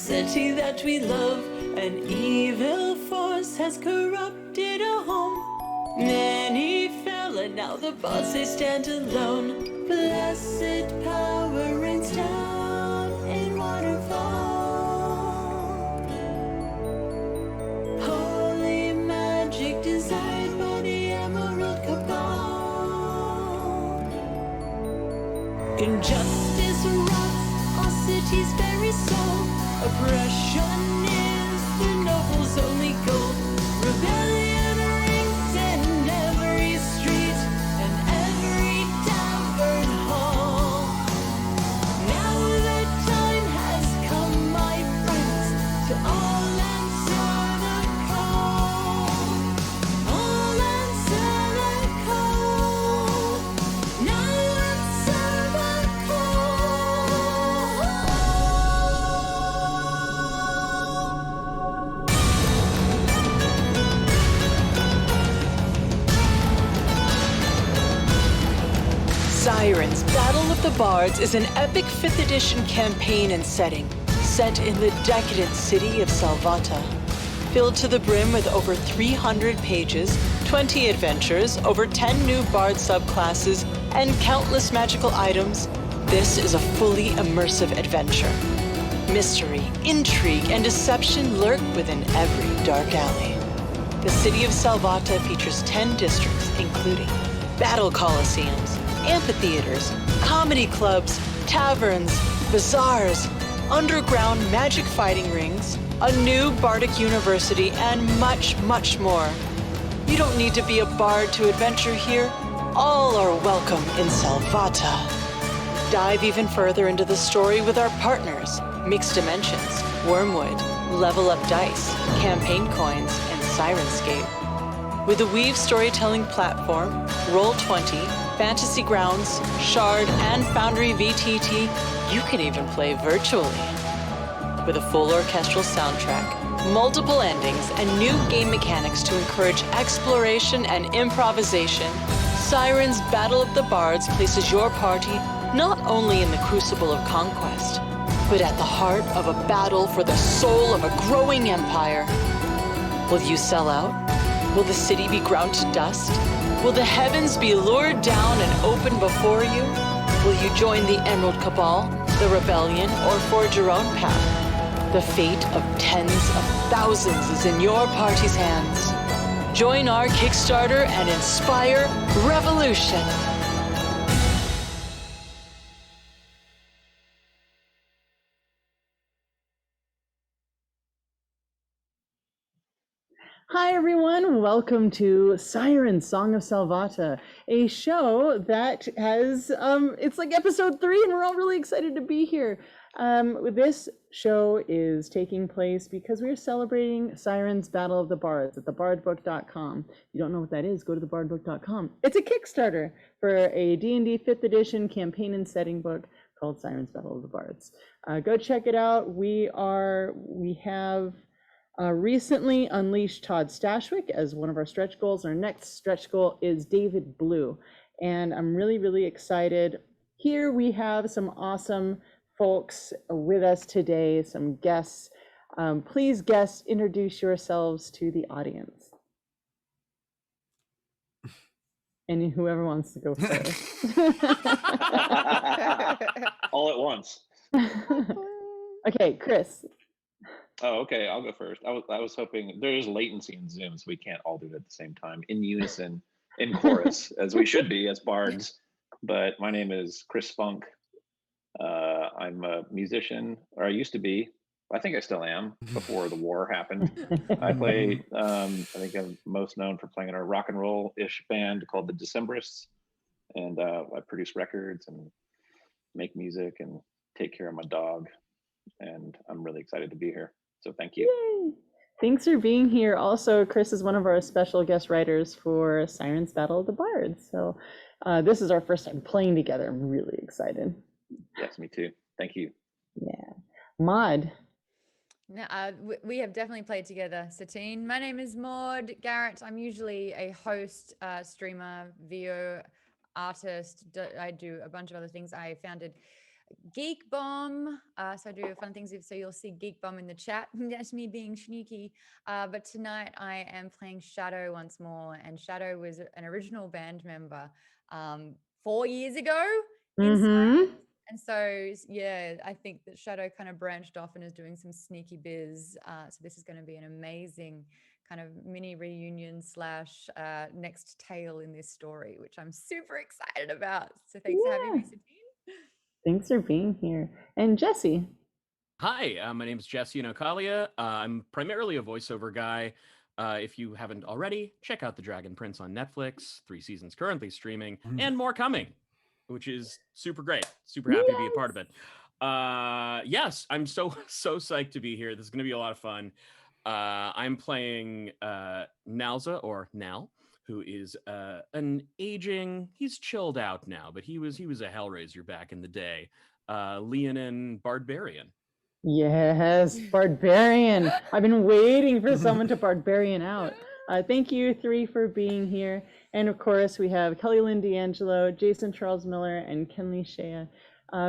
city that we love. An evil force has corrupted our home. Many fell and now the bards they stand alone. Blessed power rains down in waterfall. Holy magic desired by the Emerald Cabal. Injustice rots our city's very soul. Oppression is the noble's only goal. Rebellion rings in every street and every tavern hall. Now the time has come, my friends, to all answer the call. All answer the call. Now answer the Sirens, Battle of the Bards is an epic 5th edition campaign and setting, set in the decadent city of Salvata. Filled to the brim with over 300 pages, 20 adventures, over 10 new bard subclasses, and countless magical items, this is a fully immersive adventure. Mystery, intrigue, and deception lurk within every dark alley. The city of Salvata features 10 districts, including battle coliseums, amphitheaters, comedy clubs, taverns, bazaars, underground magic fighting rings, a new bardic university, and much, much more. You don't need to be a bard to adventure here. All are welcome in Salvata. Dive even further into the story with our partners, Mixed Dimensions, Wormwood, Level Up Dice, Campaign Coins, and Sirenscape. With a Weave storytelling platform, Roll20, Fantasy Grounds, Shard, and Foundry VTT, you can even play virtually. With a full orchestral soundtrack, multiple endings, and new game mechanics to encourage exploration and improvisation, Sirens Battle of the Bards places your party not only in the crucible of conquest, but at the heart of a battle for the soul of a growing empire. Will you sell out? Will the city be ground to dust? Will the heavens be lured down and open before you? Will you join the Emerald Cabal, the Rebellion, or forge your own path? The fate of tens of thousands is in your party's hands. Join our Kickstarter and inspire revolution. Hi everyone, welcome to Sirens, Song of Salvata, a show that has, it's like episode 3 and we're all really excited to be here. This show is taking place because we're celebrating Sirens Battle of the Bards at thebardbook.com. If you don't know what that is, go to thebardbook.com. It's a Kickstarter for a D&D 5th edition campaign and setting book called Sirens Battle of the Bards. Go check it out. We have recently unleashed Todd Stashwick as one of our stretch goals. Our next stretch goal is David Blue, and I'm really, really excited. Here we have some awesome folks with us today, some guests. Please, guests, introduce yourselves to the audience. And whoever wants to go first. All at once. Okay, Chris. Oh, okay. I'll go first. I was hoping there's latency in Zoom, so we can't all do it at the same time in unison, in chorus, as we should be as bards. But my name is Chris Funk. I'm a musician, or I used to be. I think I still am. Before the war happened, I played. I think I'm most known for playing in a rock and roll-ish band called the Decemberists, and I produce records and make music and take care of my dog. And I'm really excited to be here. So thank you. Yay. Thanks for being here. Also, Chris is one of our special guest writers for Sirens Battle of the Bards. So this is our first time playing together. I'm really excited. Yes, me too. Thank you. Yeah. Maude. No, we have definitely played together, Satine. My name is Maude. Garrett. I'm usually a host, streamer, VO artist. I do a bunch of other things. I founded Geek Bomb. So I do fun things. So you'll see Geek Bomb in the chat. That's me being sneaky. But tonight I am playing Shadow once more. And Shadow was an original band member 4 years ago in Sirens. And so, yeah, I think that Shadow kind of branched off and is doing some sneaky biz. So this is going to be an amazing kind of mini reunion slash next tale in this story, which I'm super excited about. So thanks for having me, Satine. Thanks for being here. And Jesse. Hi, my name is Jesse Inocalla. I'm primarily a voiceover guy. If you haven't already, check out The Dragon Prince on Netflix. 3 seasons currently streaming, and more coming, which is super great. Super happy to be a part of it. Yes, I'm so psyched to be here. This is going to be a lot of fun. I'm playing Nalza, or Nal, who is an aging. He's chilled out now, but he was a Hellraiser back in the day. Leonin Barbarian. Yes, Barbarian. I've been waiting for someone to Barbarian out. Thank you 3 for being here. And of course, we have Kelly Lynn D'Angelo, Jason Charles Miller, and Kenley Shae,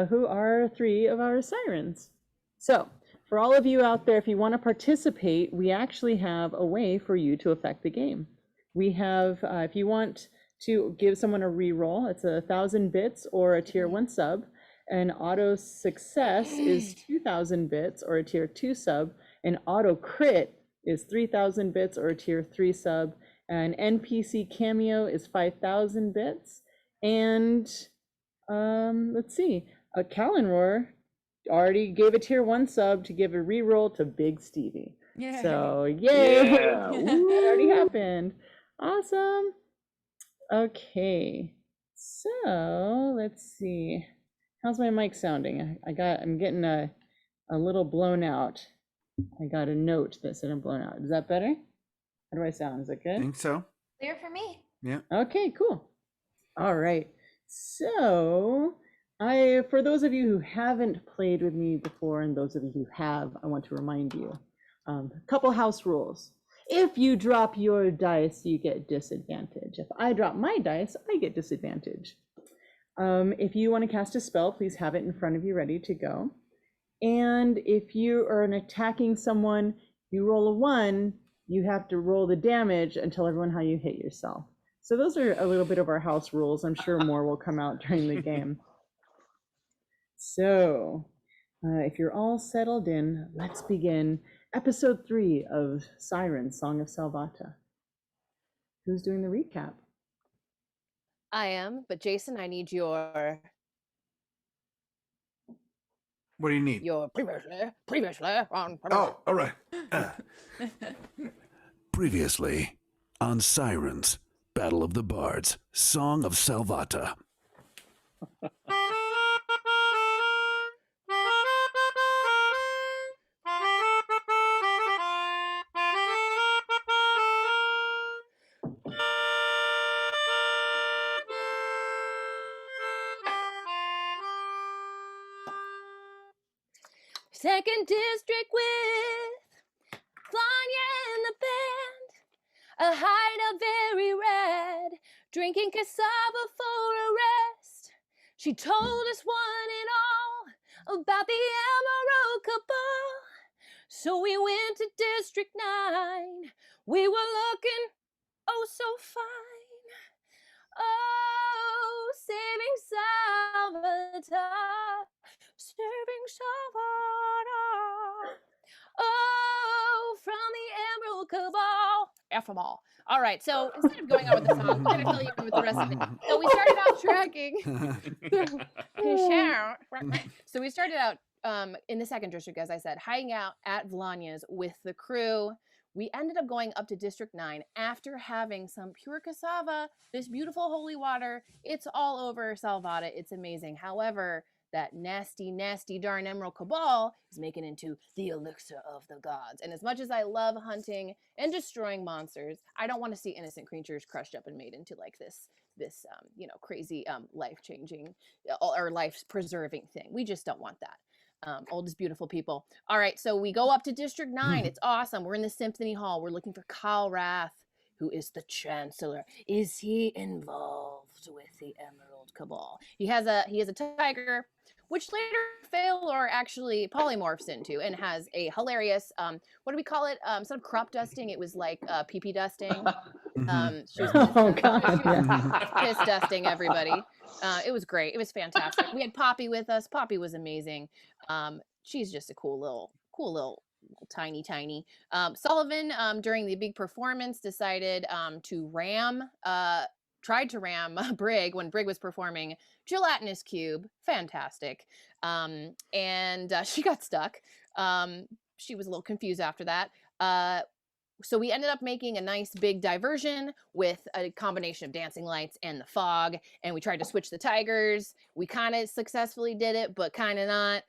who are 3 of our Sirens. So for all of you out there, if you want to participate, we actually have a way for you to affect the game. We have, if you want to give someone a reroll, it's 1,000 bits or a tier 1 sub. An auto success is 2,000 bits or a tier 2 sub. An auto crit is 3,000 bits or a tier 3 sub. An NPC cameo is 5,000 bits. And let's see, a Callan already gave a tier 1 sub to give a reroll to Big Stevie. Yeah. So yay, Yeah. that already happened. Awesome. Okay, so let's see. How's my mic sounding? I'm getting a little blown out. I got a note that said I'm blown out. Is that better? How do I sound? Is it good? I think so. Clear for me. Yeah. Okay, cool. All right. So for those of you who haven't played with me before, and those of you who have, I want to remind you, a couple house rules. If you drop your dice, you get disadvantage. If I drop my dice, I get disadvantage. If you want to cast a spell, please have it in front of you ready to go. And if you are attacking someone, you roll a 1, you have to roll the damage and tell everyone how you hit yourself. So those are a little bit of our house rules. I'm sure more will come out during the game. So if you're all settled in, let's begin episode 3 of Sirens, Song of Salvata. Who's doing the recap? I am, but Jason, I need your What do you need? previously on. Oh, all right. Previously on Sirens, Battle of the Bards, Song of Salvata. Second district with Flanya and the band. A hideout very red, drinking cassava for a rest. She told us one and all about the Emerald Cabal. So we went to District 9. We were looking oh so fine. Oh, saving Salvata. Serving Salvata. Oh, from the Emerald Cabal. F them all. All right, so instead of going on with the song, I'm going to tell you with the rest of it. So we started out tracking. So we started out in the second district, as I said, hiding out at Vlanya's with the crew. We ended up going up to District 9 after having some pure cassava, this beautiful holy water. It's all over Salvata. It's amazing. However, that nasty, nasty darn Emerald Cabal is making into the elixir of the gods. And as much as I love hunting and destroying monsters, I don't want to see innocent creatures crushed up and made into like this crazy life-changing or life-preserving thing. We just don't want that. Old is beautiful, people. All right, so we go up to District 9. It's awesome. We're in the Symphony Hall. We're looking for Kyle Rath, who is the Chancellor. Is he involved with the Emerald Cabal? He has a tiger which later Phalor actually polymorphs into and has a hilarious, what do we call it? Instead of crop dusting, it was like pee-pee dusting. She was Oh God, she was yeah. piss dusting everybody. It was great. It was fantastic. We had Poppy with us. Poppy was amazing. She's just a cool little tiny. Sullivan, during the big performance, decided tried to ram Brig when Brig was performing Gelatinous Cube. Fantastic. And she got stuck. She was a little confused after that. So we ended up making a nice big diversion with a combination of dancing lights and the fog, and we tried to switch the tigers. We kind of successfully did it, but kind of not.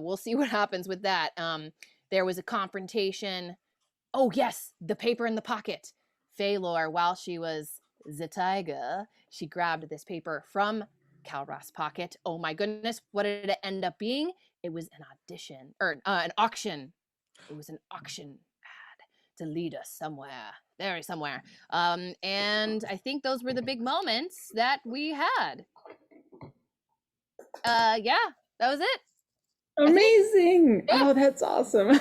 We'll see what happens with that. There was a confrontation. Oh yes, the paper in the pocket. Phalor, while she was the tiger, she grabbed this paper from Calras' pocket. Oh my goodness, what did it end up being? It was an audition, or an auction. It was an auction to lead us somewhere, very somewhere. And I think those were the big moments that we had. Yeah, that was it. Amazing. Oh, that's awesome.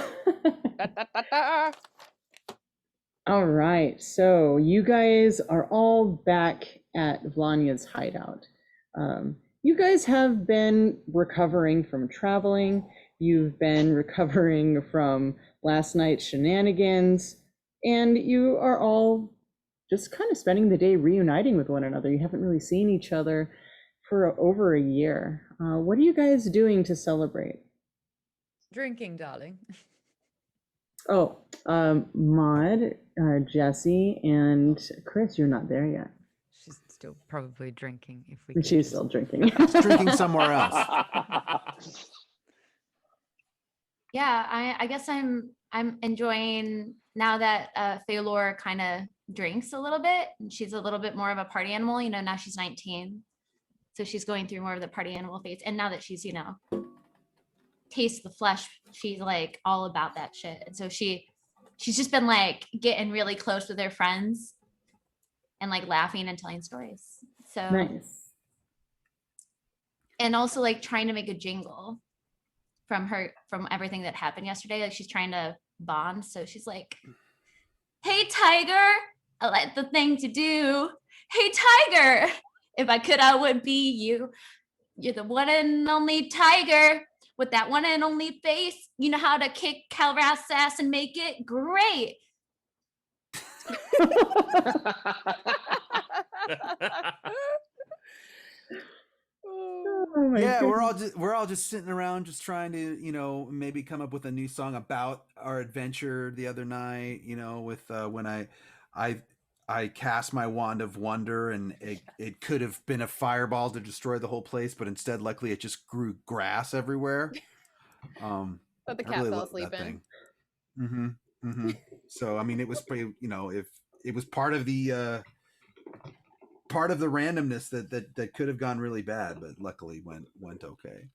All right, so you guys are all back at Vlanya's hideout. You guys have been recovering from traveling. You've been recovering from last night's shenanigans, and you are all just kind of spending the day reuniting with one another. You haven't really seen each other for over a year. What are you guys doing to celebrate? Drinking, darling. Oh, Maude, Jesse, and Chris, you're not there yet. She's still probably drinking. If we. She's still drinking. Drinking somewhere else. Yeah, I guess I'm enjoying now that Phalor kind of drinks a little bit, and she's a little bit more of a party animal. You know, now she's 19, so she's going through more of the party animal phase. And now that she's, taste the flesh, she's like all about that shit. And so she's just been like getting really close with her friends and like laughing and telling stories. So Nice. And also like trying to make a jingle from everything that happened yesterday. Like she's trying to bond. So she's like, "Hey Tiger, I like the thing to do. Hey Tiger, if I could, I would be you. You're the one and only tiger with that one and only face. You know how to kick Calras' ass and make it great." Oh my Yeah, goodness. we're all just sitting around, just trying to, maybe come up with a new song about our adventure the other night. With when I cast my wand of wonder, and it could have been a fireball to destroy the whole place, but instead, luckily, it just grew grass everywhere. But the I cat really fell loved asleep that in. thing. Mm-hmm. So I mean, it was pretty. If it was part of the randomness that could have gone really bad, but luckily went okay.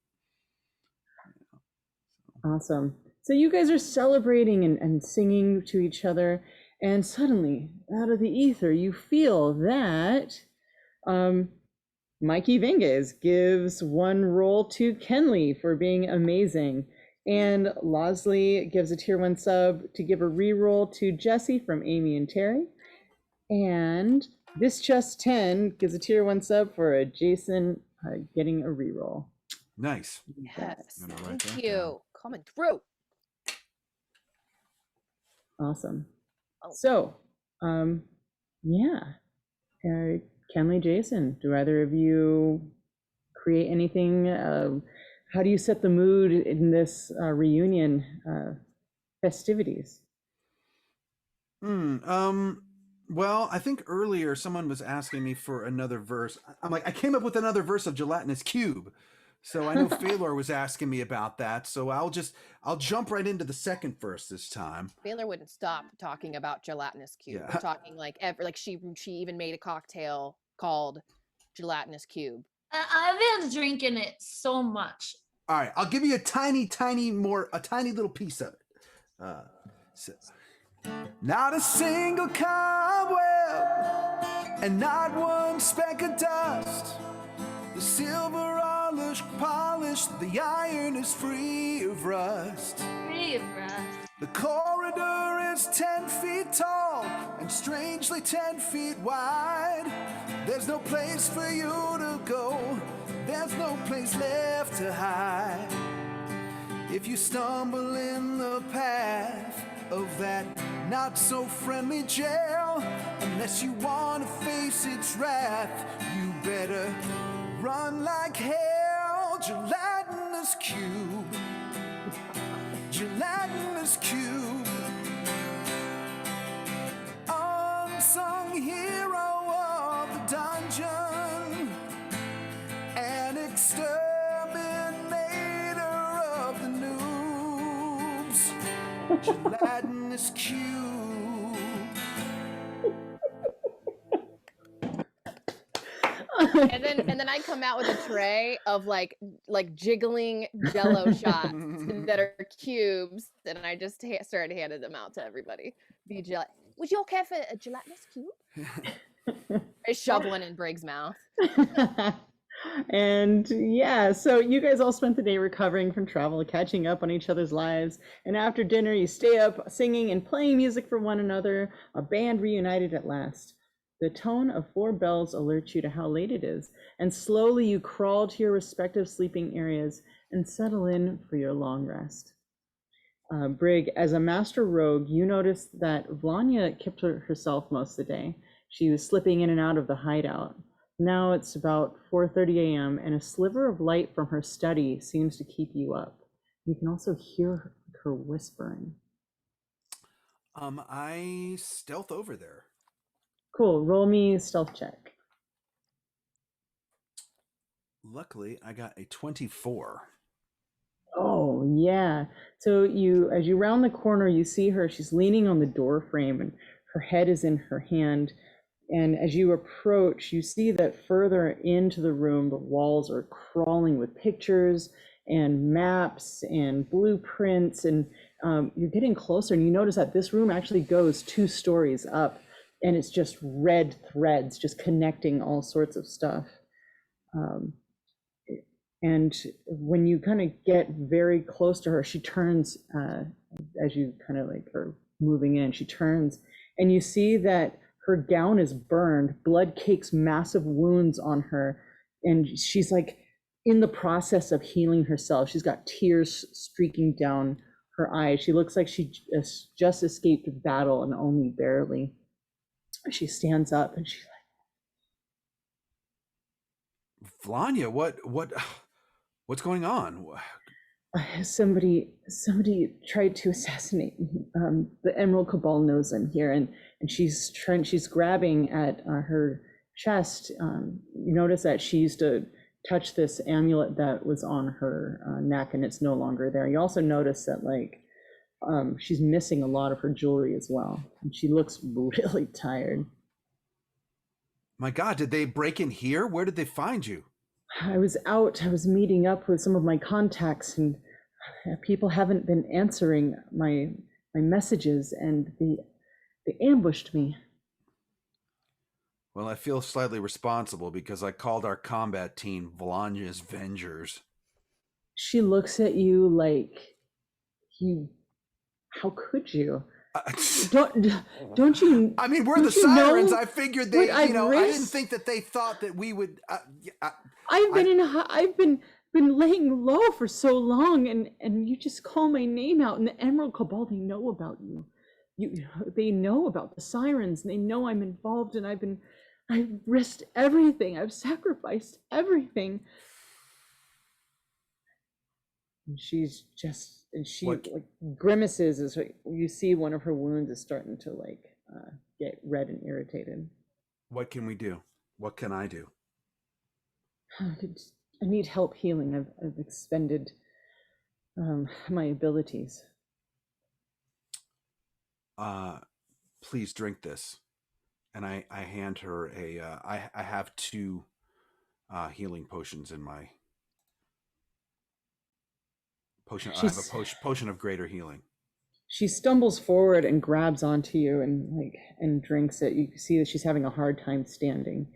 Awesome. So you guys are celebrating and singing to each other, and suddenly, out of the ether, you feel that Mikey Venges gives one roll to Kenley for being amazing, and Losley gives a tier 1 sub to give a reroll to Jesse from Amy and Terry, and This Just 10 gives a tier 1 sub for Jason getting a reroll. Nice. Yes, I'm gonna write thank that you. down. Coming through. Awesome. Oh. So, yeah. Kenley, Jason, do either of you create anything? How do you set the mood in this reunion festivities? Well, I think earlier someone was asking me for another verse. I'm like, I came up with another verse of Gelatinous Cube. So I know Phalor was asking me about that. So I'll jump right into the second verse this time. Phalor wouldn't stop talking about Gelatinous Cube. Yeah. We're talking like she even made a cocktail called Gelatinous Cube. I've been drinking it so much. All right, I'll give you a tiny little piece of it. Not a single cobweb and not one speck of dust. The silver on polished, the iron is free of rust. Free of rust. The corridor is 10 feet tall and strangely 10 feet wide. There's no place for you to go, there's no place left to hide. If you stumble in the path of that not so friendly jail, unless you want to face its wrath, you better run like hell. Gelatinous cube, gelatinous cube, unsung hero of the dungeon, an exterminator of the noobs. Gelatinous cube. And then I come out with a tray of like jiggling Jello shots that are cubes, and I just started handing them out to everybody. Would you all care for a gelatinous cube? I shove one in Briggs' mouth. And yeah, so you guys all spent the day recovering from travel, catching up on each other's lives, and after dinner you stay up singing and playing music for one another, a band reunited at last. The tone of 4 bells alerts you to how late it is, and slowly you crawl to your respective sleeping areas and settle in for your long rest. Brig, as a master rogue, you noticed that Vlanya kept herself most of the day. She was slipping in and out of the hideout. Now it's about 4:30 a.m. and a sliver of light from her study seems to keep you up. You can also hear her whispering. I stealth over there. Cool, roll me a stealth check. Luckily, I got a 24. Oh, yeah. So as you round the corner, you see her. She's leaning on the door frame and her head is in her hand. And as you approach, you see that further into the room, the walls are crawling with pictures and maps and blueprints. And you're getting closer and you notice that this room actually goes 2 stories up, and it's just red threads just connecting all sorts of stuff. And when you kind of get very close to her, she turns, as you kind of like are moving in, she turns and you see that her gown is burned, blood cakes massive wounds on her, and she's like in the process of healing herself. She's got tears streaking down her eyes. She looks like she just escaped battle and only barely. She stands up and she's like, Vlanya, what's going on? Somebody tried to assassinate me. The Emerald Cabal knows I'm here, and she's grabbing at her chest. You notice that she used to touch this amulet that was on her neck, and it's no longer there. You also notice that she's missing a lot of her jewelry as well, and she looks really tired. My God, did they break in here? Where did they find you? I was meeting up with some of my contacts, and people haven't been answering my messages, and they ambushed me. Well, I feel slightly responsible because I called our combat team Vlanya's Vengers. She looks at you like, how could you? Don't you? I mean, we're the Sirens. Know I figured they, I didn't think that they thought that we would. I've been laying low for so long, and you just call my name out, and the Emerald Cabal, they know about you. They know about the Sirens, and they know I'm involved, and I've risked everything. I've sacrificed everything. And she like grimaces as you see one of her wounds is starting to get red and irritated. What can we do? What can I do? I need help healing. I've expended my abilities. Please drink this. And I hand her I have 2 healing potions in my potion. I have a potion of greater healing. She stumbles forward and grabs onto you and drinks it. You see that she's having a hard time standing.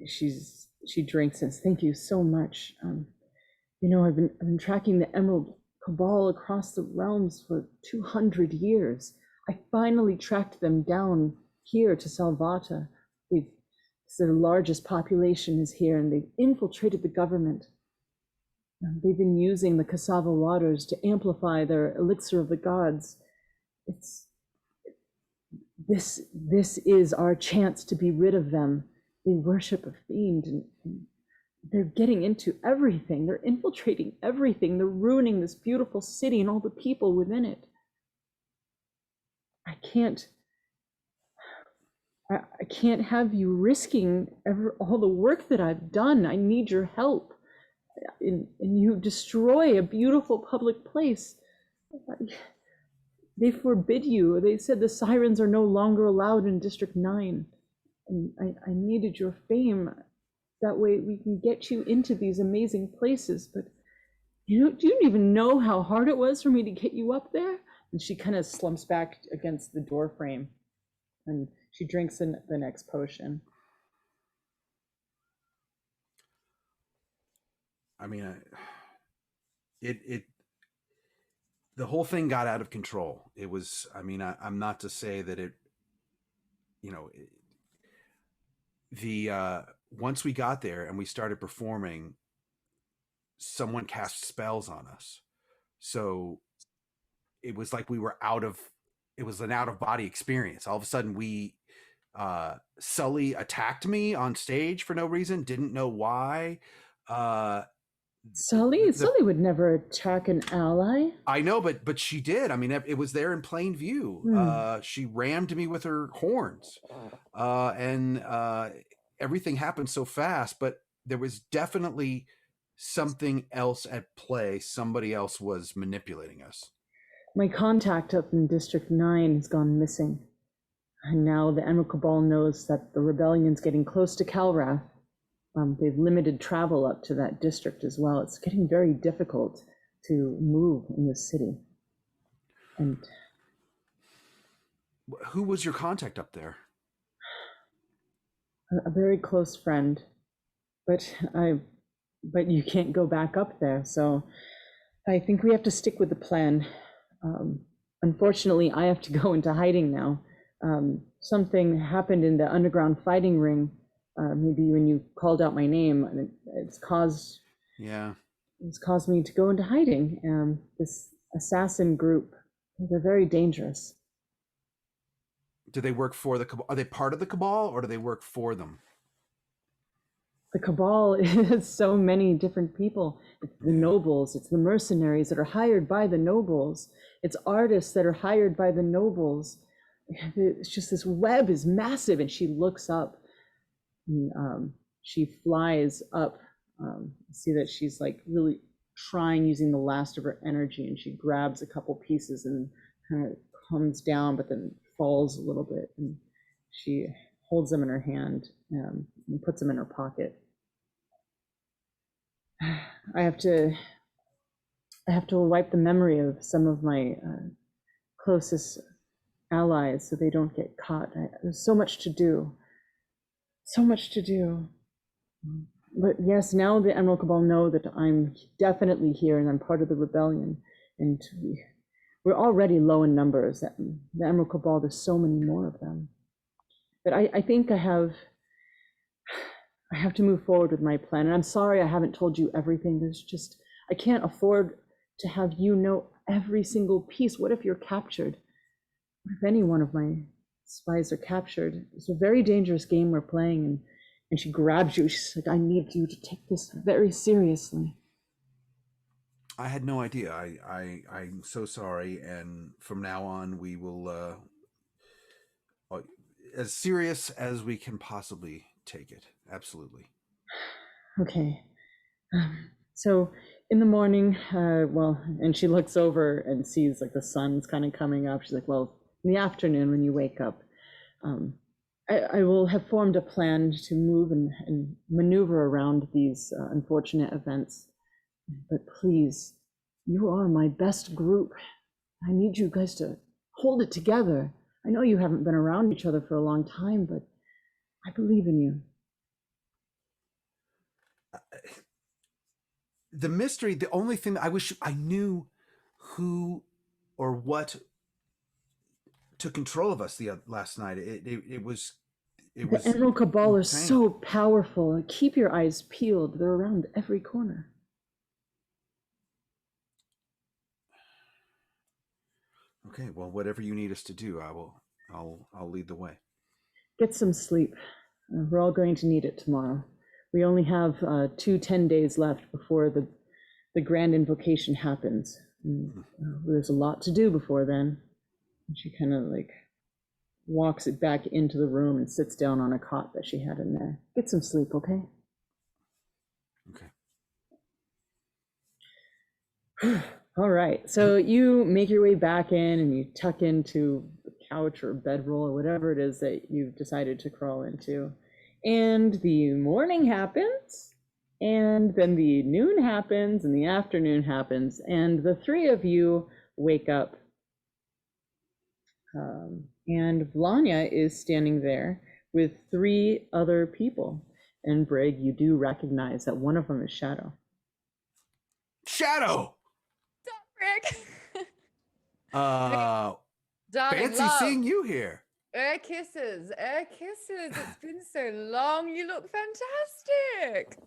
She's She drinks and says, "Thank you so much. I've been tracking the Emerald Cabal across the realms for 200 years. I finally tracked them down here to Salvata. Their largest population is here, and they've infiltrated the government. They've been using the cassava waters to amplify their elixir of the gods. This is our chance to be rid of them. They worship a fiend, and they're getting into everything. They're infiltrating everything. They're ruining this beautiful city and all the people within it. I can't have you risking all the work that I've done. I need your help. And you destroy a beautiful public place. They forbid you. They said the Sirens are no longer allowed in District 9. And I needed your fame. That way we can get you into these amazing places. But you don't even know how hard it was for me to get you up there. And she kind of slumps back against the door frame, and she drinks the next potion. I mean, the whole thing got out of control. It was, I mean, I'm not to say that it, once we got there and we started performing, someone cast spells on us. So it was like it was an out of body experience. All of a sudden Sully attacked me on stage for no reason. Didn't know why. Sully would never attack an ally. I know, but she did. I mean, it was there in plain view. She rammed me with her horns, and everything happened so fast. But there was definitely something else at play. Somebody else was manipulating us. My contact up in District 9 has gone missing. And now the Emerald Cabal knows that the rebellion's getting close to Calrath. They've limited travel up to that district as well. It's getting very difficult to move in the city. And who was your contact up there? A very close friend, but you can't go back up there. So I think we have to stick with the plan. Unfortunately, I have to go into hiding now. Something happened in the underground fighting ring. Maybe when you called out my name, and it's caused me to go into hiding. This assassin group, they're very dangerous. Do they work for the Cabal? Are they part of the Cabal, or do they work for them? The Cabal is so many different people. It's the nobles, it's the mercenaries that are hired by the nobles, it's artists that are hired by the nobles. It's just, this web is massive. And she looks up, and she flies up. See that she's like really trying, using the last of her energy, and she grabs a couple pieces and kind of comes down, but then falls a little bit, and she holds them in her hand and puts them in her pocket. I have to wipe the memory of some of my closest allies so they don't get caught. There's so much to do. But yes, now the Emerald Cabal know that I'm definitely here and I'm part of the rebellion. And we're already low in numbers. The Emerald Cabal, there's so many more of them. But I think I have to move forward with my plan. And I'm sorry I haven't told you everything. I can't afford to have you know every single piece. What if you're captured? What if any one of my spies are captured? It's a very dangerous game we're playing. And she grabs you. She's like, I need you to take this very seriously. I had no idea. I'm so sorry. And from now on, we will, as serious as we can possibly take it. Absolutely. Okay. So in the morning, and she looks over and sees like the sun's kind of coming up. She's like, well, in the afternoon when you wake up, I will have formed a plan to move and maneuver around these unfortunate events. But please, you are my best group. I need you guys to hold it together. I know you haven't been around each other for a long time, but I believe in you. the mystery, the only thing I wish I knew who or what took control of us last night. It was The Emerald Cabal are insane. so powerful. Keep your eyes peeled. They're around every corner. Okay, well, whatever you need us to do, I'll lead the way. Get some sleep. We're all going to need it tomorrow. We only have 10 days left before the grand invocation happens. There's a lot to do before then. And she kind of like walks it back into the room and sits down on a cot that she had in there. Get some sleep, okay? Okay. All right, so you make your way back in and you tuck into the couch or bedroll or whatever it is that you've decided to crawl into. And the morning happens, and then the noon happens, and the afternoon happens, and the three of you wake up. And Vlanya is standing there with three other people. And Brig, you do recognize that one of them is Shadow. Shadow! Rick. Darling, fancy love. seeing you here. Air kisses. It's been so long. You look fantastic.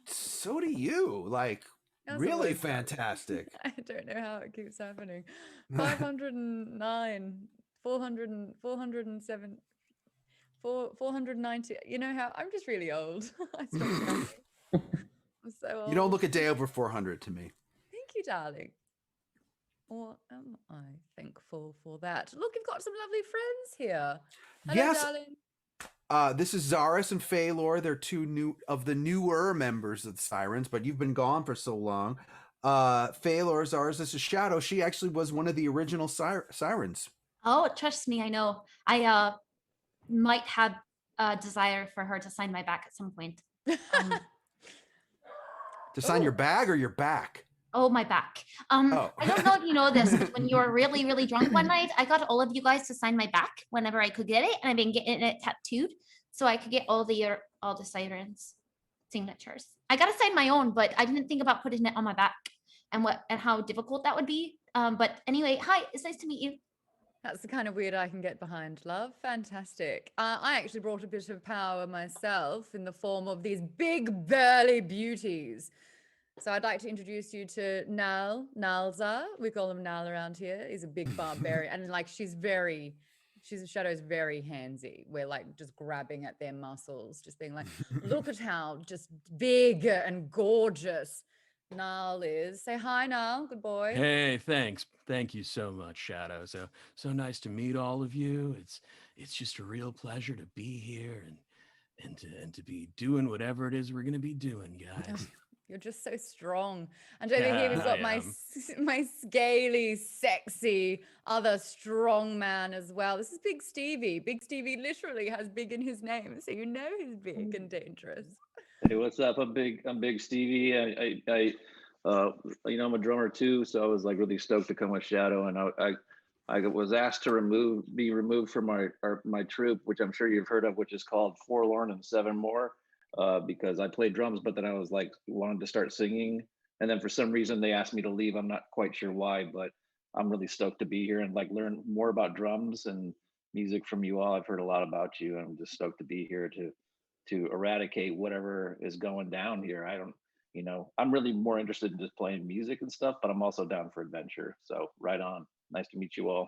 So do you. Like, That's really always fantastic. I don't know how it keeps happening. 509, 407, 490. You know how I'm just really old. I stopped counting. I'm so old. You don't look a day over 400 to me. Thank you, darling. Or am I thankful for that? Look, you've got some lovely friends here. Hello, Yes. darling. This is Zaris and Phalor. They're two of the newer members of the Sirens, but you've been gone for so long. Phalor, Zaris, this is Shadow. She actually was one of the original Sirens. Oh, trust me, I know. I might have a desire for her to sign my back at some point. To sign your bag or your back? Oh, my back. I don't know if you know this, but when you were really, really drunk one night, I got all of you guys to sign my back whenever I could get it, and I've been getting it tattooed so I could get all the Sirens signatures. I gotta sign my own, but I didn't think about putting it on my back and how difficult that would be. But anyway, hi, it's nice to meet you. That's the kind of weird I can get behind, love. Fantastic. I actually brought a bit of power myself in the form of these big burly beauties. So I'd like to introduce you to Nalza. We call him Nal around here. He's a big barbarian. And like Shadow's very handsy. We're like just grabbing at their muscles, just being like, look at how just big and gorgeous Nal is. Say hi, Nal. Good boy. Hey, thanks. Thank you so much, Shadow. So nice to meet all of you. It's just a real pleasure to be here and to be doing whatever it is we're gonna be doing, guys. You're just so strong. And over here we've got my scaly, sexy other strong man as well. This is Big Stevie. Big Stevie literally has big in his name, so you know he's big and dangerous. Hey, what's up? I'm Big Stevie. I I'm a drummer too, so I was like really stoked to come with Shadow, and I was asked to be removed from my troupe, which I'm sure you've heard of, which is called Forlorn and Seven More. Because I played drums, but then I was like wanted to start singing, and then for some reason they asked me to leave. I'm not quite sure why, but I'm really stoked to be here and like learn more about drums and music from you all. I've heard a lot about you, and I'm just stoked to be here to eradicate whatever is going down here. I'm really more interested in just playing music and stuff, but I'm also down for adventure. So right on. Nice to meet you all.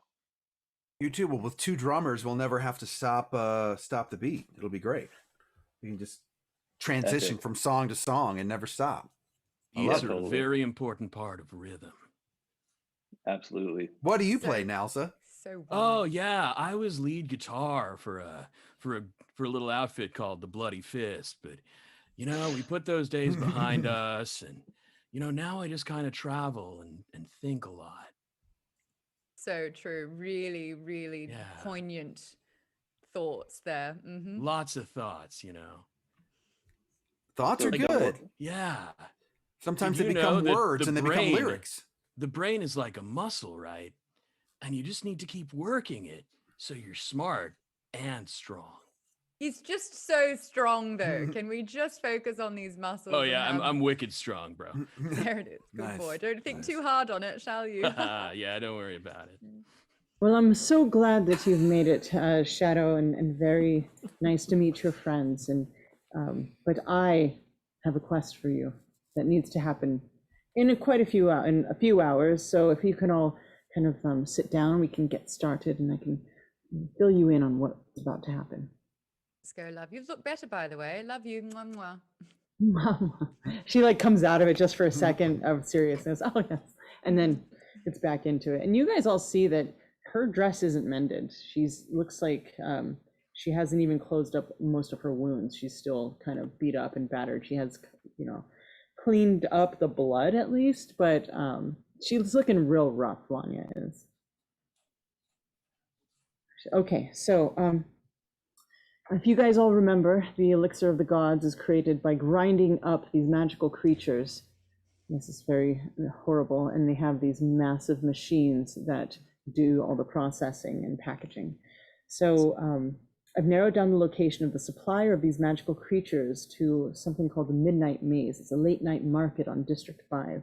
You too. Well, with two drummers, we'll never have to stop the beat. It'll be great. We can just transition from song to song and never stop. These are a very important part of rhythm. Absolutely. What do you play, Nalsa? Oh yeah, I was lead guitar for a little outfit called the Bloody Fist, but we put those days behind us, and now I just kind of travel and think a lot. So true. Really, really poignant thoughts there. Mm-hmm. Lots of thoughts, Thoughts are good. Yeah. Sometimes they become words and they become lyrics. The brain is like a muscle, right? And you just need to keep working it so you're smart and strong. He's just so strong, though. Can we just focus on these muscles? Oh and yeah, have- I'm wicked strong, bro. There it is. Good Nice, boy. Don't think nice. too hard on it, shall you? Yeah, don't worry about it. Well, I'm so glad that you've made it, Shadow, and very nice to meet your friends. And but I have a quest for you that needs to happen in a few hours. So if you can all kind of sit down, we can get started, and I can fill you in on what's about to happen. Let's go, love. You look better, by the way. Love you. Mwah, mwah. Mama. She like comes out of it just for a second of seriousness. Oh yes, and then gets back into it. And you guys all see that her dress isn't mended. Looks like she hasn't even closed up most of her wounds. She's still kind of beat up and battered. She has, cleaned up the blood at least, but she's looking real rough. Vanya is. Okay, so if you guys all remember, the elixir of the gods is created by grinding up these magical creatures. This is very horrible, and they have these massive machines that do all the processing and packaging. So I've narrowed down the location of the supplier of these magical creatures to something called the Midnight Maze. It's a late night market on District 5.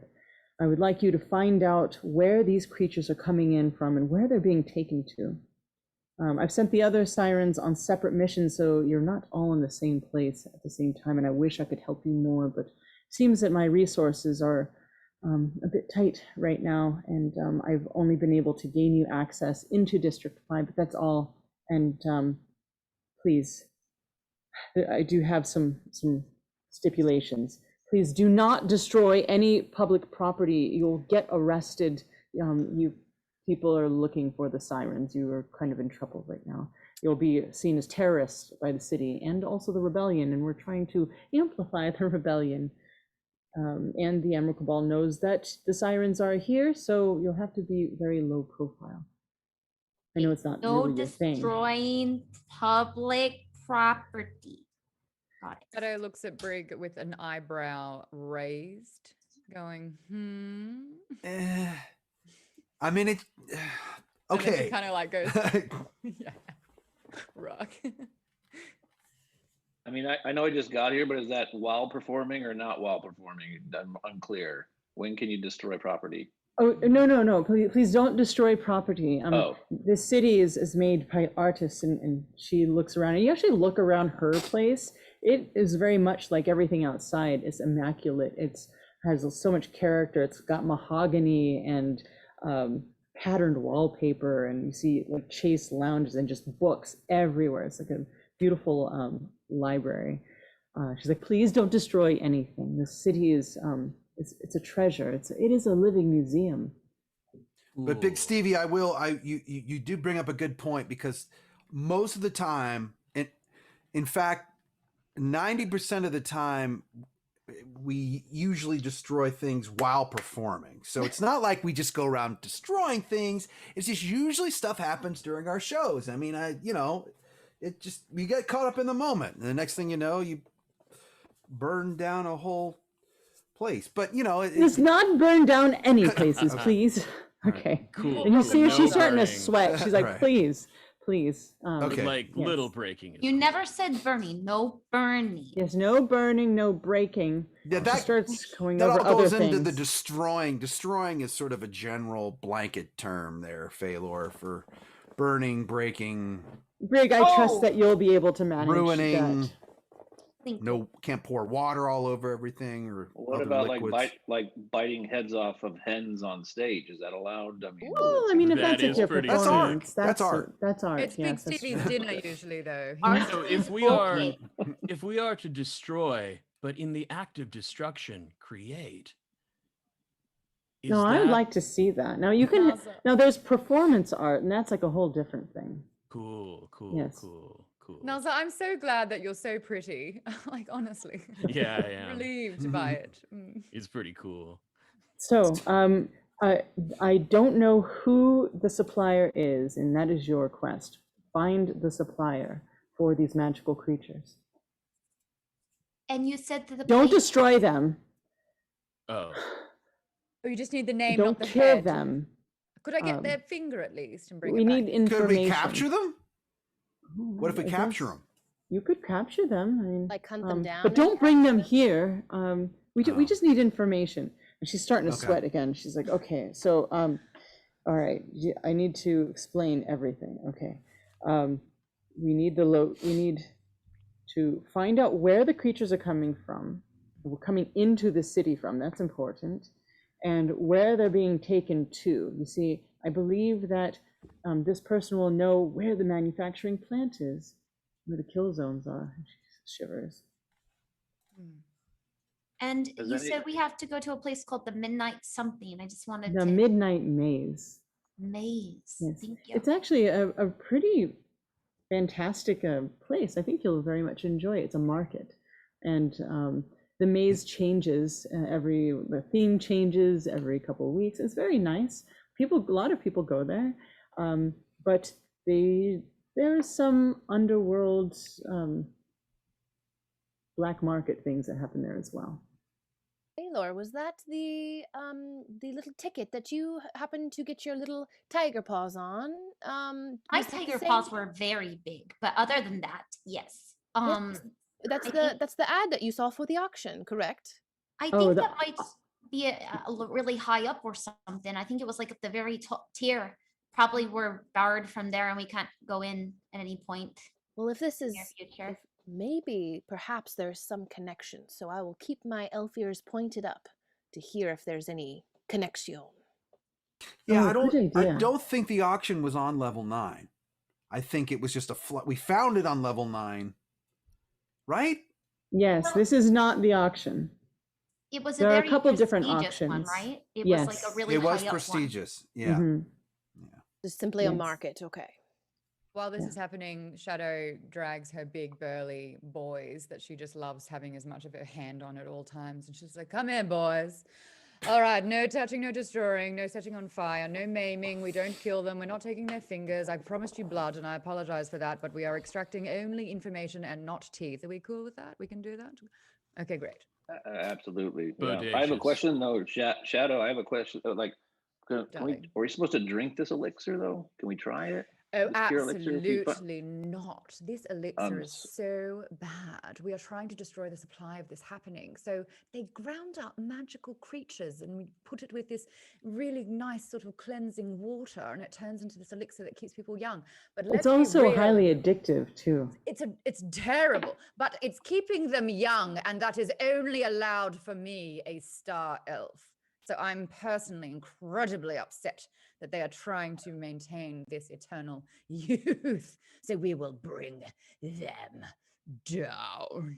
I would like you to find out where these creatures are coming in from and where they're being taken to. I've sent the other sirens on separate missions, so you're not all in the same place at the same time, and I wish I could help you more, but it seems that my resources are a bit tight right now, and I've only been able to gain you access into District 5, but that's all. And please, I do have some stipulations. Please do not destroy any public property. You'll get arrested. You people are looking for the sirens. You are kind of in trouble right now. You'll be seen as terrorists by the city and also the rebellion, and we're trying to amplify the rebellion. And the Emerald Cabal knows that the sirens are here, so you'll have to be very low profile. I know it's not No really your thing. destroying public property. Got it. Shadow looks at Brig with an eyebrow raised, going, I mean, it. Okay. Kind of like goes, yeah, rock. I mean, I know I just got here, but is that while performing or not while performing? I'm unclear. When can you destroy property? Oh, no, please don't destroy property. This city is made by artists, and she looks around, and you actually look around her place. It is very much like everything outside. It's immaculate. Has so much character. It's got mahogany and patterned wallpaper, and you see like chaise lounges and just books everywhere. It's like a beautiful library. She's like, please don't destroy anything. The city is it's a treasure. It is a living museum. But Big Stevie, you do bring up a good point, because most of the time, and in fact, 90% of the time, we usually destroy things while performing. So it's not like we just go around destroying things. It's just usually stuff happens during our shows. I mean, it just, you get caught up in the moment, and the next thing you know, you burn down a whole place. But It's not burn down any places, Okay. please. All right. Okay. Cool. And you see her, she's starting to burning. sweat. She's like, Right. please. Okay. Like Yes. little breaking. is You cool. never said burning. No burning. Yes, no burning, no breaking. Yeah, She that starts going that over all other goes things. into the destroying. Destroying is sort of a general blanket term there, Phalor, for burning, breaking, Brig, I trust Oh! that you'll be able to manage ruining. that. Thank you. No, can't pour water all over everything, or What other about liquids. like biting heads off of hens on stage? Is that allowed? I mean, Well, I mean, if That that's at is your pretty That's art. performance, That's art. That's art. It's Big yes, that's Stevie's true. dinner usually, though. Ours So is if we are okay. if we are to destroy, but in the act of destruction, create. Is No, I would that like to see that. Now you can. Awesome. Now there's performance art, and that's like a whole different thing. cool. Yes. Cool. Nalza, I'm so glad that you're so pretty. Like, honestly. Yeah, I am. Relieved by it. Mm. It's pretty cool. So, I don't know who the supplier is, and that is your quest. Find the supplier for these magical creatures. And you said that the Don't place- destroy them. Oh, Oh, you just need the name, Don't not the kill head. them. Could I get Um, their finger at least and bring We it back? need information. Could we capture them? Oh, What if we I capture guess- them? You could capture them. I mean, Like hunt them down but and don't bring them capture them? here. We Oh. just need information. And she's starting to Okay. sweat again. She's like, okay, so all right, I need to explain everything. Okay, we need to find out where the creatures are coming from. We're coming into the city from. That's important, and where they're being taken to. You see, I believe that this person will know where the manufacturing plant is, where the kill zones are. She shivers. And Does you any- said we have to go to a place called the Midnight something. I just wanted The to Midnight Maze. maze. Yes, Thank you. it's actually a pretty fantastic place. I think you'll very much enjoy it. It's a market, and the maze changes the theme changes every couple of weeks. It's very nice. A lot of people go there, but there are some underworld black market things that happen there as well. Baylor, was that the little ticket that you happened to get your little tiger paws on? My Was that the tiger same- paws were very big, but other than that, yes. Yes, that's I the think- that's the ad that you saw for the auction, correct? I Oh, think the- that might be really high up or something. I think it was like at the very top tier. Probably we're barred from there and we can't go in at any point Well, if this in is the near future. maybe perhaps there's some connection, so I will keep my elf ears pointed up to hear if there's any connection. Yeah, Oh, good I idea. don't think the auction was on level 9. I think it was just we found it on level 9. Right? Yes, this is not the auction. It was a There are a very couple different prestigious one, auctions. right? It was like Yes. a really It was high up one. prestigious. Yeah. Mhm. Just simply a Yes. market, okay. While this Yeah. is happening, Shadow drags her big burly boys that she just loves having as much of her hand on at all times. And she's like, come here, boys. All right, no touching, no destroying, no setting on fire, no maiming. We don't kill them. We're not taking their fingers. I promised you blood, and I apologize for that, but we are extracting only information and not teeth. Are we cool with that? We can do that? Okay, great. Absolutely. Yeah. I have a Bodacious. question though, Shadow. I have a question. Like, Darling. are we supposed to drink this elixir though? Can we try it? Oh, This pure elixir, if we fi- absolutely not. This elixir is s- so bad. We are trying to destroy the supply of this happening. So they ground up magical creatures and we put it with this really nice sort of cleansing water, and it turns into this elixir that keeps people young. But let's It's be also real. highly addictive too. It's terrible, but it's keeping them young, and that is only allowed for me, a star elf. So I'm personally incredibly upset that they are trying to maintain this eternal youth. So we will bring them down.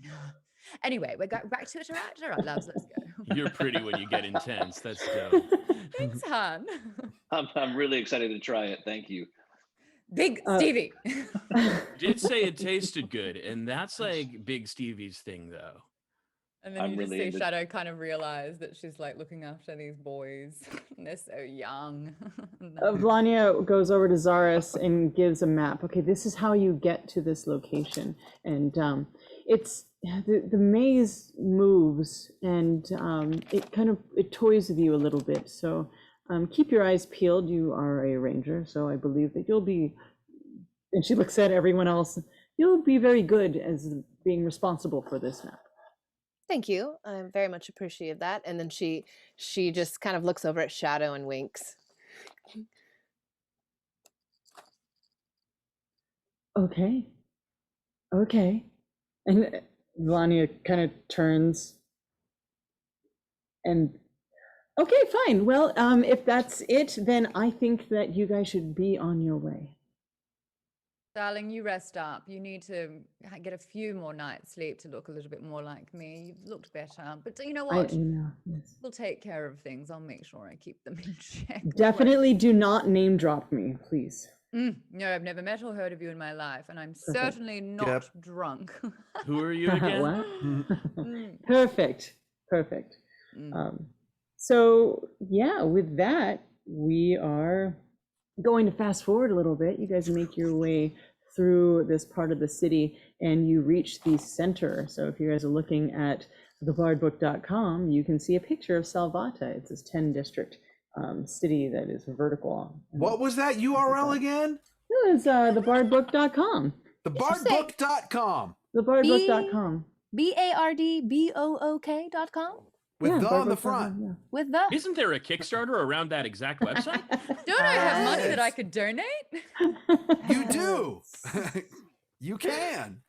Anyway, we're going back to it, all right? All right, loves, let's go. You're pretty when you get intense. That's dope. Thanks, hon. I'm really excited to try it. Thank you. Big Stevie. Did say it tasted good, and that's like Big Stevie's thing, though. And then I'm you just really see into- Shadow kind of realize that she's like looking after these boys. And they're so young. And then- Vlania goes over to Zaris and gives a map. Okay, this is how you get to this location. And it's the maze moves, and it toys with you a little bit. So keep your eyes peeled. You are a ranger, so I believe that you'll be, and she looks at everyone else, you'll be very good as being responsible for this map. Thank you. I'm very much appreciative of that. And then she just kind of looks over at Shadow and winks. Okay. And Vlania kind of turns and, okay, fine. Well, if that's it, then I think that you guys should be on your way. Darling, you rest up. You need to get a few more nights sleep to look a little bit more like me. You've looked better. But you know what? Yes. We'll take care of things. I'll make sure I keep them in check. Definitely do not name drop me, please. No, I've never met or heard of you in my life, and I'm certainly not Yep. drunk. Who are you again? What? Mm, Perfect. mm. So yeah, with that, we are going to fast forward a little bit. You guys make your way through this part of the city and you reach the center. So if you guys are looking at thebardbook.com, you can see a picture of Salvata. It's this 10 district city that is vertical. What was that URL again? It was thebardbook.com. Thebardbook.com. Thebardbook.com. BARDBOOK.com With Yeah, the on the bardbook.com, front. yeah. with the. Isn't there a Kickstarter around that exact website? Don't I have money that I Yes. could donate? You do. You can.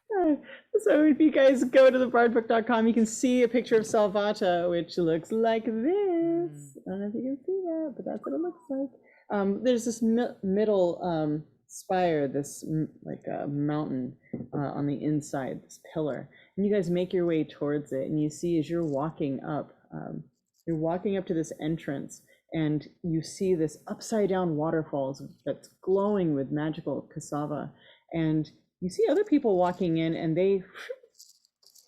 So if you guys go to thebardbook.com, you can see a picture of Salvata, which looks like this. I don't know if you can see that, but that's what it looks like. There's this middle spire, this like a mountain on the inside, this pillar. And you guys make your way towards it, and you see as you're walking up to this entrance, and you see this upside down waterfalls that's glowing with magical cassava. And you see other people walking in, and they,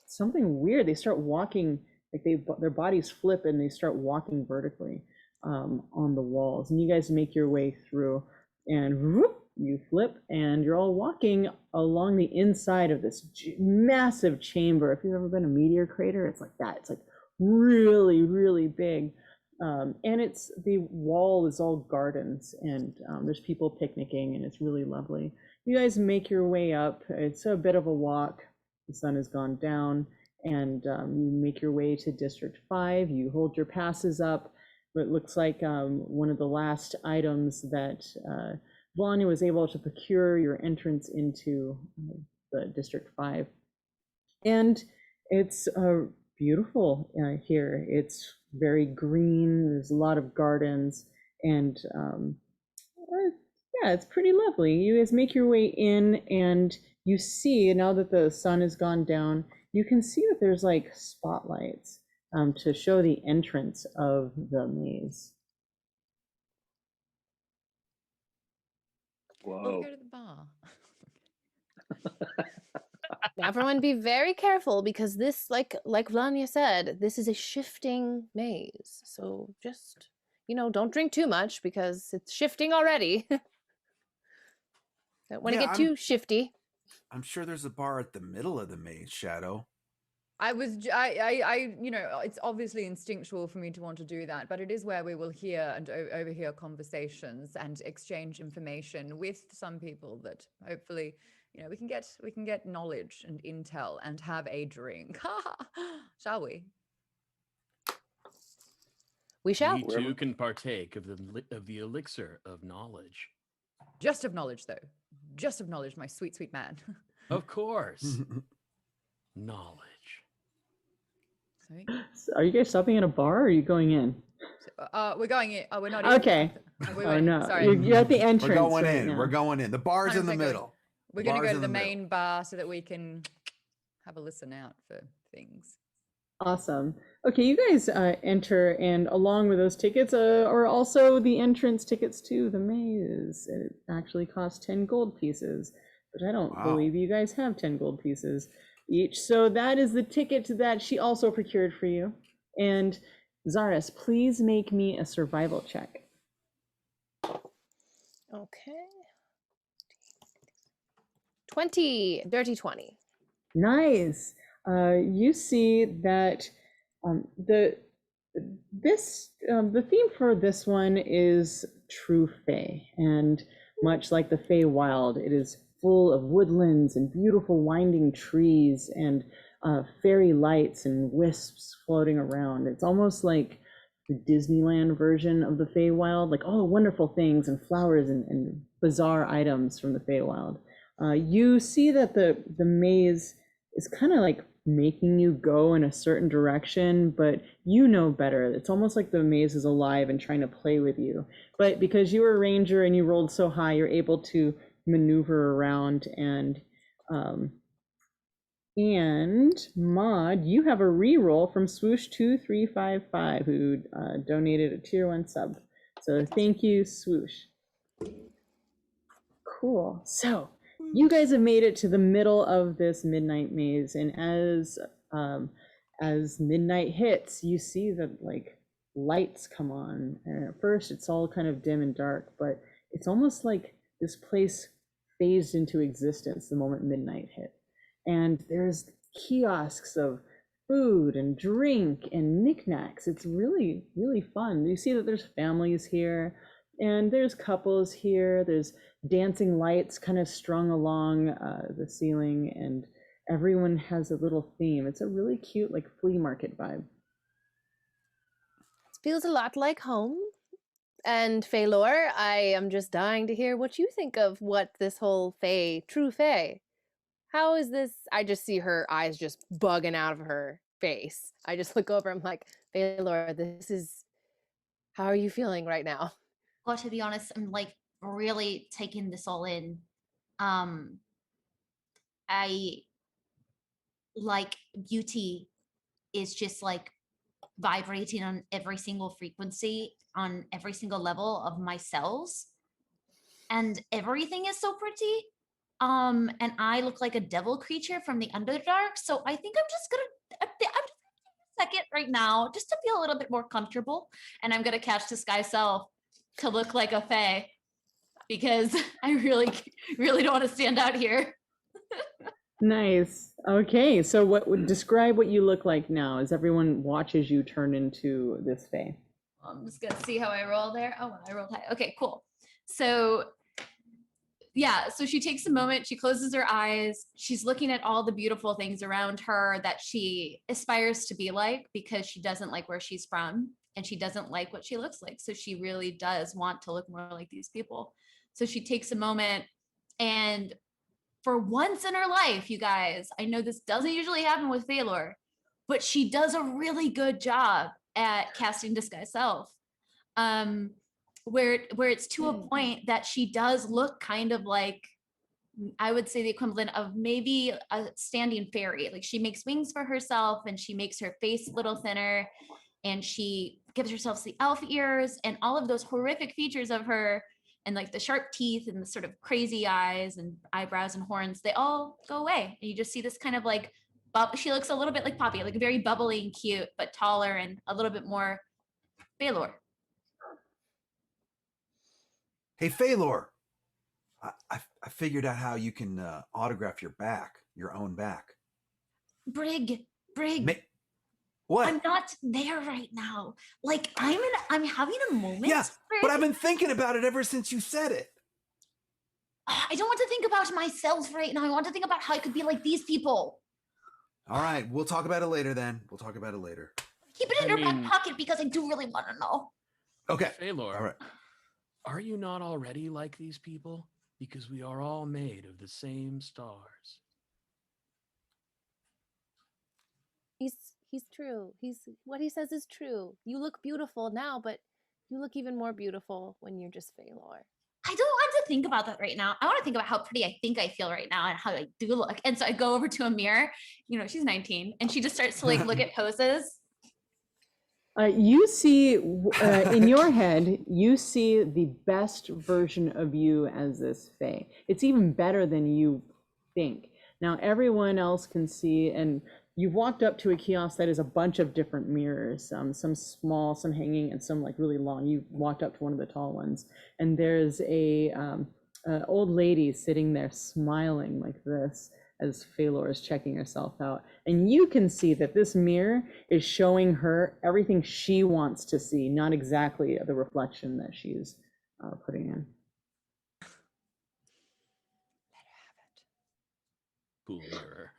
something weird, they start walking, like their bodies flip and they start walking vertically on the walls. And you guys make your way through, and whoop, you flip, and you're all walking along the inside of this massive chamber. If you've ever been a meteor crater, it's like that. It's like really, really big. And it's, the wall is all gardens, and there's people picnicking, and it's really lovely. You guys make your way up. It's a bit of a walk. The sun has gone down, and you make your way to District 5. You hold your passes up. It looks like one of the last items that Vanya was able to procure your entrance into the District 5. And it's beautiful here. It's very green. There's a lot of gardens, and yeah, it's pretty lovely. You guys make your way in, and you see, now that the sun has gone down, you can see that there's like spotlights to show the entrance of the maze. We'll Whoa. go to the bar. Now, everyone, be very careful, because this, like Vanya said, this is a shifting maze. So just, don't drink too much, because it's shifting already. Don't want to get too shifty. I'm sure there's a bar at the middle of the maze, Shadow. It's obviously instinctual for me to want to do that, but it is where we will hear and overhear conversations and exchange information with some people that hopefully, we can get knowledge and intel and have a drink. Shall we? We shall. We too can partake of the elixir of knowledge. Just of knowledge, though. Just of knowledge, my sweet, sweet man. Of course. Knowledge. Sorry? Are you guys stopping at a bar, or are you going in? We're going in. Oh, we're not in. Okay. We're no, sorry. you're at the entrance. We're going right in. now. We're going in. The bar's in the 100% middle. We're going to Bar's go to in the middle. main bar so that we can have a listen out for things. Awesome. Okay, you guys enter, and along with those tickets are also the entrance tickets to the maze. It actually costs 10 gold pieces, which I don't believe you guys have 10 gold pieces each. So that is the ticket that she also procured for you. And Zaris, please make me a survival check. Okay. 20, dirty 20. Nice. You see that the theme for this one is true Fae, and much like the Fae Wild, it is full of woodlands and beautiful winding trees and fairy lights and wisps floating around. It's almost like the Disneyland version of the Fae Wild, like all the wonderful things and flowers and bizarre items from the Fae Wild. You see that the maze is kind of like making you go in a certain direction, but you know better. It's almost like the maze is alive and trying to play with you. But because you were a ranger and you rolled so high, you're able to maneuver around. And Maude, you have a reroll from Swoosh2355, who donated a tier 1 sub. So thank you, Swoosh. Cool. So you guys have made it to the middle of this midnight maze, and as midnight hits, you see that like lights come on, and at first it's all kind of dim and dark, but it's almost like this place phased into existence the moment midnight hit. And there's kiosks of food and drink and knickknacks. It's really, really fun. You see that there's families here, and there's couples here. There's dancing lights kind of strung along the ceiling, and everyone has a little theme. It's a really cute, like, flea market vibe. It feels a lot like home. And Faelor, I am just dying to hear what you think of what this whole true Fae. How is this? I just see her eyes just bugging out of her face. I just look over, I'm like, Faelor, how are you feeling right now? Well, to be honest, I'm like really taking this all in. I like beauty is just like vibrating on every single frequency, on every single level of my cells. And everything is so pretty. And I look like a devil creature from the Underdark. So I think I'm just gonna take a second right now just to feel a little bit more comfortable. And I'm gonna catch this guy's self to look like a fae because I really, really don't want to stand out here. Nice. Okay, so what would describe what you look like now as everyone watches you turn into this fae? I'm just gonna see how I roll there. Oh, I rolled high. Okay, cool. So yeah, so she takes a moment, she closes her eyes, she's looking at all the beautiful things around her that she aspires to be like because she doesn't like where she's from and she doesn't like what she looks like. So she really does want to look more like these people. So she takes a moment, and for once in her life, you guys, I know this doesn't usually happen with Faelor, but she does a really good job at casting disguise self. Where it's to a point that she does look kind of like, I would say the equivalent of maybe a standing fairy. Like she makes wings for herself and she makes her face a little thinner and she gives herself the elf ears and all of those horrific features of her and like the sharp teeth and the sort of crazy eyes and eyebrows and horns, they all go away. And you just see this kind of like, she looks a little bit like Poppy, like very bubbly and cute, but taller and a little bit more Faelor. Hey, Faelor, I figured out how you can autograph your own back. Brig. What? I'm not there right now. Like I'm having a moment. Yeah, Brig. but I've been thinking about it ever since you said it. I don't want to think about myself right now. I want to think about how I could be like these people. All right, we'll talk about it later then. We'll talk about it later. Keep it in your back pocket because I do really want to know. Okay. Faelor, all right. Are you not already like these people? Because we are all made of the same stars. He's true. What he says is true. You look beautiful now, but you look even more beautiful when you're just Faelor. I don't want to think about that right now. I want to think about how pretty I think I feel right now and how I do look. And so I go over to a mirror. You know, she's 19, and she just starts to like look at poses. You see, in your head, you see the best version of you as this fae. It's even better than you think. Now, everyone else can see, and you've walked up to a kiosk that is a bunch of different mirrors, some small, some hanging, and some like really long. You walked up to one of the tall ones, and there's a old lady sitting there smiling like this as Faelor is checking herself out. And you can see that this mirror is showing her everything she wants to see, not exactly the reflection that she's putting in. Cool mirror.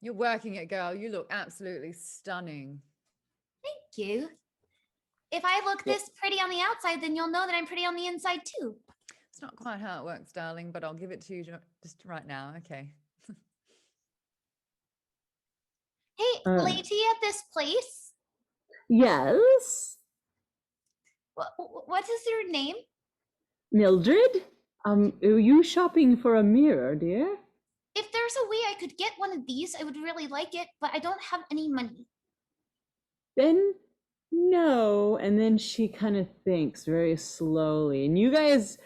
You're working it, girl. You look absolutely stunning. Thank you. If I look this pretty on the outside, then you'll know that I'm pretty on the inside too. It's not quite how it works, darling, but I'll give it to you just right now. Okay. Hey, lady at this place. Yes? What is your name? Mildred? Are you shopping for a mirror, dear? If there's a way I could get one of these, I would really like it, but I don't have any money. Then no. And then she kind of thinks very slowly. And you guys,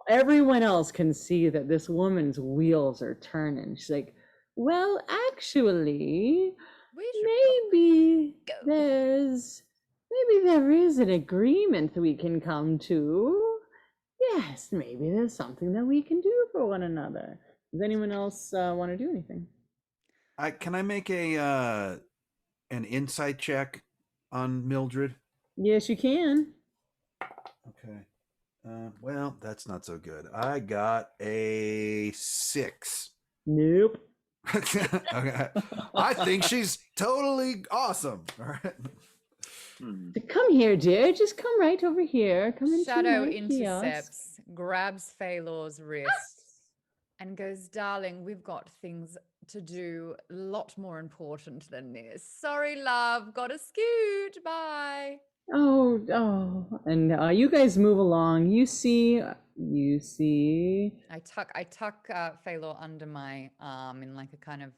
everyone else can see that this woman's wheels are turning. She's like, well, actually, maybe there is an agreement that we can come to. Yes, maybe there's something that we can do for one another. Does anyone else want to do anything? Can I make an insight check on Mildred? Yes, you can. Okay. Well, that's not so good. I got a 6. Nope. Okay. I think she's totally awesome. All right. Come here, dear. Just come right over here. Come into Shadow my kiosk. intercepts, grabs Phalor's wrist, and goes, "Darling, we've got things to do, a lot more important than this. Sorry, love. Gotta scoot. Bye." Oh, and you guys move along. You see. I tuck Phalor under my arm in like a kind of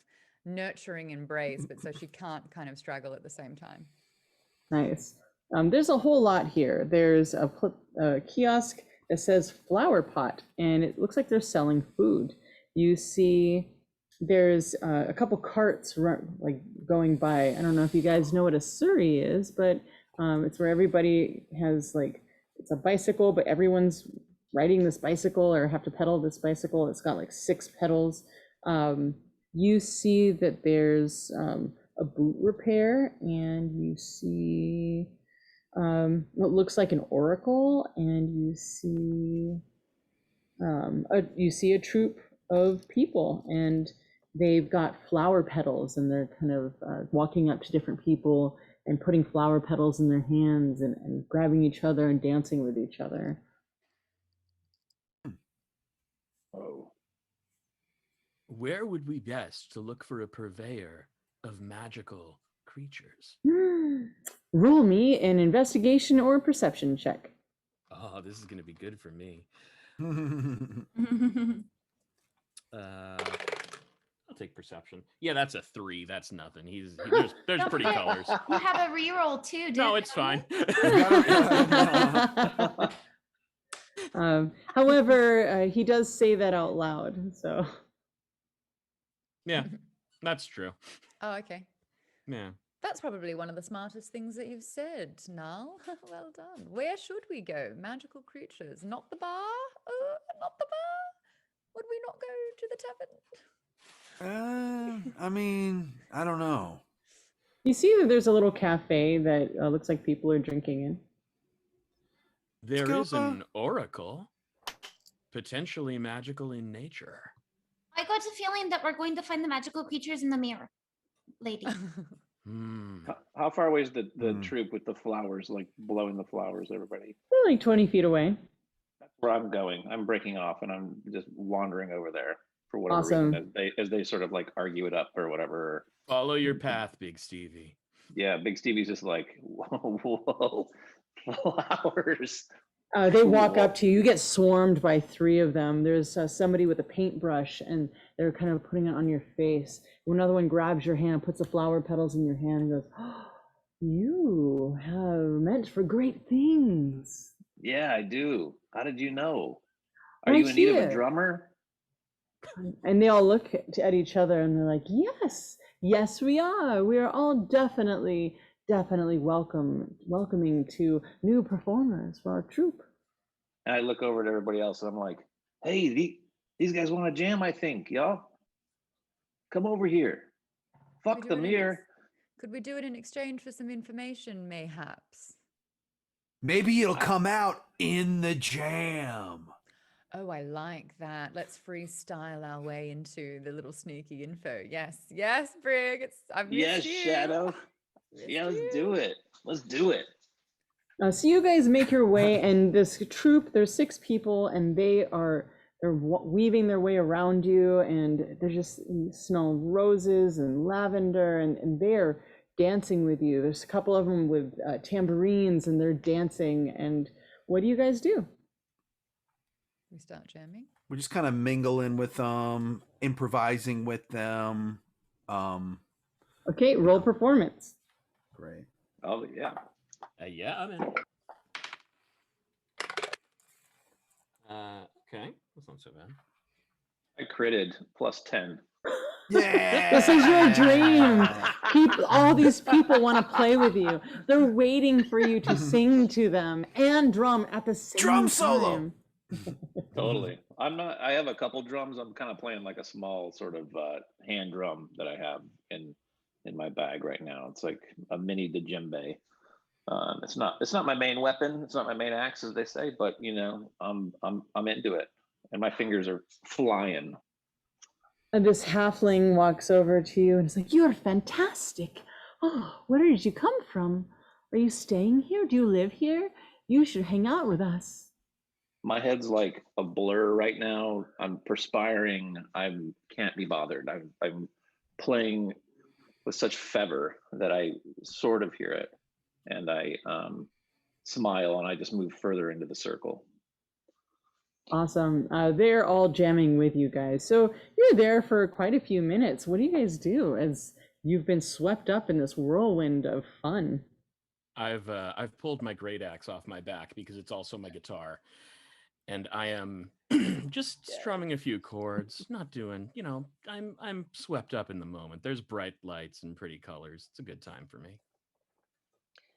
nurturing embrace, but so she can't kind of struggle at the same time. Nice. There's a whole lot here. There's a kiosk that says flower pot, and it looks like they're selling food. You see there's a couple carts like going by. I don't know if you guys know what a surrey is, but it's where everybody has like, it's a bicycle, but everyone's riding this bicycle or have to pedal this bicycle. It's got like 6 pedals. You see that there's a boot repair, and you see what looks like an oracle, and you see a troop of people, and they've got flower petals, and they're kind of walking up to different people and putting flower petals in their hands and grabbing each other and dancing with each other. Oh. Where would we best to look for a purveyor of magical creatures? Roll me an investigation or perception check. Oh, this is going to be good for me. I'll take perception. Yeah, that's a 3. That's nothing. There's Don't pretty forget, colors. You have a reroll too, dude. No, it's fine. However, he does say that out loud, so. Yeah, that's true. Oh, okay. Yeah. That's probably one of the smartest things that you've said, Nal. Well done. Where should we go? Magical creatures. Not the bar? Not the bar? Would we not go to the tavern? I mean, I don't know. You see that there's a little cafe that looks like people are drinking in. There is an oracle, potentially magical in nature. I got a feeling that we're going to find the magical creatures in the mirror, lady. How far away is the troop with the flowers, like blowing the flowers, everybody? They're like 20 feet away. That's where I'm going. I'm breaking off and I'm just wandering over there for whatever Awesome. reason as they sort of like argue it up or whatever. Follow your path, Big Stevie. Yeah, Big Stevie's just like, whoa, flowers. They walk up to you. You get swarmed by 3 of them. There's somebody with a paintbrush, and they're kind of putting it on your face. Another one grabs your hand, puts the flower petals in your hand, and goes, "Oh, you have meant for great things." Yeah, I do. How did you know? Are Right you in need of a here. drummer? And they all look at each other, and they're like, yes, we are. We are all definitely welcoming to new performers for our troupe. And I look over at everybody else and I'm like, hey, these guys want to jam, I think, y'all. Come over here. Fuck the mirror. Could we do it in exchange for some information, mayhaps? Maybe it'll come out in the jam. Oh, I like that. Let's freestyle our way into the little sneaky info. Yes, Brig. I've missed you. Shadow. Yeah, let's do it. Let's do it. So you guys make your way, and this troop, there's 6 people, and they're weaving their way around you, and you smell roses and lavender, and they're dancing with you. There's a couple of them with tambourines, and they're dancing. And what do you guys do? We start jamming. We're just kind of mingling with them, improvising with them. Okay, roll performance. Great. Oh, yeah. Yeah, I'm in. Okay, that's not so bad. I critted +10. Yeah. This is your dream. All these people want to play with you. They're waiting for you to sing to them and drum at the same time. Drum solo. Totally. I have a couple drums. I'm kind of playing like a small sort of hand drum that I have in my bag right now. It's like a mini djembe. It's not my main weapon. It's not my main axe, as they say, but I'm into it, and my fingers are flying. And this halfling walks over to you and is like, "You're fantastic. Oh, where did you come from? Are you staying here? Do you live here? You should hang out with us." My head's like a blur right now. I'm perspiring. I can't be bothered. I'm playing with such fervor that I sort of hear it, and I smile and I just move further into the circle. Awesome. They're all jamming with you guys. So you're there for quite a few minutes. What do you guys do as you've been swept up in this whirlwind of fun? I've pulled my great axe off my back because it's also my guitar, and I am just strumming a few chords, not doing, I'm swept up in the moment. There's bright lights and pretty colors. It's a good time for me.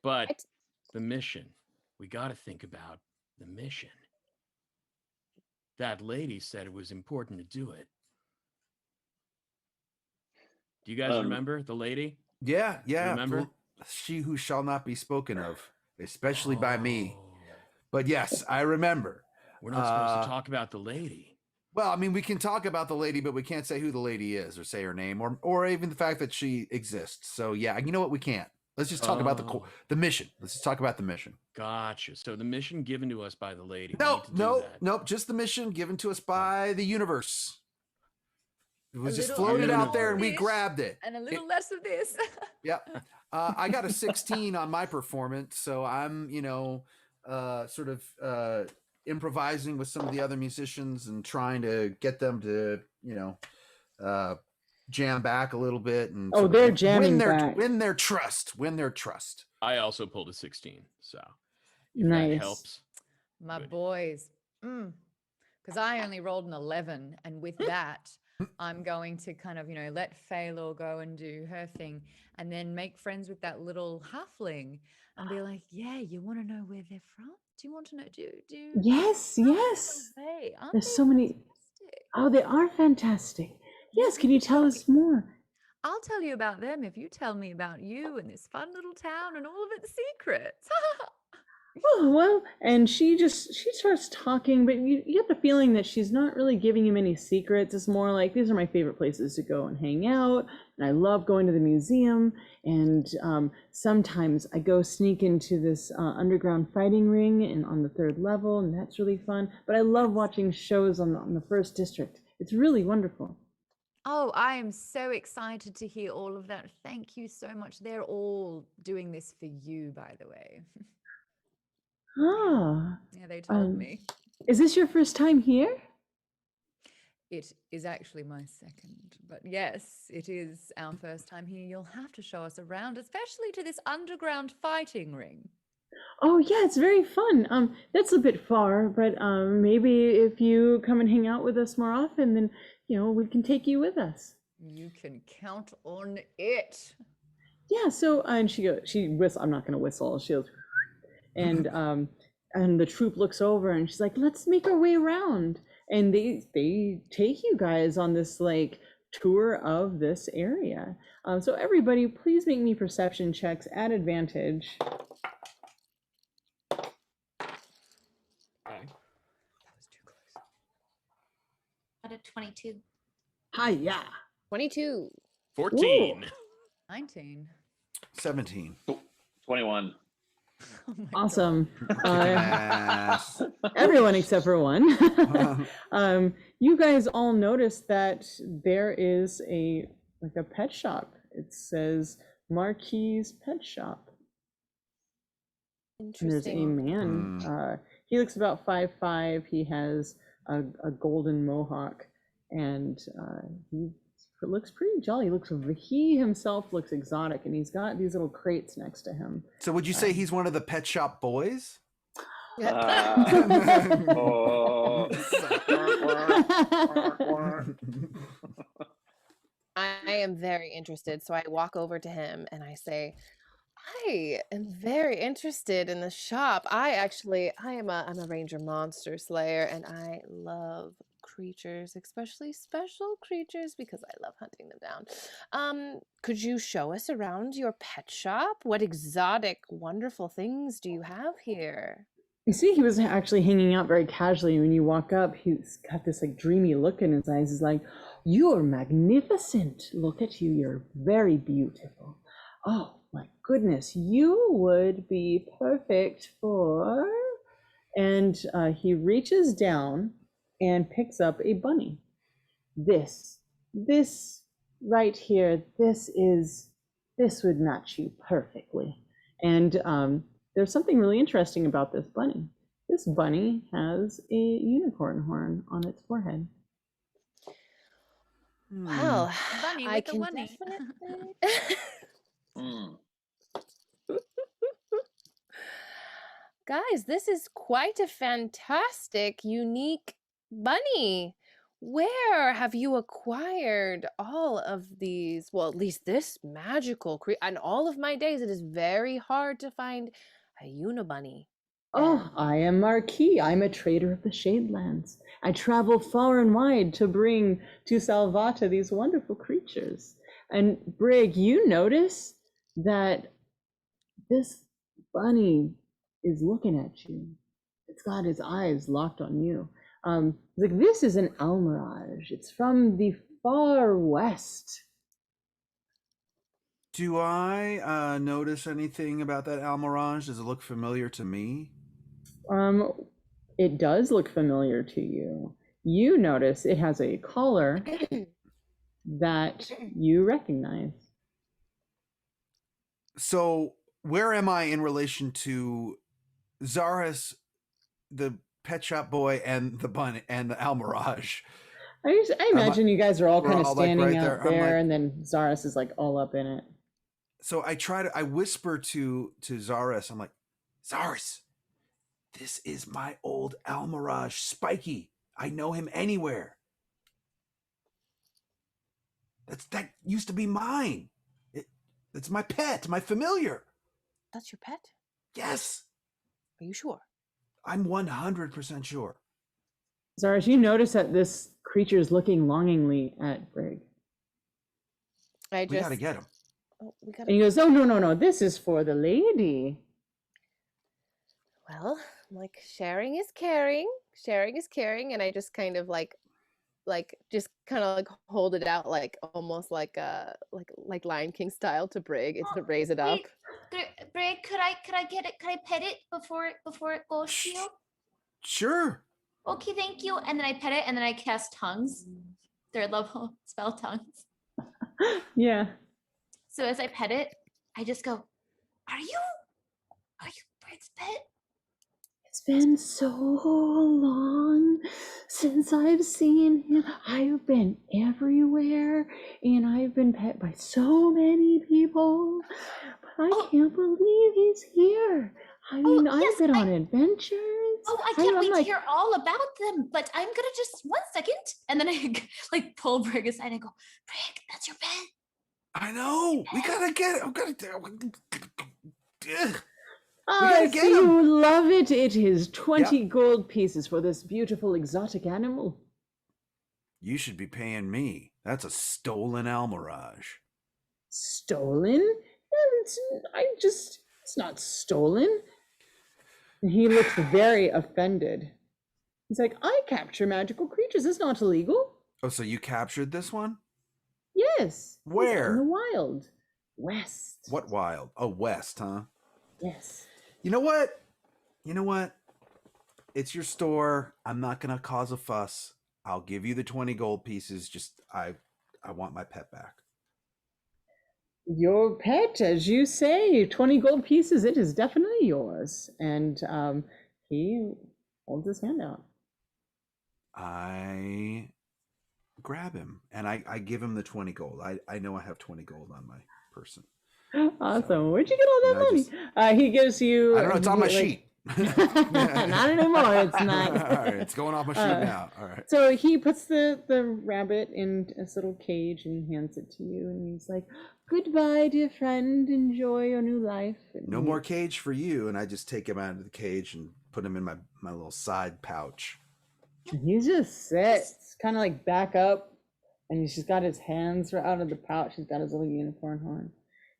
But the mission, we got to think about the mission. That lady said it was important to do it. Do you guys remember the lady? Yeah. Remember? She who shall not be spoken of, especially by me. But yes, I remember. We're not supposed to talk about the lady. Well, I mean, we can talk about the lady, but we can't say who the lady is or say her name or even the fact that she exists. So yeah, you know what? We can't. Let's just talk about the mission. Let's just talk about the mission. Gotcha. So the mission given to us by the lady. Nope. Just the mission given to us by the universe. It was just little floated out more there of and we this grabbed it. And a little less of this. Yep. I got a 16 on my performance, so I'm, sort of improvising with some of the other musicians and trying to get them to, jam back a little bit and they're jamming back. Win their trust. I also pulled a 16, so if Nice. that helps. My Good. boys. Because I only rolled an 11, and with that, I'm going to kind of, let Phalor go and do her thing, and then make friends with that little halfling, and be like, "Yeah, you want to know where they're from? Do you want to know? Do Yes. Hey, aren't There's they so many. fantastic? Oh, they are fantastic. Yes, can you tell us more? I'll tell you about them if you tell me about you and this fun little town and all of its secrets." Oh, well, and she starts talking, but you get the feeling that she's not really giving him any secrets. It's more like, these are my favorite places to go and hang out, and I love going to the museum, and sometimes I go sneak into this underground fighting ring and on the 3rd level, and that's really fun. But I love watching shows on the 1st district. It's really wonderful. Oh, I am so excited to hear all of that. Thank you so much. They're all doing this for you, by the way. Ah, Yeah, they told me. is this your first time here? It is actually my second, but yes, it is our first time here. You'll have to show us around, especially to this underground fighting ring. Oh yeah, it's very fun. That's a bit far, but maybe if you come and hang out with us more often, then we can take you with us. You can count on it. Yeah. So and she whistles. I'm not going to whistle. She goes, and the troop looks over and she's like, "Let's make our way around." And they take you guys on this like tour of this area. So everybody, please make me perception checks at advantage. Okay. That was too close. Out of 22. Hi-ya. 22. 14. 19. 17. 21. Oh my Awesome. Ass. Everyone except for one. You guys all notice that there is a pet shop. It says Marquis Pet Shop. And there's a Interesting. man. He looks about 5'5". He has a golden mohawk, and he looks pretty jolly. He himself looks exotic, and he's got these little crates next to him. So would you say he's one of the Pet Shop Boys? Oh. I am very interested, so I walk over to him and I say, "I am very interested in the shop. I'm a ranger monster slayer, and I love creatures, especially special creatures, because I love hunting them down. Could you show us around your pet shop? What exotic, wonderful things do you have here?" You see, he was actually hanging out very casually. When you walk up, he's got this like dreamy look in his eyes. He's like, "You're magnificent. Look at you. You're very beautiful. Oh my goodness, you would be perfect for..." And he reaches down and picks up a bunny. This right here, this would match you perfectly. And there's something really interesting about this bunny. This bunny has a unicorn horn on its forehead. Well, Bunny I with a can bunny. definitely. Mm. Guys, this is quite a fantastic, unique bunny. Where have you acquired all of these? Well, at least this magical creature. In all of my days, it is very hard to find a unibunny. Oh, I am Marquis. I'm a trader of the Shadelands. I travel far and wide to bring to Salvata these wonderful creatures. And Brig, you notice that this bunny is looking at you. It's got its eyes locked on you. Like, this is an almirage. It's from the far west. Do I notice anything about that almirage? Does it look familiar to me? It does look familiar to you. You notice it has a collar that you recognize. So where am I in relation to Zaris, the pet shop boy, and the bunny and the almirage? I imagine you guys are all we're kind of all, like, standing right out there. there, I'm like- and then Zaris is like all up in it. So I whisper to Zaris, I'm like, Zaris, this is my old almirage, Spiky. I know him anywhere. That used to be mine. It's my pet, my familiar. That's your pet? Yes, Are you sure? I'm 100% sure. Zaris, you notice that this creature is looking longingly at Brig. I We gotta get him. Oh, we And gotta. he goes, "Oh, no, this is for the lady." Well, I'm like, sharing is caring. Sharing is caring, and I just kind of like just kind of like hold it out, like almost like Lion King style to Brig. It's to raise it up. Brig, could I get it? Could I pet it before it goes to you? Sure. Okay, thank you. And then I pet it, and then I cast tongues, third level spell tongues. Yeah. So as I pet it, I just go, "Are you Brig's pet?" It's been so long since I've seen him. I've been everywhere, and I've been pet by so many people, but I can't believe he's here. I mean, yes, I've been on adventures. Oh, I can't I'm wait like, to hear all about them. But I'm gonna just 1 second, and then I like pull Brig aside and go, "Brig, that's your pet." I know. We gotta get it. We gotta so get him. you love it. It is 20 gold pieces for this beautiful exotic animal. You should be paying me. That's a stolen almirage. Stolen? It's not stolen. And he looks very offended. He's like, "I capture magical creatures. It's not illegal." Oh, so you captured this one? Yes. Where? In the wild. West. What wild? Oh, west, huh? Yes. You know what? It's your store. I'm not gonna cause a fuss. I'll give you the 20 gold pieces. Just I want my pet back. Your pet, as you say, 20 gold pieces, it is definitely yours. And he holds his hand out. I grab him and I give him the 20 gold. I know I have 20 gold on my person. Awesome. So, where'd you get all that money? He gives you... I don't know. It's on my sheet. Not anymore. It's not. All right, it's going off my sheet now. All right. So he puts the rabbit in this little cage and he hands it to you. And he's like, "Goodbye, dear friend. Enjoy your new life." And No more cage for you. And I just take him out of the cage and put him in my little side pouch. And he just sits, kind of like back up. And he's just got his hands out of the pouch. He's got his little unicorn horn.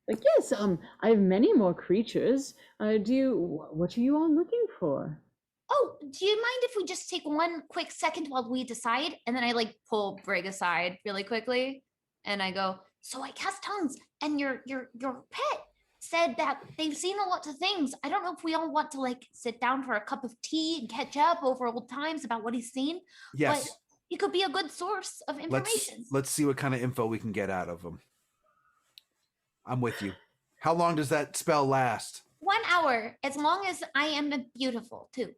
Like, "Yes, I have many more creatures. What are you all looking for?" oh, do you mind if we just take one quick second while we decide? And then I like pull Brig aside really quickly, and I go, so I cast tongues, and your pet said that they've seen a lot of things. I don't know if we all want to like sit down for a cup of tea and catch up over old times about what he's seen. Yes. But he could be a good source of information. Let's see what kind of info we can get out of him. I'm with you. How long does that spell last? 1 hour, as long as I am beautiful too.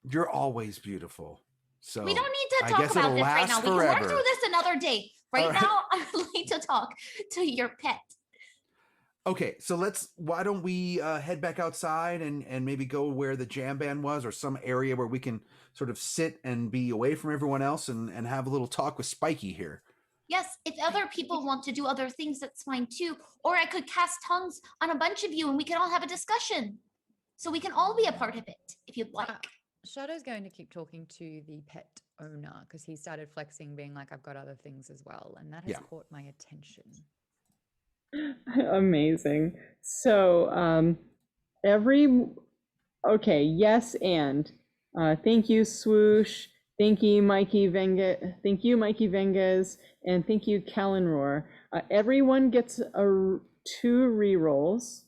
You're always beautiful. So We don't need to I talk guess about it'll this right now. last We can work forever. through this another day. Right All right. now, I would like to talk to your pet. Okay, so why don't we head back outside and maybe go where the jam band was, or some area where we can sort of sit and be away from everyone else and have a little talk with Spiky here. Yes, if other people want to do other things, that's fine too. Or I could cast tongues on a bunch of you and we can all have a discussion. So we can all be a part of it, if you'd like. Shadow's going to keep talking to the pet owner because he started flexing, being like, I've got other things as well. And that has caught my attention. Amazing. So okay, yes, and thank you, Swoosh. Thank you, Mikey Venga. Thank you, Mikey Vengas, and thank you, Callan. Everyone gets 2 rerolls.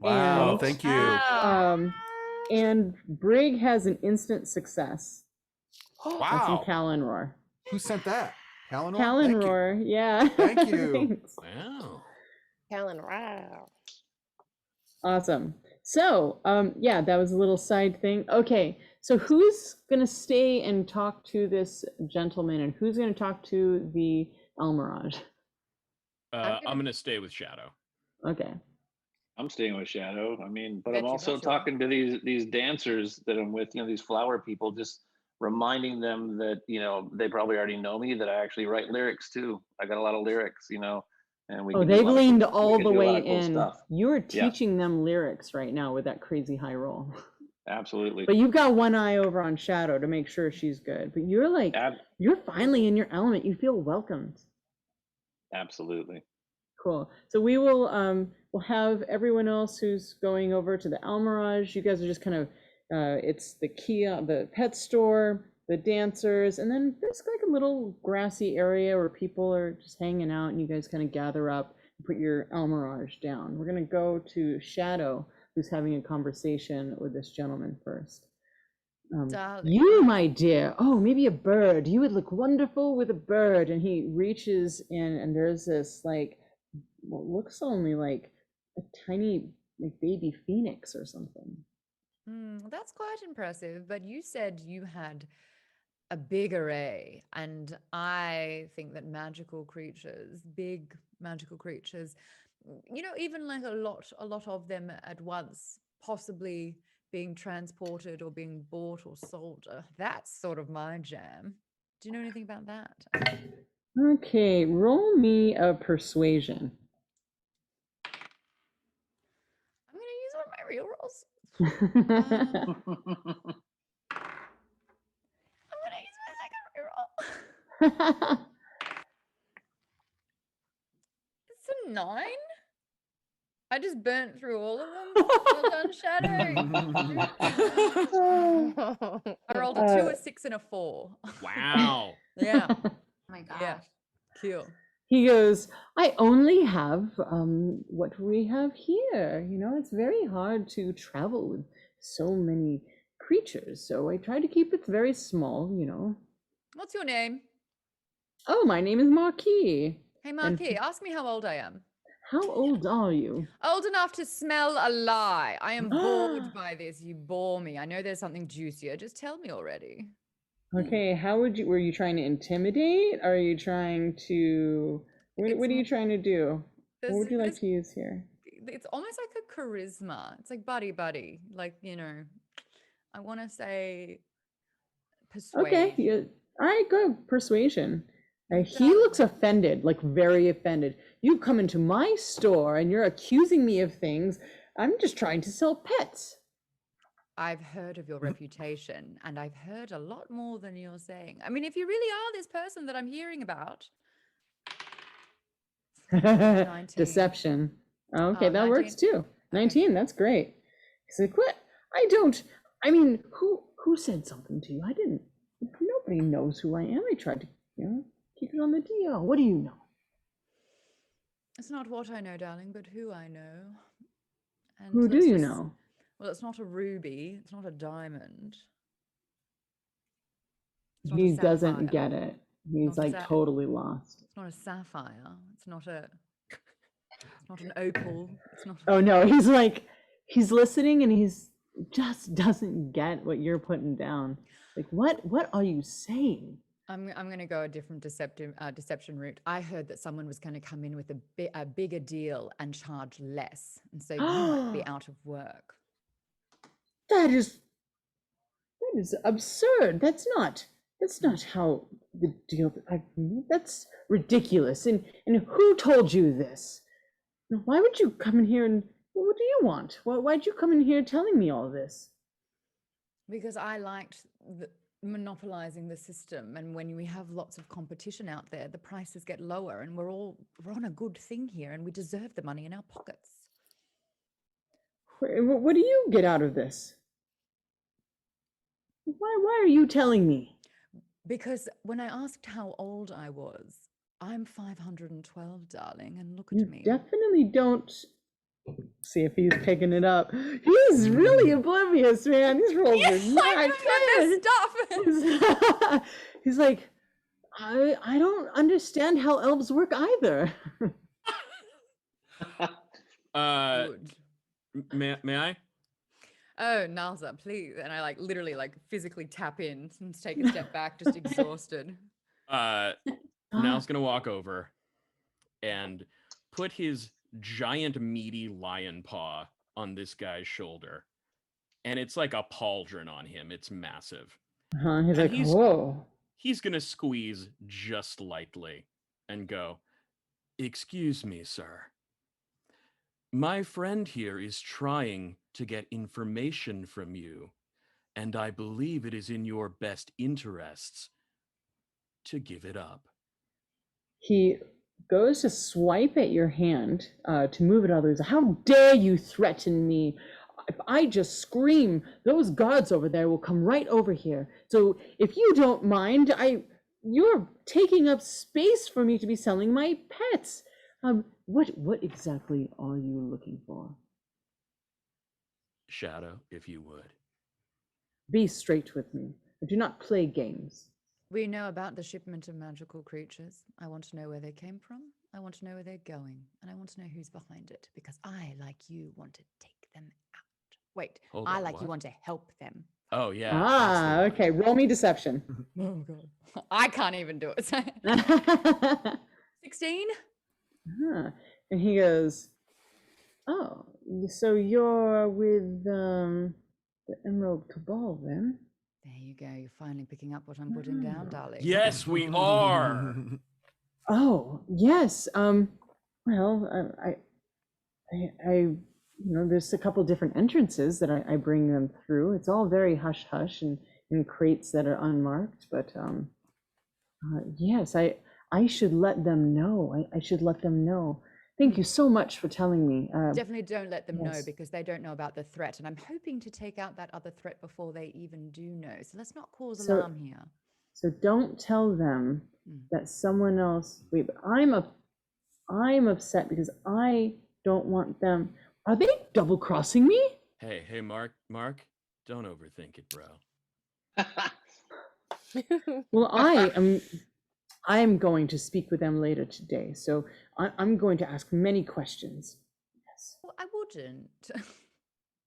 Wow, And, thank you. And Brig has an instant success. That's from Wow. Callan. Who sent that? Callan? Callan, yeah. Thank you. Thanks. Wow. Callan, wow. Awesome. So, yeah, that was a little side thing. Okay, so who's gonna stay and talk to this gentleman, and who's gonna talk to the Almirage? I'm gonna stay with Shadow. Okay. I'm staying with Shadow. I mean, but Bet I'm you also bet you are. talking to these dancers that I'm with, these flower people, just reminding them that, they probably already know me, that I actually write lyrics too. I got a lot of lyrics, and we Oh, can do a they've lot of leaned cool- we all can the do a lot way of cool in. stuff. You're Yeah. teaching them lyrics right now with that crazy high roll. Absolutely. But you've got one eye over on Shadow to make sure she's good. But you're like, you're finally in your element. You feel welcomed. Absolutely. Cool. So we will we'll have everyone else who's going over to the Almirage. You guys are just kind of it's the the pet store, the dancers, and then there's like a little grassy area where people are just hanging out, and you guys kind of gather up and put your Almirage down. We're gonna go to Shadow, who's having a conversation with this gentleman first. Darling. You, my dear, oh, maybe a bird. You would look wonderful with a bird. And he reaches in, and there's this like what looks only like a tiny like baby phoenix or something. That's quite impressive. But you said you had a big array, and I think that magical creatures, big magical creatures, even like a lot of them at once, possibly being transported or being bought or sold. That's sort of my jam. Do you know anything about that? Okay, roll me a persuasion. I'm going to use one of my real rolls. Oh, I'm going to use my second reroll. It's a 9. I just burnt through all of them. Well done, Shadow. I rolled a 2, a 6, and a 4. Wow. Yeah. Oh my gosh. Yeah. Cool. He goes, I only have what we have here. It's very hard to travel with so many creatures. So I try to keep it very small, What's your name? Oh, my name is Marquis. Hey, Marquis, ask me how old I am. How old are you? Old enough to smell a lie. I am bored by this. You bore me. I know there's something juicier. Just tell me already. Okay, were you trying to intimidate? Are you trying to, what are you trying to do? What would you like to use here? It's almost like a charisma. It's like buddy. Like, I want to say persuade. Okay, yeah. All right, go persuasion. He looks offended, like very offended. You've come into my store and you're accusing me of things. I'm just trying to sell pets. I've heard of your reputation, and I've heard a lot more than you're saying. I mean, if you really are this person that I'm hearing about. 19. Deception. Okay, that 19. works too. 19, that's great. He's like, what? I mean, who said something to you? I didn't. Nobody knows who I am. I tried to, keep it on the DL. What do you know? It's not what I know, darling, but who I know. And Who do let's you just- know? Well, it's not a ruby. It's not a diamond. It's not a He doesn't sapphire. get it. He's Not a like totally lost. It's not a sapphire. It's not an opal. It's not. Oh no, he's listening and he's just doesn't get what you're putting down. Like, what are you saying? I'm going to go a different deception route. I heard that someone was going to come in with a bigger deal and charge less, and so you might be out of work. That is absurd. That's not how the deal. That's ridiculous. And who told you this? Why would you come in here and what do you want? Why'd you come in here telling me all this? Because I liked monopolizing the system, and when we have lots of competition out there, the prices get lower, and we're on a good thing here, and we deserve the money in our pockets. What do you get out of this? Why are you telling me? Because when I asked how old I was, I'm 512, darling, and look You at me. definitely don't. See if he's picking it up. He's really oblivious, man. These rolls are not good. Stuff. He's like, I don't understand how elves work either. Good. May I? Oh, Nalza, please. And I literally physically tap in and take a step back, just exhausted. Nal's gonna walk over and put his giant meaty lion paw on this guy's shoulder. And it's like a pauldron on him. It's massive. He's like, whoa. He's gonna squeeze just lightly and go, "Excuse me, sir. My friend here is trying to get information from you, and I believe it is in your best interests to give it up." He goes to swipe at your hand to move it others. How dare you threaten me? If I just scream, those guards over there will come right over here. So if you don't mind, you're taking up space for me to be selling my pets. What exactly are you looking for? Shadow, if you would. Be straight with me. I do not play games. We know about the shipment of magical creatures. I want to know where they came from. I want to know where they're going. And I want to know who's behind it. Because I, like you, want to take them out. Wait, Hold I, on, like what? you, want to help them. Oh, yeah. that's the one. Okay. Roll me deception. Oh, God. I can't even do it. 16? And he goes, oh, so you're with the Emerald Cabal then? There you go. You're finally picking up what I'm putting down, darling. Yes, we are. Oh, yes. Well, I there's a couple different entrances that I bring them through. It's all very hush hush and in crates that are unmarked, but yes, I should let them know. I should let them know. Thank you so much for telling me. Definitely don't let them know, yes. because they don't know about the threat. And I'm hoping to take out that other threat before they even do know. So let's not cause alarm here. So don't tell them that someone else. Wait, but I'm upset because I don't want them. Are they double crossing me? Hey, Mark, don't overthink it, bro. Well, I am going to speak with them later today, so I'm going to ask many questions. Yes. Well, I wouldn't.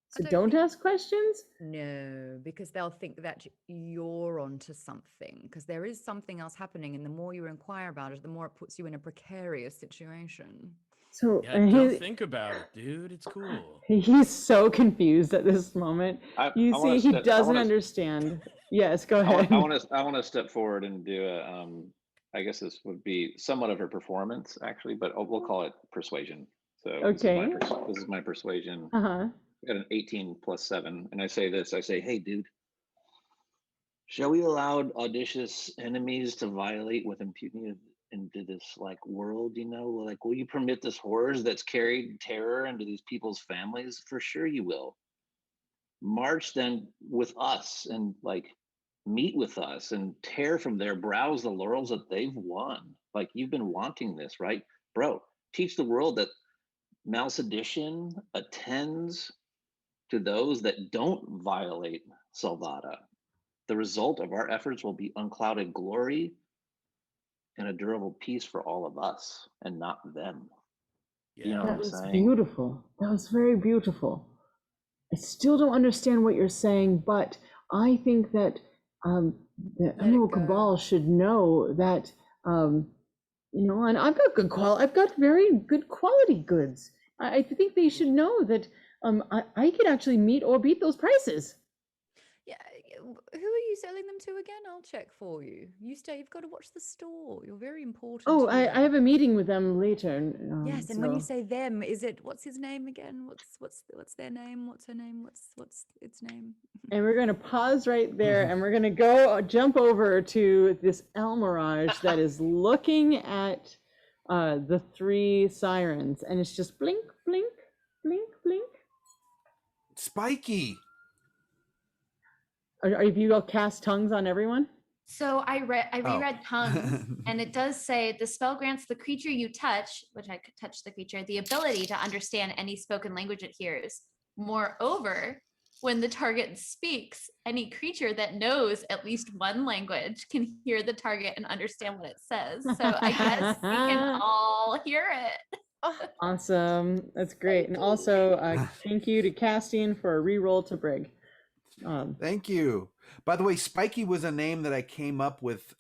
So don't ask questions? No, because they'll think that you're onto something, because there is something else happening, and the more you inquire about it, the more it puts you in a precarious situation. So Yeah, don't think about it, dude. It's cool. He's so confused at this moment. You see, he doesn't understand. Yes, go ahead. I want to step forward and do a. I guess this would be somewhat of a performance, actually, but we'll call it persuasion. So okay. This is my persuasion. Uh-huh. I got an 18 plus 7, and I say this. I say, "Hey, dude, shall we allow audacious enemies to violate with impunity into this world? Will you permit this horrors that's carried terror into these people's families? For sure, you will." march then with us and like meet with us and tear from their brows the laurels that they've won. Like, you've been wanting this, right? Bro, teach the world that Malsedition attends to those that don't violate Salvata. The result of our efforts will be unclouded glory and a durable peace for all of us and not them. You know what That I'm was saying? beautiful. That was very beautiful. I still don't understand what you're saying, but I think that the Let it Emerald go. Cabal should know that, and I've got I've got very good quality goods. I think they should know that I could actually meet or beat those prices. Yeah, who are you selling them to again? I'll check for you. You stay. You've got to watch the store. You're very important. Oh, to I them. have a meeting with them later. Yes, and when you So say them, is it what's his name again? What's their name? What's her name? What's its name? and we're going to pause right there and we're going to go jump over to this El Mirage that is looking at the three sirens, and it's just blink, blink, blink, blink. Spiky. Are you all cast tongues on everyone? So I reread Oh. tongues, and it does say the spell grants the creature you touch, which I could touch the creature, the ability to understand any spoken language it hears. Moreover, when the target speaks, any creature that knows at least one language can hear the target and understand what it says. So I guess we can all hear it. Awesome. That's great. And also, thank you to Castian for a reroll to Brig. Thank you. By the way, Spiky was a name that I came up with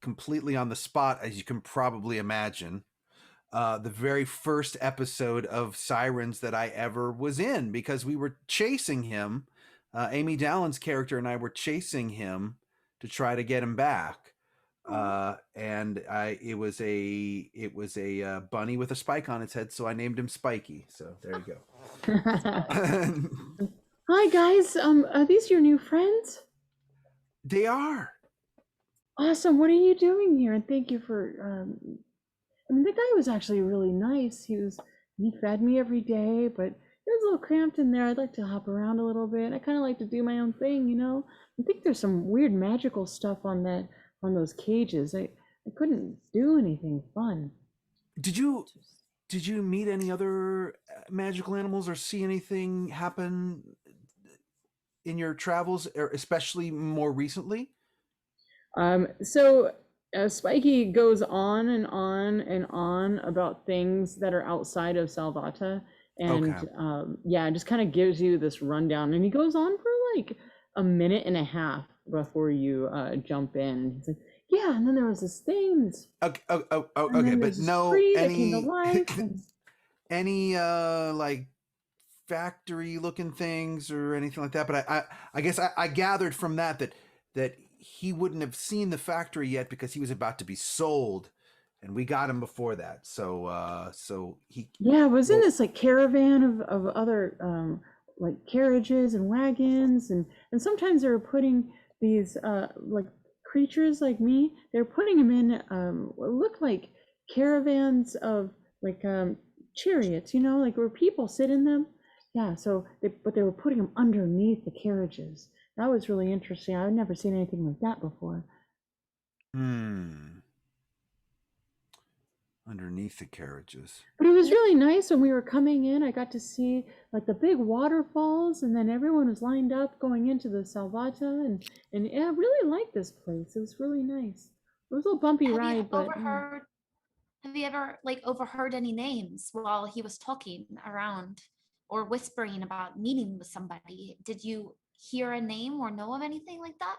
completely on the spot, as you can probably imagine. The very first episode of Sirens that I ever was in, because we were chasing him. Amy Dallon's character and I were chasing him to try to get him back. And it was a bunny with a spike on its head, so I named him Spiky. So there you go. Hi guys. Are these your new friends? They are. Awesome. What are you doing here? And thank you for. I mean, the guy was actually really nice. He fed me every day, but it was a little cramped in there. I'd like to hop around a little bit. I kind of like to do my own thing, you know. I think there's some weird magical stuff on those cages. I couldn't do anything fun. Did you meet any other magical animals or see anything happen in your travels, or especially more recently? So Spiky goes on and on and on about things that are outside of Salvata, and Okay. just kind of gives you this rundown, and he goes on for like a minute and a half before you jump in. And he's like, yeah, and then there was this thing. Okay, And okay, then but there's this no tree that came to life. any like factory looking things or anything like that. But I guess I gathered from that he wouldn't have seen the factory yet because he was about to be sold, and we got him before that. So he Yeah, it was in this like caravan of other like carriages and wagons, and sometimes they were putting these like creatures like me, they're putting them in what look like caravans of like chariots, you know, like where people sit in them. Yeah, but they were putting them underneath the carriages. That was really interesting. I've never seen anything like that before. Underneath the carriages. But it was really nice when we were coming in. I got to see like the big waterfalls, and then everyone was lined up going into the Salvata, and yeah, I really liked this place. It was really nice. It was a little bumpy ride, but Have you ever like overheard any names while he was talking around or whispering about meeting with somebody? Did you hear a name or know of anything like that?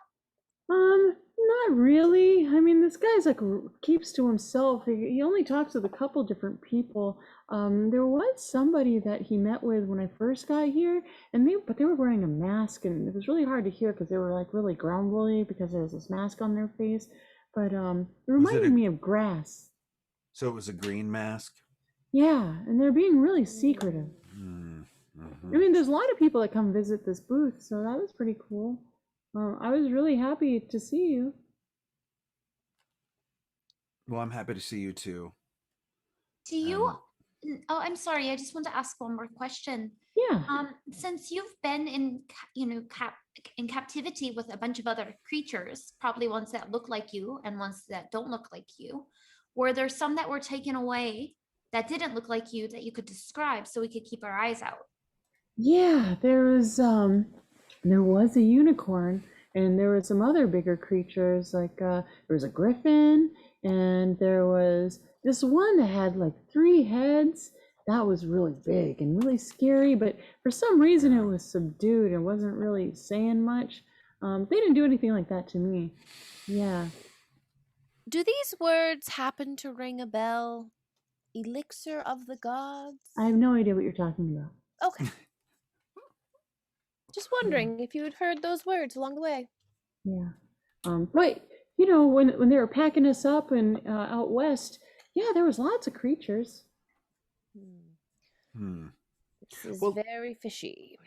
not really. I mean, this guy's like keeps to himself. He only talks with a couple different people. There was somebody that he met with when I first got here, but they were wearing a mask, and it was really hard to hear because they were like really grumbly because there was this mask on their face. But it reminded me of grass. So it was a green mask? Yeah, and they're being really secretive. I mean, there's a lot of people that come visit this booth, so that was pretty cool. I was really happy to see you. Well, I'm happy to see you too. Do you Oh, I'm sorry. I just want to ask one more question. Yeah. Since you've been in, in captivity with a bunch of other creatures, probably ones that look like you and ones that don't look like you, were there some that were taken away that didn't look like you that you could describe so we could keep our eyes out? Yeah, there was a unicorn, and there were some other bigger creatures, like there was a griffin, and there was this one that had like 3 heads. That was really big and really scary, but for some reason it was subdued. It wasn't really saying much. They didn't do anything like that to me. Yeah. Do these words happen to ring a bell? Elixir of the gods? I have no idea what you're talking about. Okay. Just wondering if you had heard those words along the way. Yeah. But you know, when they were packing us up and out west, yeah, there was lots of creatures. This is Well- very fishy.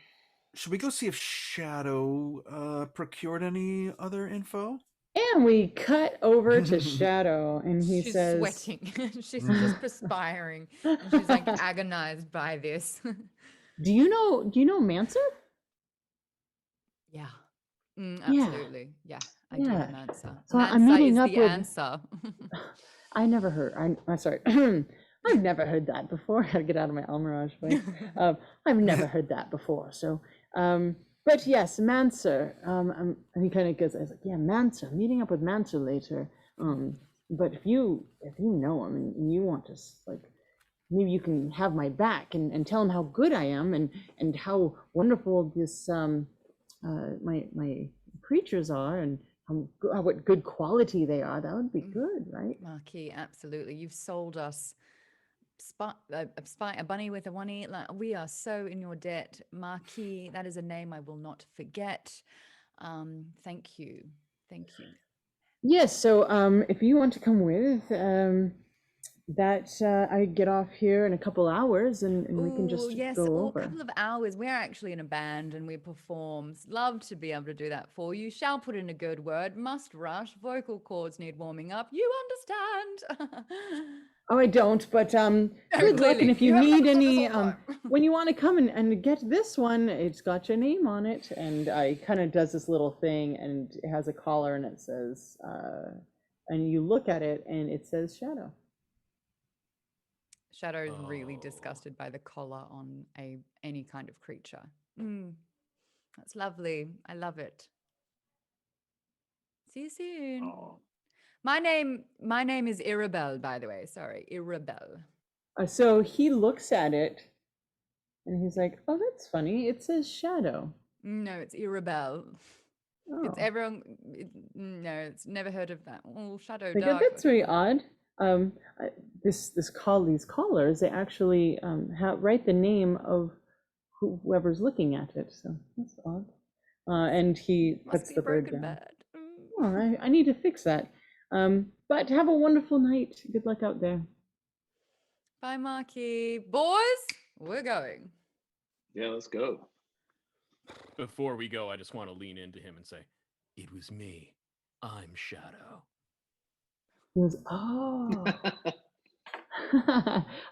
Should we go see if Shadow procured any other info? And we cut over to Shadow, and he She's says, sweating. She's just perspiring. And she's like agonized by this. Do you know Mancer? Yeah. Yeah. Absolutely. Yeah. I do Yeah. have an answer. So I'm Mansa meeting is up the with- answer. I never heard. I'm sorry. I've never heard that before. I gotta get out of my Almirage voice. I've never heard that before. So, but yes, Mancer. And he kind of goes, I was like, yeah, Mancer. Meeting up with Mancer later. But if you know him and you want to like, maybe you can have my back and tell him how good I am and how wonderful this my creatures are and what good quality they are. That would be good, right? Marquis, absolutely. You've sold us a bunny with a one-e. Like, we are so in your debt. Marquis, that is a name I will not forget. Thank you. Thank you. Yes, so if you want to come with, I get off here in a couple hours and we can just yes, go a over. couple of hours. We're actually in a band and we perform. Love to be able to do that for you. Shall put in a good word. Must rush. Vocal cords need warming up. You understand? Oh, I don't, but good luck. And if you haven't need done this any, all time. when you want to come and get this one, it's got your name on it. And I kind of does this little thing and it has a collar and it says, and you look at it and it says Shadow. Shadow is really disgusted by the collar on any kind of creature. That's lovely. I love it. See you soon. Oh. My name is Irabel, by the way. Sorry, Irabel. So he looks at it and he's like, oh, that's funny. It says Shadow. No, it's Irabel. Oh. It's everyone. No, it's never heard of that. Oh, Shadow Like, Dark. that's very odd. These collars, they actually write the name of whoever's looking at it. So that's odd. And he Must puts be the a bird broken down. bird. Oh, I need to fix that. But have a wonderful night. Good luck out there. Bye, Marky. Boys, we're going. Yeah, let's go. Before we go, I just want to lean into him and say, "It was me. I'm Shadow." He goes, oh.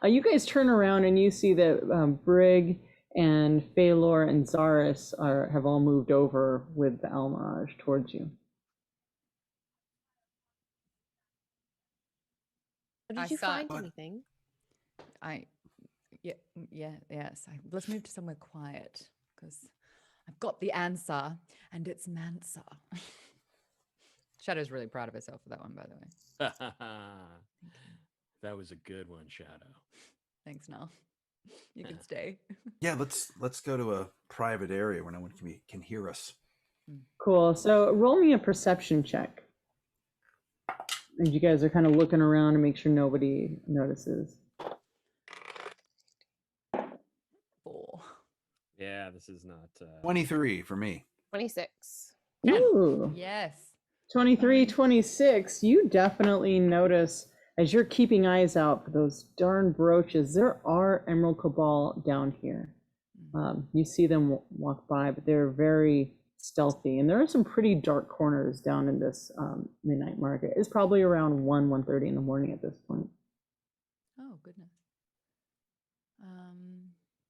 You guys turn around and you see that Brig and Phalor and Zaris have all moved over with the Almirage towards you. Did you find anything? Yes. Let's move to somewhere quiet because I've got the answer and it's Mansa. Shadow's really proud of herself for that one, by the way. That was a good one, Shadow. Thanks, Nell. You can stay. Yeah, let's go to a private area where no one can hear us. Cool. So roll me a perception check. And you guys are kind of looking around to make sure nobody notices. 4. Yeah, this is not 23 for me. 26. Ooh. Yes. 23, 26. You definitely notice as you're keeping eyes out for those darn brooches, there are Emerald Cabal down here. You see them walk by, but they're very stealthy. And there are some pretty dark corners down in this midnight market. It's probably around 1:30 in the morning at this point. Oh, goodness.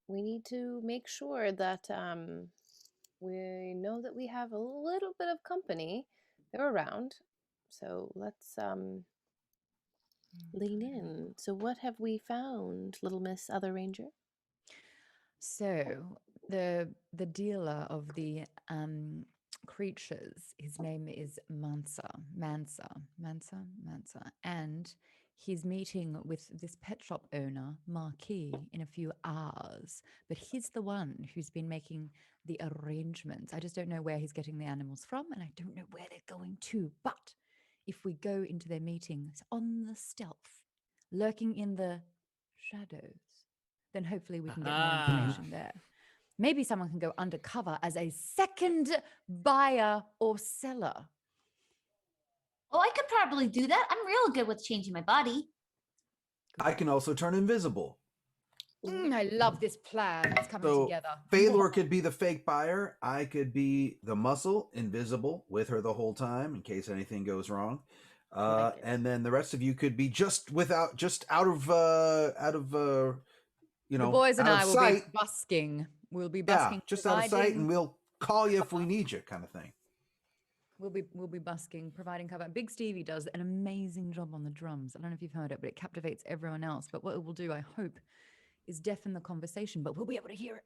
We need to make sure that we know that we have a little bit of company. They're around, so let's lean in. So, what have we found, Little Miss Other Ranger? So the dealer of the creatures, his name is Mansa, and he's meeting with this pet shop owner, Marquis, in a few hours. But he's the one who's been making the arrangements. I just don't know where he's getting the animals from, and I don't know where they're going to. But if we go into their meetings on the stealth, lurking in the shadows, then hopefully we can get more information there. Maybe someone can go undercover as a second buyer or seller. Oh, I could probably do that. I'm real good with changing my body. I can also turn invisible. I love this plan. It's coming So together. Phaelor could be the fake buyer. I could be the muscle, invisible, with her the whole time in case anything goes wrong. And then the rest of you could be just out of you know, The boys and out I of will sight. be busking. We'll be busking. Yeah, just out of sight, and we'll call you if we need you, kind of thing. We'll be busking, providing cover. Big Stevie does an amazing job on the drums. I don't know if you've heard it, but it captivates everyone else. But what it will do, I hope, is deafen the conversation, but we'll be able to hear it.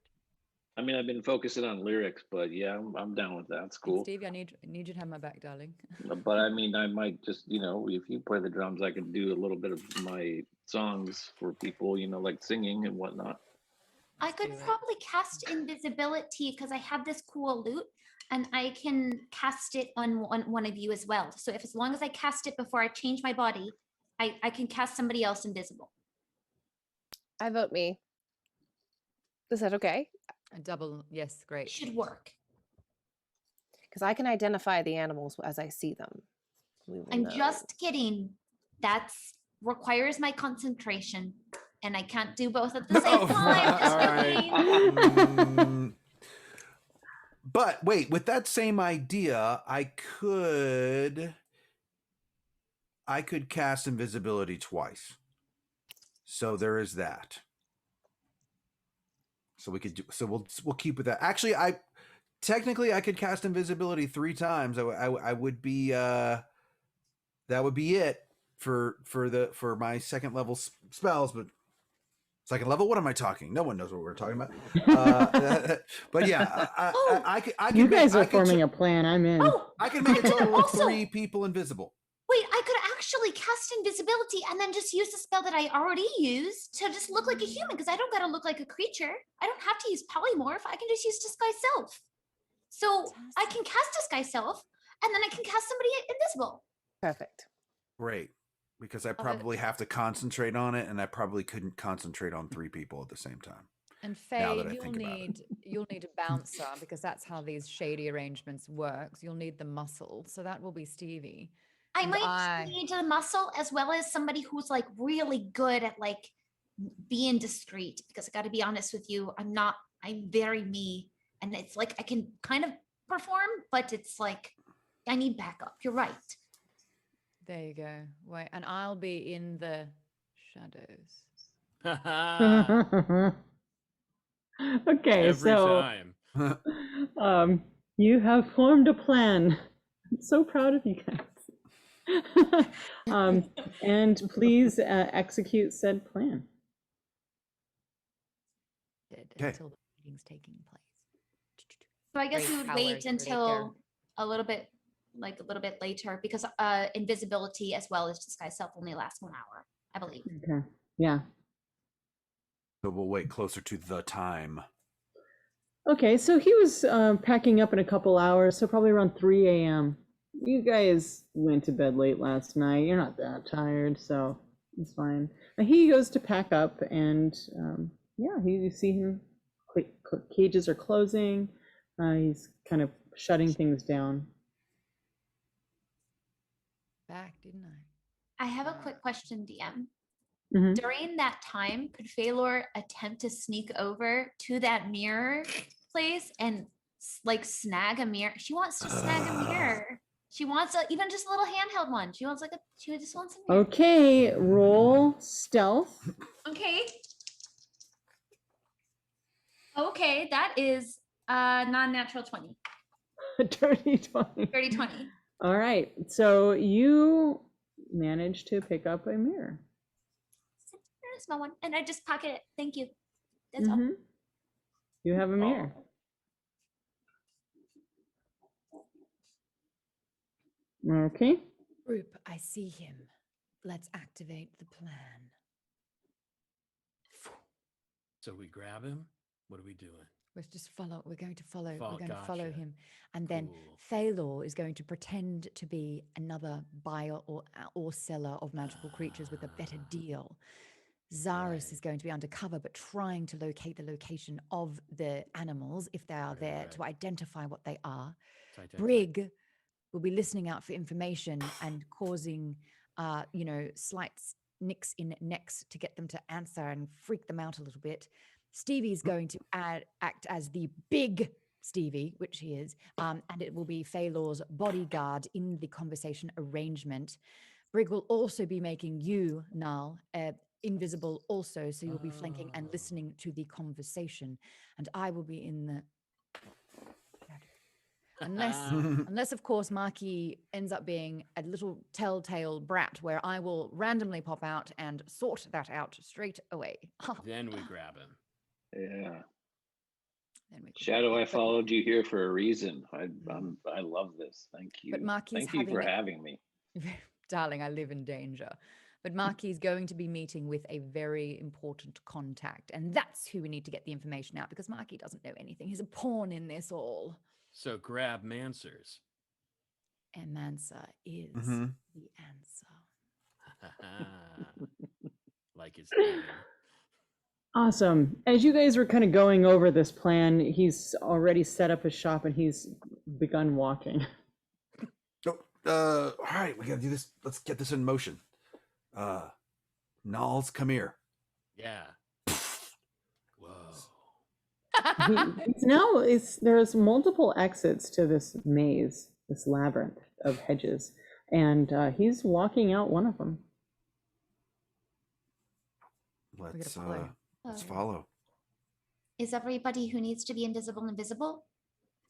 I mean, I've been focusing on lyrics, but yeah, I'm down with that. It's cool. Stevie, I need you to have my back, darling. But I mean, I might just, you know, if you play the drums, I could do a little bit of my songs for people, you know, like singing and whatnot. I could probably cast invisibility because I have this cool loot, and I can cast it on one of you as well. So as long as I cast it before I change my body, I can cast somebody else invisible. I vote me. Is that okay? A double, yes, great. Should work. Because I can identify the animals as I see them. I'm just kidding. That requires my concentration, and I can't do both at the same time. But wait, with that same idea, I could cast invisibility twice. So there is that. So we could do. So we'll keep with that. Actually, I could cast invisibility 3 times. I would be that would be it for my second level spells. But second level, what am I talking? No one knows what we're talking about. But yeah, I could. You guys are forming a plan. I'm in. I can make a total of 3 people invisible. Wait, I could actually cast invisibility and then just use the spell that I already used to just look like a human, because I don't gotta look like a creature. I don't have to use polymorph. I can just use disguise self. So I can cast disguise self, and then I can cast somebody invisible. Perfect. Great. Because I probably have to concentrate on it, and I probably couldn't concentrate on 3 people at the same time. And Faye, you'll need a bouncer, because that's how these shady arrangements work. So you'll need the muscle. So that will be Stevie. I might need a muscle as well as somebody who's like really good at like being discreet, because I got to be honest with you, I'm very me, and it's like I can kind of perform, but it's like I need backup. You're right. There you go. Wait, and I'll be in the shadows. Okay, Every time. You have formed a plan. I'm so proud of you guys. And please execute said plan. Until the meeting's taking place. So I guess we would wait until a little bit later, because invisibility as well as disguise self only lasts 1 hour, I believe. Okay. Yeah. So we'll wait closer to the time. Okay, so he was packing up in a couple hours, so probably around 3 a.m. You guys went to bed late last night. You're not that tired, so it's fine. He goes to pack up, and you see him. Cages are closing. He's kind of shutting things down. Back, didn't I? I have a quick question, DM. Mm-hmm. During that time, could Phaelor attempt to sneak over to that mirror place and like snag a mirror? She wants to snag a mirror. She wants even just a little handheld one. She just wants a mirror. Okay, roll stealth. Okay. Okay, that is non-natural 20. Dirty 20. Dirty 20. All right. So you managed to pick up a mirror. It's a small one. And I just pocket it. Thank you. That's all. Mhm. You have a mirror. Okay. Group, I see him. Let's activate the plan. So we grab him. What are we doing? Let's just follow. We're going to follow. We're We're going to follow gotcha. him, and then Cool. Thalor is going to pretend to be another buyer or seller of magical creatures with a better deal. Zaris is going to be undercover, but trying to locate the location of the animals if they are there to identify what they are. Brig will be listening out for information and causing, slight nicks in necks to get them to answer and freak them out a little bit. Stevie's going to act as the big Stevie, which he is, and it will be Thalor's bodyguard in the conversation arrangement. Brig will also be making you, Nal, invisible also, so you'll be flanking and listening to the conversation, and I will be in the unless of course Marky ends up being a little telltale brat where I will randomly pop out and sort that out straight away. Then we grab him. Yeah. Then we Shadow, I followed you here for a reason. I love this. Thank you. But Marky's Thank you for having me. Darling, I live in danger. But Marky's going to be meeting with a very important contact, and that's who we need to get the information out, because Marky doesn't know anything. He's a pawn in this all. So grab Mansers. And Mansa is the answer. Like his name. Awesome. As you guys were kind of going over this plan, he's already set up his shop and he's begun walking. All right, we gotta do this. Let's get this in motion. Nals, come here. Yeah. Whoa. There's multiple exits to this maze, this labyrinth of hedges, and he's walking out one of them. Let's follow. Is everybody who needs to be invisible?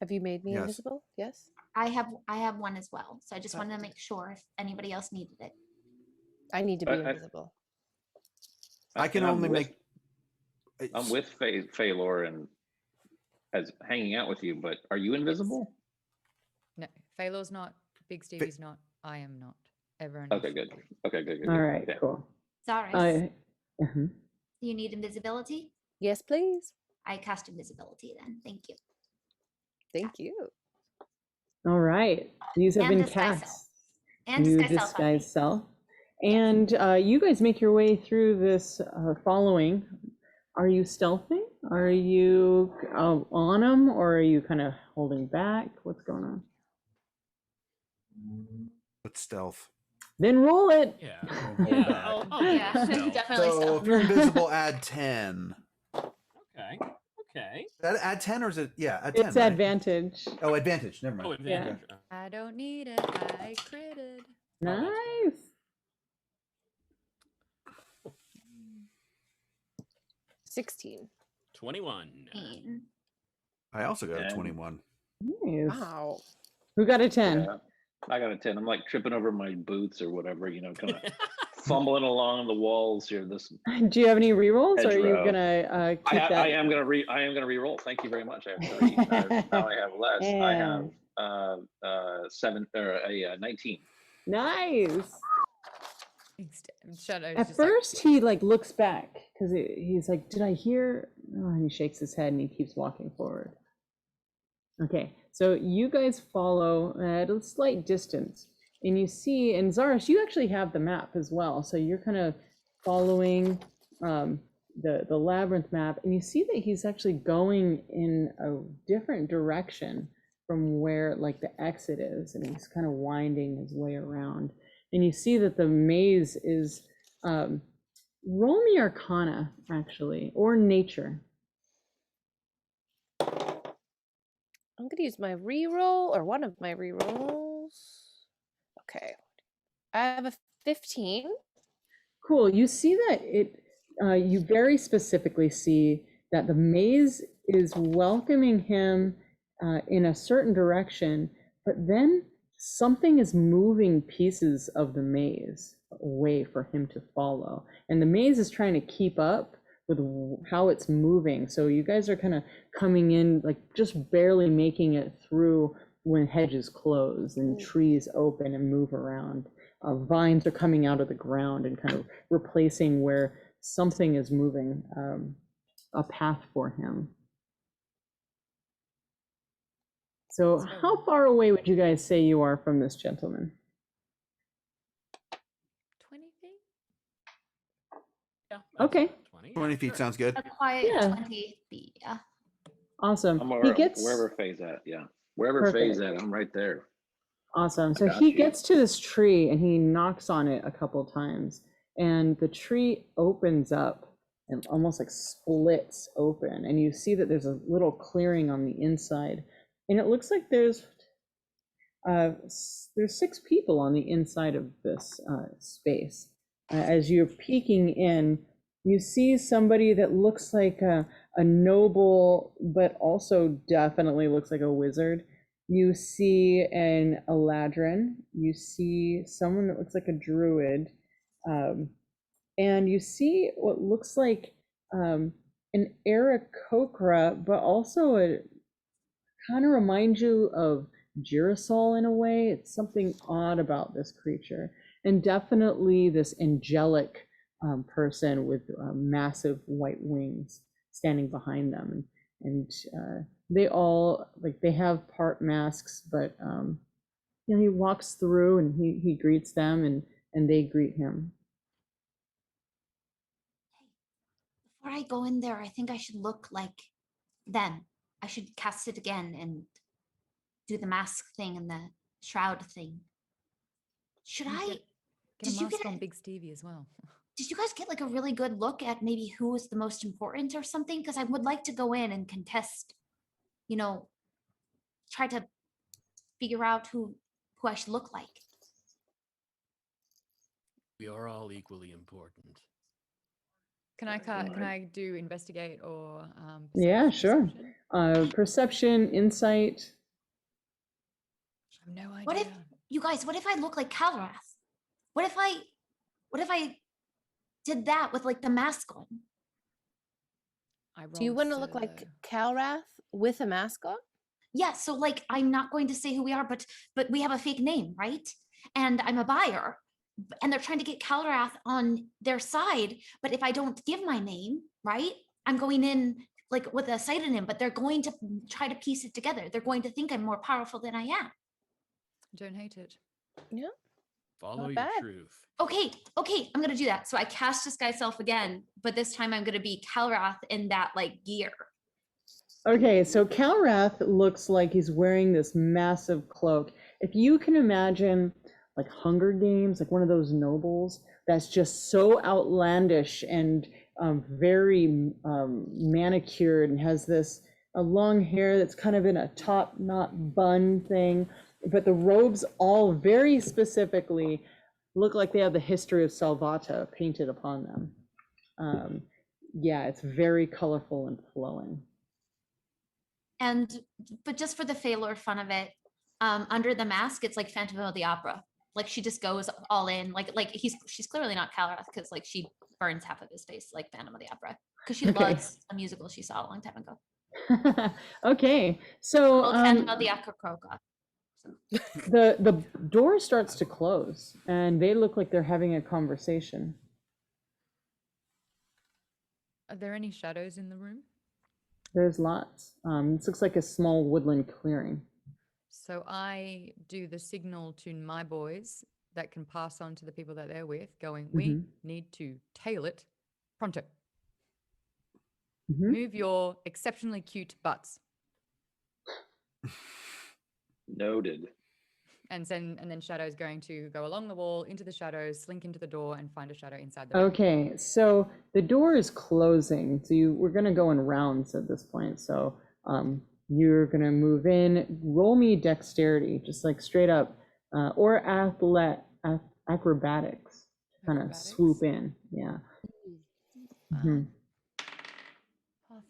Have you made me invisible? Yes. I have one as well. So I just wanted to make sure if anybody else needed it. I need to be invisible. I can only make. I'm with Thalor and as hanging out with you, but are you invisible? No, Thalor's not. Big Stevie's not. I am not. Everyone. Okay, good. Okay, good. All right, okay. cool. Sorry. You need invisibility? Yes, please. I cast invisibility then. Thank you. Thank you. All right. These have been cast. And you disguise disguise self. And you guys make your way through this following. Are you stealthing? Are you on them, or are you kind of holding back? What's going on? What's stealth? Then roll it. Yeah. Yeah, definitely So if you're invisible, add 10. Okay. Add 10 or is it? Yeah, add 10. It's advantage. Oh, advantage. Never mind. Oh, advantage. Yeah. I don't need it. I critted. Nice. Oh, 16. 21. I also got a 21. Nice. Wow. Who got a 10? Yeah, I got a 10. I'm like tripping over my boots or whatever, kind of fumbling along the walls here. Do you have any rerolls, or are you hedgerow. Gonna keep that? I am gonna re-roll. Thank you very much. I have 3. Now I have less. I have 7 or a 19. Nice. At first, he looks back because he's like, "Did I hear?" Oh, and he shakes his head and he keeps walking forward. Okay, so you guys follow at a slight distance, and you see, and Zaris, you actually have the map as well, so you're kind of following the labyrinth map, and you see that he's actually going in a different direction from where the exit is, and he's kind of winding his way around. And you see that the maze is, roll me Arcana, actually, or Nature. I'm going to use my reroll, or one of my rerolls. Okay. I have a 15. Cool. You see that you very specifically see that the maze is welcoming him in a certain direction, but then something is moving pieces of the maze away for him to follow. And the maze is trying to keep up with how it's moving. So you guys are kind of coming in, like just barely making it through when hedges close and trees open and move around. Vines are coming out of the ground and kind of replacing where something is moving a path for him. So how far away would you guys say you are from this gentleman? 20 feet? Yeah. Okay. 20 feet sounds good. A quiet Yeah. 20 feet. Yeah. Awesome. I'm He gets wherever Faye's at. Yeah, wherever Faye's at, I'm right there. awesome. I So got he you. gets to this tree and he knocks on it a couple times, and the tree opens up and almost like splits open, and you see that there's a little clearing on the inside, and it looks like there's 6 people on the inside of this space. As you're peeking in, you see somebody that looks like a noble, but also definitely looks like a wizard. You see an Eladrin, you see someone that looks like a druid, and you see what looks like an Aarakocra, but also a kind of reminds you of Girasol in a way. It's something odd about this creature, and definitely this angelic person with massive white wings standing behind them, and they all they have part masks, but he walks through and he greets them, and they greet him. Before I go in there, I think I should look like them. I should cast it again and do the mask thing and the shroud thing. Should I? Get Did a you mask get on it? Big Stevie as well. Did you guys get like a really good look at maybe who was the most important or something? Because I would like to go in and contest, try to figure out who I should look like. We are all equally important. Can I do investigate or Yeah, sure. perception? Perception, insight. I have no idea. What if you guys? What if I look like Calrath? What if I did that with like the mask on? Do you want to look like Calrath with a mask on? Yeah, so like I'm not going to say who we are, but we have a fake name, right? And I'm a buyer, and they're trying to get Calrath on their side. But if I don't give my name, right, I'm going in like with a pseudonym, but they're going to try to piece it together. They're going to think I'm more powerful than I am. Don't hate it. Yeah. Follow Not your bad. truth. Okay, I'm gonna do that. So I cast Disguise Self again, but this time I'm gonna be Calrath in that like gear. Okay, so Calrath looks like he's wearing this massive cloak. If you can imagine like Hunger Games, like one of those nobles that's just so outlandish and very manicured, and has this long hair that's kind of in a top knot bun thing, but the robes all very specifically look like they have the history of Salvata painted upon them. Yeah, it's very colorful and flowing. But just for the Phalor fun of it, under the mask, it's like Phantom of the Opera. Like she just goes all in. Like she's clearly not Calrath because like she burns half of his face like Phantom of the Opera because she loves a musical she saw a long time ago. Okay, so Called Phantom of the Opera. the door starts to close, and they look like they're having a conversation. Are there any shadows in the room? There's lots. This looks like a small woodland clearing. So I do the signal to my boys that can pass on to the people that they're with, going, we need to tail it pronto. Move your exceptionally cute butts. Noted. And then Shadow's going to go along the wall, into the shadows, slink into the door, and find a shadow inside the room. Okay, so the door is closing. So we're going to go in rounds at this point. So you're going to move in. Roll me dexterity, just like straight up, or acrobatics. Kind of swoop in. Yeah. Oh,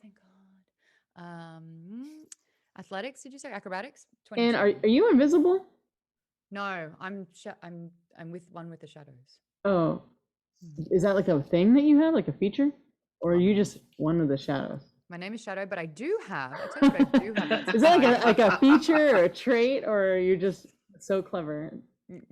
thank Athletics, did you say? Acrobatics? And 22. are you invisible? No, I'm with one with the shadows. Oh, is that like a thing that you have, like a feature? Or are you just one of the shadows? My name is Shadow, but I do have, I tell you what I do have. That's Is that exciting. like a feature or a trait, or are you just so clever?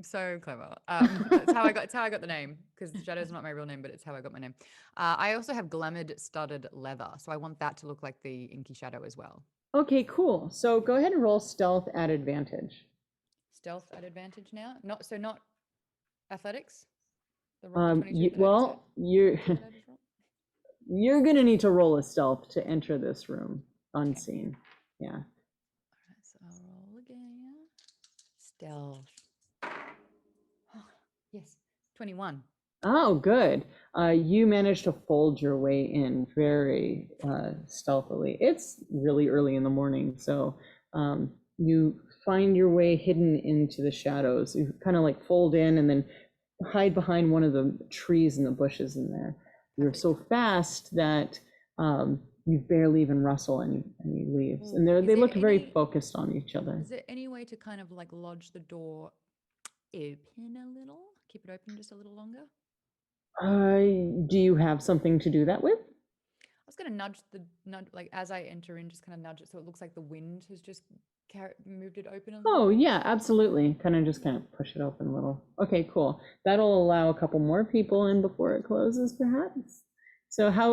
So clever. That's how I got the name, because Shadow's not my real name, but it's how I got my name. I also have glamoured studded leather, so I want that to look like the inky shadow as well. Okay, cool. So go ahead and roll stealth at advantage. Stealth at advantage now? Not athletics? The roll 22 that I Well, you're just said? What did I just roll? you're gonna need to roll a stealth to enter this room unseen. Yeah. All right, so I'll roll again. Stealth. Yes, 21. Oh, good. You managed to fold your way in very stealthily. It's really early in the morning, so you find your way hidden into the shadows. You kind of like fold in and then hide behind one of the trees and the bushes in there. You're so fast that you barely even rustle any leaves, and they look very focused on each other. Is there any way to kind of like lodge the door open a little? Keep it open just a little longer? Do you have something to do that with? I was going to nudge, like as I enter in, just kind of nudge it so it looks like the wind has just moved it open a little Oh, bit. yeah, absolutely. Kind of push it open a little. Okay, cool. That'll allow a couple more people in before it closes, perhaps. So how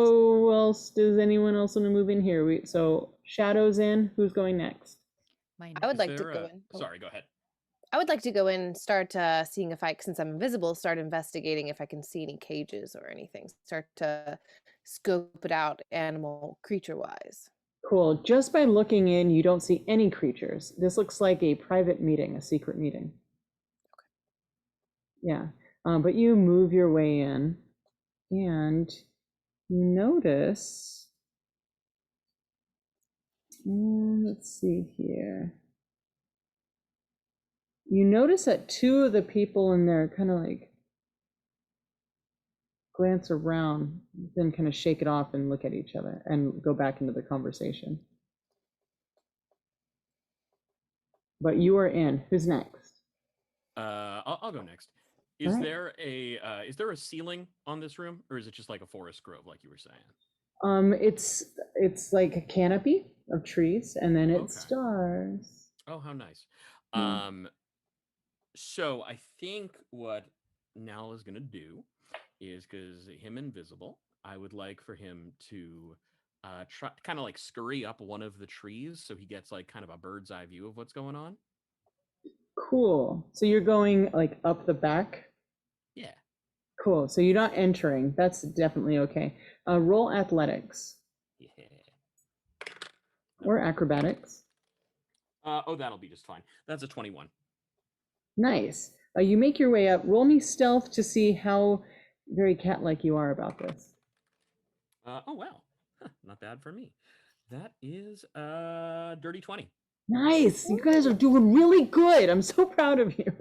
else does anyone else want to move in here? So Shadow's in. Who's going next? I would like to go in. Sorry, go ahead. I would like to go in and start seeing if since I'm invisible, start investigating if I can see any cages or anything. Start to scope it out animal creature wise. Cool. Just by looking in, you don't see any creatures. This looks like a private meeting, a secret meeting. Okay. Yeah. But you move your way in and notice, let's see here. You notice that two of the people in there kind of like glance around, then kind of shake it off and look at each other and go back into the conversation. But you are in. Who's next? I'll go next. Is there a ceiling on this room, or is it just like a forest grove, like you were saying? It's like a canopy of trees, and then it's stars. Oh, how nice. Yeah. So I think what Nal is gonna do is, because him invisible, I would like for him to try kind of like scurry up one of the trees so he gets like kind of a bird's eye view of what's going on. Cool. So you're going like up the back? Yeah. Cool. So you're not entering. That's definitely okay. Roll athletics. Yeah. Or acrobatics. Oh, that'll be just fine. That's a 21. Nice. You make your way up. Roll me stealth to see how very cat-like you are about this. Oh, wow. Not bad for me. That is dirty 20. Nice. You guys are doing really good. I'm so proud of you.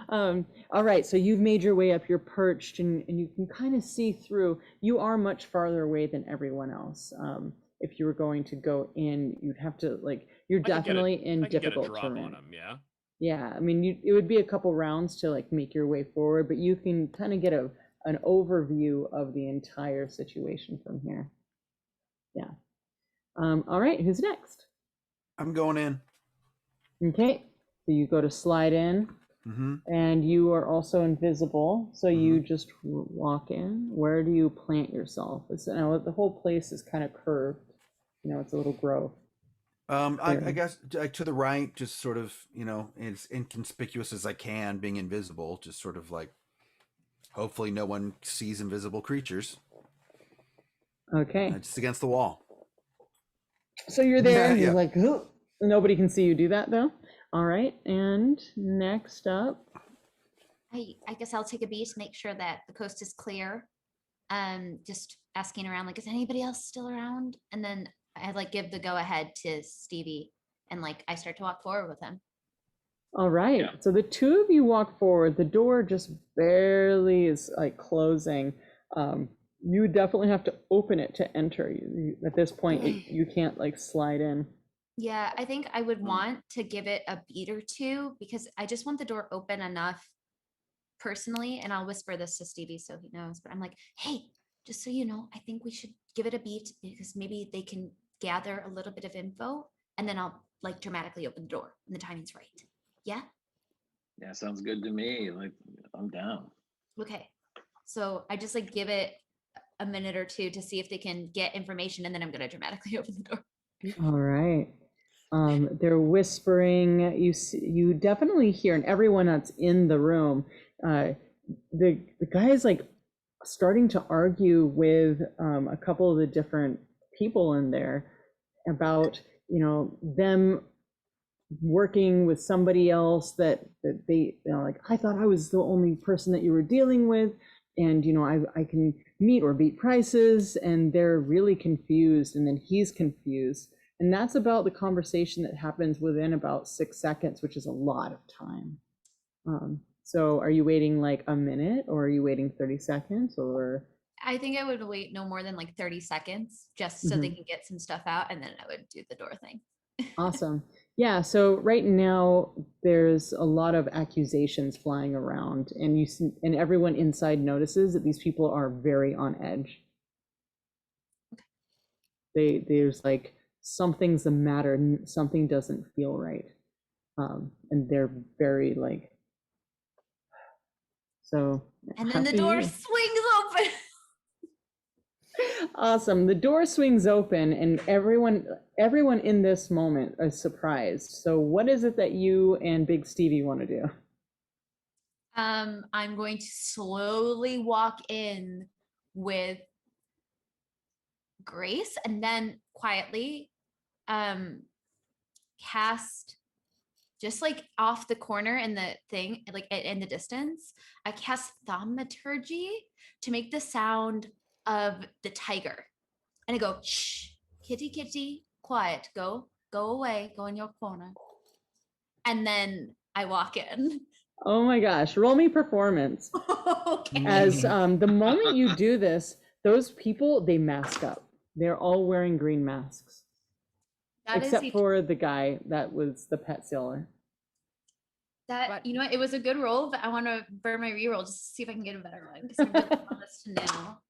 All right. So you've made your way up. You're perched and you can kind of see through. You are much farther away than everyone else. If you were going to go in, you'd have to you're definitely in difficult terrain. On him, yeah. Yeah. I mean, it would be a couple rounds to make your way forward, but you can kind of get an overview of the entire situation from here. Yeah. All right. Who's next? I'm going in. Okay, so you go to slide in, and you are also invisible, so you just walk in. Where do you plant yourself? The whole place is kind of curved. It's a little grove. I guess to the right, just sort of, as inconspicuous as I can, being invisible, just sort of hopefully no one sees invisible creatures. Okay. Just against the wall. So you're there, and you're nobody can see you do that, though. All right, and next up. I guess I'll take a beat to make sure that the coast is clear. Just asking around, is anybody else still around? And then I give the go ahead to Stevie, and I start to walk forward with him. All right, yeah. So the two of you walk forward. The door just barely is closing. You definitely have to open it to enter. At this point, you can't like slide in. Yeah, I think I would want to give it a beat or two because I just want the door open enough personally. And I'll whisper this to Stevie so he knows. But I'm like, hey, just so you know, I think we should give it a beat because maybe they can gather a little bit of info and then I'll like dramatically open the door when the timing's right. Yeah? Yeah, sounds good to me. Like, I'm down. Okay. So I just like give it a minute or two to see if they can get information and then I'm going to dramatically open the door. All right. They're whispering. You definitely hear, and everyone that's in the room, the guy is like starting to argue with a couple of the different people in there about, you know, them working with somebody else that they, you know, like, I thought I was the only person that you were dealing with, and you know, I can meet or beat prices, and they're really confused, and then he's confused. And that's about the conversation that happens within about 6 seconds, which is a lot of time. So are you waiting like a minute, or are you waiting 30 seconds, or? I think I would wait no more than like 30 seconds just so they can get some stuff out and then I would do the door thing. Awesome. Yeah, so right now there's a lot of accusations flying around, and and everyone inside notices that these people are very on edge. There's like, something's the matter, something doesn't feel right. And they're very like, so. And then the door swings open. Awesome. The door swings open and everyone in this moment is surprised. So what is it that you and Big Stevie want to do? I'm going to slowly walk in with grace and then quietly cast, just like off the corner in the thing, like in the distance, I cast thaumaturgy to make the sound of the tiger. And I go, shh, kitty, kitty, quiet, go away, go in your corner. And then I walk in. Oh my gosh, roll me performance. Okay. As the moment you do this, those people, they mask up. They're all wearing green masks. Except for the guy that was the pet sealer. You know what, it was a good roll, but I want to burn my reroll just to see if I can get a better one because I'm really on this to now.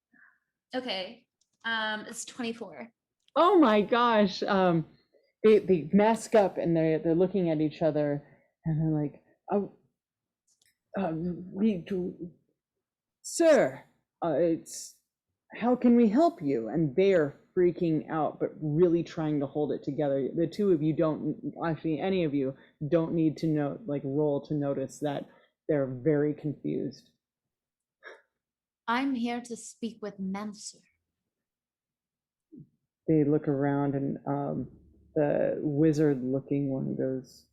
Okay, it's 24. Oh my gosh, they mask up and they're looking at each other and they're like, oh, we do, sir, it's, how can we help you? And they're freaking out, but really trying to hold it together. The two of you don't, actually any of you don't need to know, like, roll to notice that they're very confused. I'm here to speak with Manser. They look around and the wizard looking one goes,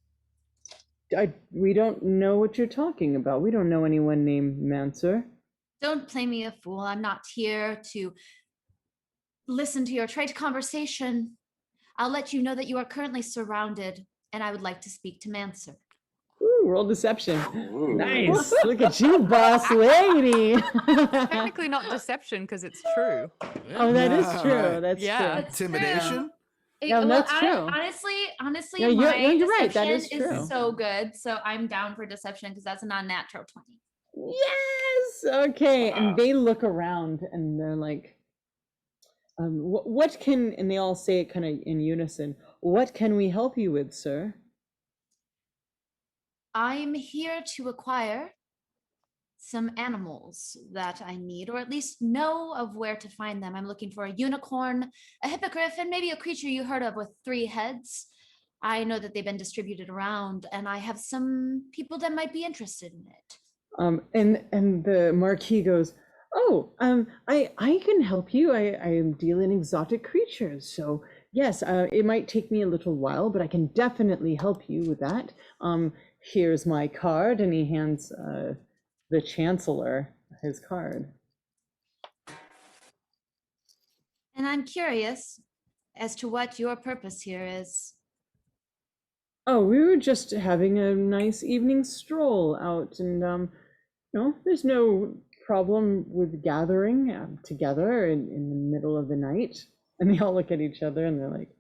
we don't know what you're talking about. We don't know anyone named Manser. Don't play me a fool. I'm not here to listen to your trade conversation. I'll let you know that you are currently surrounded, and I would like to speak to Manser. Ooh, roll deception. Ooh. Nice. Look at you, boss lady. Technically not deception because it's true. Oh, that is true. That's true. Intimidation. Yeah, that's true. Honestly, no, my you're right. deception That is true. is so good. So I'm down for deception because that's a non-natural 20. Yes. Okay. Wow. And they look around and they're like, what can, and they all say it kind of in unison, what can we help you with, sir? I'm here to acquire some animals that I need, or at least know of where to find them. I'm looking for a unicorn, a hippogriff, and maybe a creature you heard of with 3 heads. I know that they've been distributed around, and I have some people that might be interested in it. And the Marquis goes, oh, I can help you. I am dealing exotic creatures, so yes, it might take me a little while, but I can definitely help you with that. Here's my card, and he hands the Chancellor his card. And I'm curious as to what your purpose here is. Oh, we were just having a nice evening stroll out, and no, there's no problem with gathering together in the middle of the night? And they all look at each other and they're like,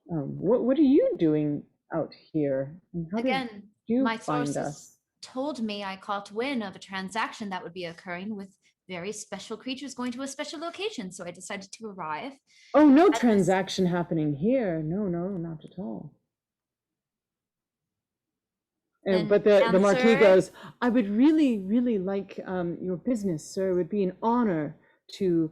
what are you doing out here? And how did Again, you my find sources us? told me I caught wind of a transaction that would be occurring with very special creatures going to a special location. So I decided to arrive. Oh, no at this- transaction happening here. No, not at all. Then But the Marquis answer- goes, I would really, really like your business, sir. It would be an honor to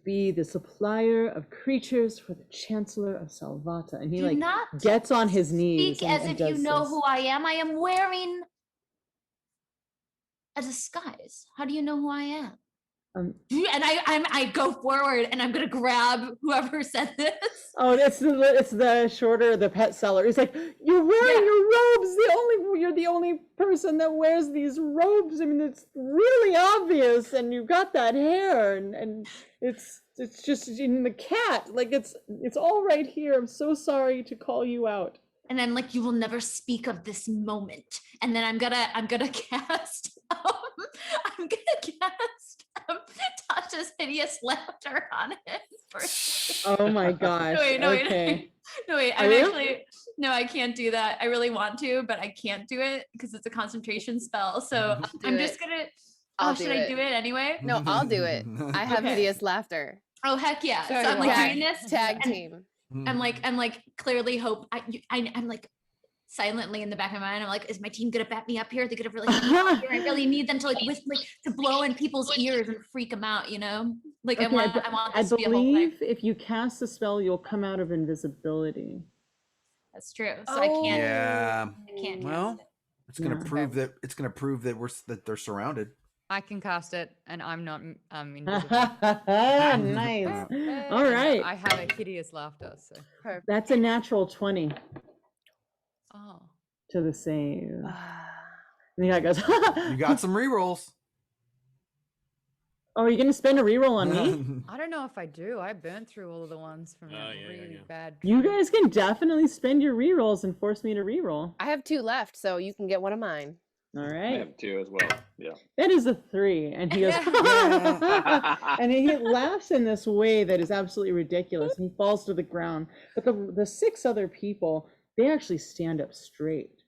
be the supplier of creatures for the Chancellor of Salvata. And he Do like not gets on his knees Speak as and if you does know this. who I am. I am wearing a disguise. How do you know who I am? Um, And I go forward and I'm gonna grab whoever said this. Oh, it's the shorter, the pet seller. He's like, you're wearing your robes. You're the only person that wears these robes. I mean, it's really obvious, and you've got that hair, and it's just in the cat. Like it's all right here. I'm so sorry to call you out. And I'm like, you will never speak of this moment. And then I'm gonna cast Tasha's hideous laughter on it. Oh my gosh. No, Okay. wait. Are you? No, I can't do that. I really want to, but I can't do it because it's a concentration spell. So I'm just gonna. Should I do it anyway? No, I'll do it. I have Okay. hideous laughter. Oh heck yeah! So So I'm do like I. doing this. Tag and team. I'm like clearly hope. I'm like silently in the back of my mind. I'm like, is my team gonna back me up here? They're gonna really. I really need them to like whisper, to blow in people's ears and freak them out. You know, like Okay, I want this I to be a whole thing. believe if you cast the spell, you'll come out of invisibility. That's true. So I can't. Yeah. I can't. Well, it's gonna Yeah. prove that they're surrounded. I can cast it, and I'm not invisible. Nice. All And right. I have a hideous laughter. So. Perfect. That's a natural 20 Oh. to the save. And the guy goes, You got some rerolls. oh, are you going to spend a reroll on me? I don't know if I do. I burnt through all of the ones from that yeah, really yeah. bad. You trip. guys can definitely spend your rerolls and force me to reroll. I have 2 left, so you can get one of mine. All I right. have 2 as well. Yeah. That is a 3. And he goes, and he laughs in this way that is absolutely ridiculous. And he falls to the ground. But the 6 other people, they actually stand up straight.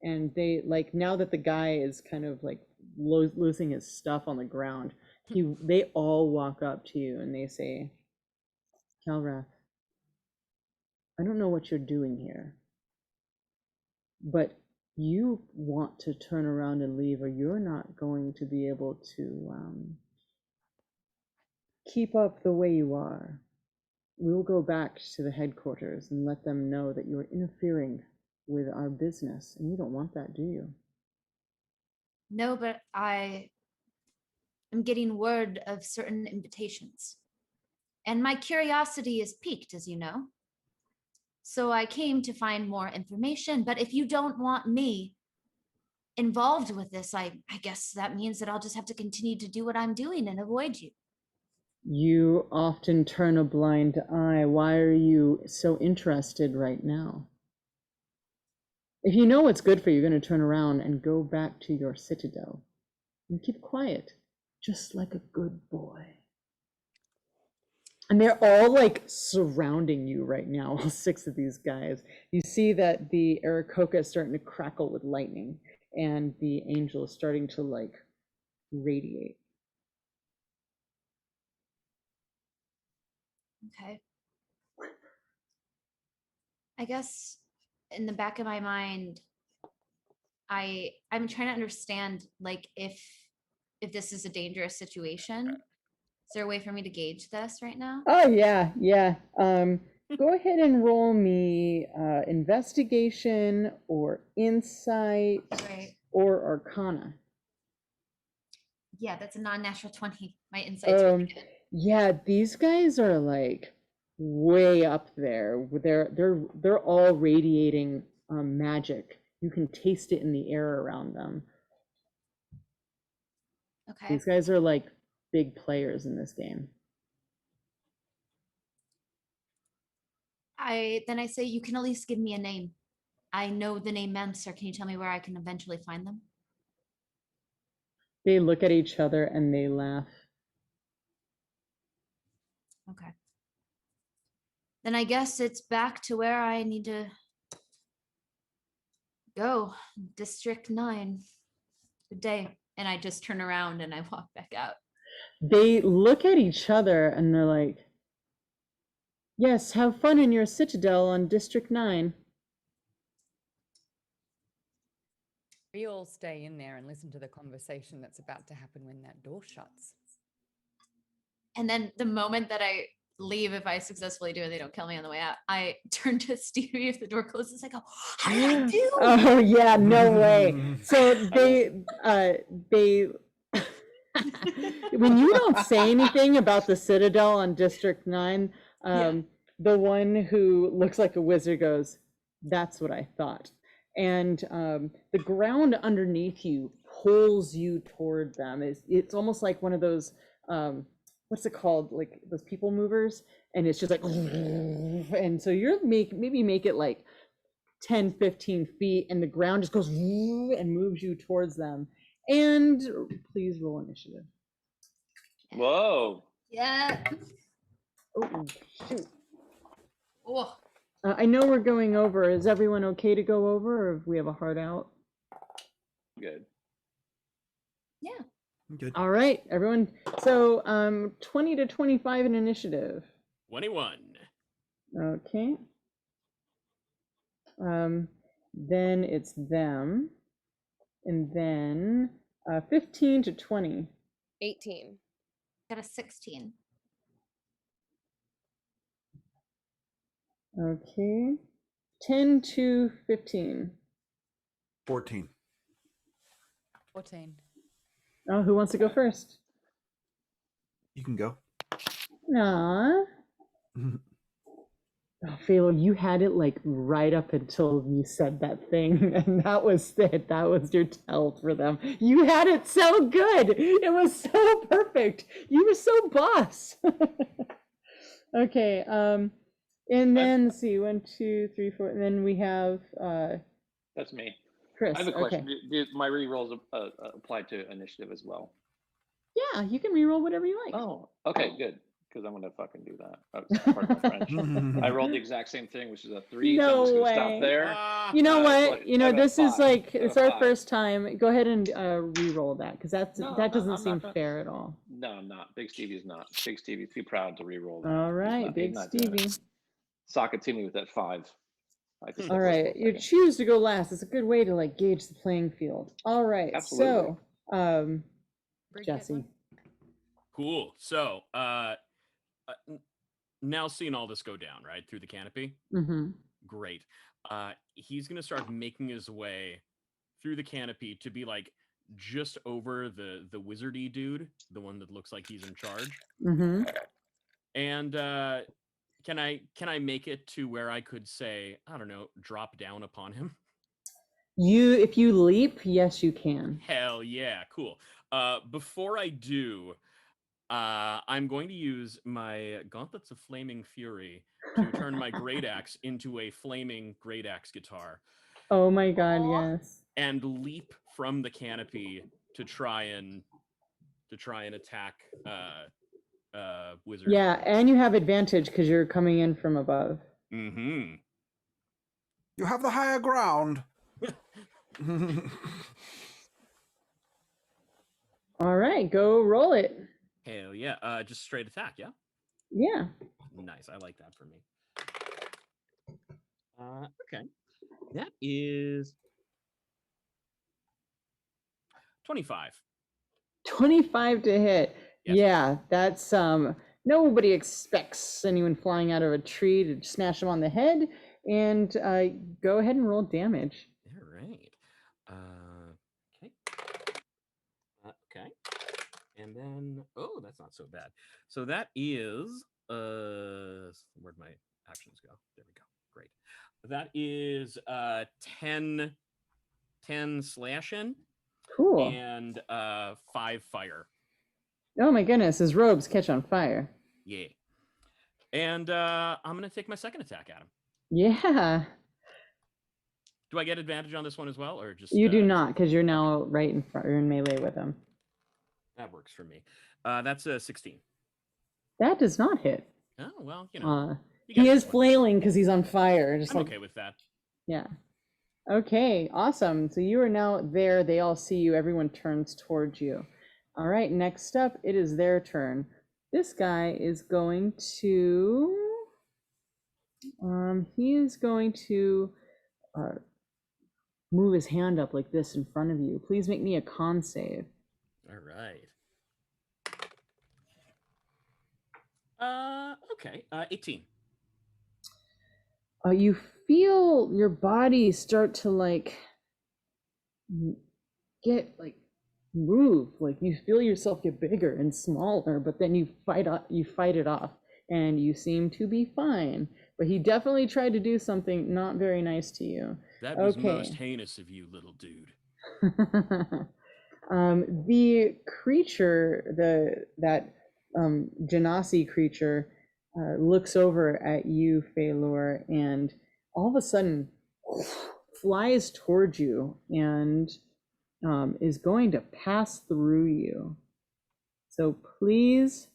And they, like, now that the guy is kind of like losing his stuff on the ground, they all walk up to you and they say, Calrath, I don't know what you're doing here, but you want to turn around and leave, or you're not going to be able to keep up the way you are. We'll go back to the headquarters and let them know that you're interfering with our business, and you don't want that, do you? No, but I am getting word of certain invitations. And my curiosity is piqued, as you know. So I came to find more information, but if you don't want me involved with this, I guess that means that I'll just have to continue to do what I'm doing and avoid you. You often turn a blind eye. Why are you so interested right now? If you know what's good for you, you're going to turn around and go back to your citadel and keep quiet, just like a good boy. And they're all like surrounding you right now, all 6 of these guys. You see that the Aarakocra is starting to crackle with lightning, and the angel is starting to like radiate. Okay. I guess in the back of my mind, I'm trying to understand, like, if this is a dangerous situation. Is there a way for me to gauge this right now? Oh yeah. Go ahead and roll me investigation or insight Right. or arcana. Yeah, that's a non-natural 20. My insight's really good. Yeah, these guys are like way up there. They're all radiating magic. You can taste it in the air around them. Okay. These guys are like big players in this game. Then I say you can at least give me a name. I know the name Menser. Can you tell me where I can eventually find them? They look at each other and they laugh. Okay. Then I guess it's back to where I need to go. District 9. Good day. And I just turn around and I walk back out. They look at each other and they're like, yes, have fun in your citadel on District 9. We all stay in there and listen to the conversation that's about to happen when that door shuts. And then the moment that I leave, if I successfully do and they don't kill me on the way out, I turn to Stevie if the door closes. I go, how did I do? Oh yeah, no way. So they when you don't say anything about the citadel on District 9, the one who looks like a wizard goes, that's what I thought. And the ground underneath you pulls you toward them. It's almost like one of those, what's it called? Like those people movers. And it's just like, and so you're maybe make it like 10, 15 feet and the ground just goes and moves you towards them. And please roll initiative. Whoa. Yeah. Oh, shoot. Oh. I know we're going over. Is everyone okay to go over, or if we have a hard out? Good. Yeah. Good. All right, everyone. So 20 to 25 in initiative. 21. Okay. Then it's them. And then 15 to 20. 18. Got a 16. Okay. 10 to 15. 14. 14. Oh, who wants to go first? You can go. Nah. Oh, Philo, you had it like right up until you said that thing, and that was it. That was your tell for them. You had it so good. It was so perfect. You were so boss. Okay. And then let's see, 1, 2, 3, 4. And then we have That's me. Chris. I have a question. Okay. Do my rerolls apply to initiative as well? Yeah, you can reroll whatever you like. Oh, okay, good. Because I'm gonna fucking do that. Pardon my French. I rolled the exact same thing, which is a 3. No so I'm just gonna way. stop there. You know what? Like, You know, I got this is 5. like, I it's got our 5. first time. Go ahead and re-roll that, because No, that doesn't I'm seem not. fair at all. No, I'm not. Big Stevie's not. Big Stevie's too proud to re-roll that. All right, He's Big not doing Stevie. it. Sock it to me with that 5. I just All right, you choose to go last. It's a good way to like gauge the playing field. All right, Absolutely. so Bridget, Jesse. one? Cool. So, now seeing all this go down, right, through the canopy. Mm-hmm. Great. He's going to start making his way through the canopy to be like just over the wizardy dude, the one that looks like he's in charge. Mm-hmm. And can I make it to where I could say, I don't know, drop down upon him? If you leap, yes, you can. Hell yeah, cool. Before I do, I'm going to use my Gauntlets of Flaming Fury to turn my Great Axe into a flaming Great Axe guitar Oh my God, yes. and leap from the canopy to try and attack wizard. Yeah, and you have advantage because you're coming in from above. Mm-hmm. You have the higher ground. All right, go roll it. Hell yeah. Just straight attack, yeah? Yeah. Nice. I like that for me. Okay. That is 25. 25 to hit. Yes. Yeah, that's nobody expects anyone flying out of a tree to smash them on the head. And go ahead and roll damage. All right. Okay. Okay. And then, oh, that's not so bad. So that is, where'd my actions go? There we go. Great. That is 10 slashing. Cool. And 5 fire. Oh my goodness, his robes catch on fire. Yeah. And I'm going to take my second attack at him. Yeah. Do I get advantage on this one as well, or just... You do not, because you're now right in front, you're in melee with him. That works for me. That's a 16. That does not hit. Oh, well, you know. He is flailing because he's on fire. Just I'm like, okay with that. yeah. Okay, awesome. So you are now there. They all see you. Everyone turns towards you. All right, next up, it is their turn. This guy is going to, he is going to move his hand up like this in front of you. Please make me a con save. All right. Okay, 18. You feel your body start to like get like move, like you feel yourself get bigger and smaller, but then you fight it off and you seem to be fine. But he definitely tried to do something not very nice to you. That was most heinous of you, little dude. The creature, that Genasi creature, looks over at you, Phalor, and all of a sudden flies towards you and is going to pass through you. So please,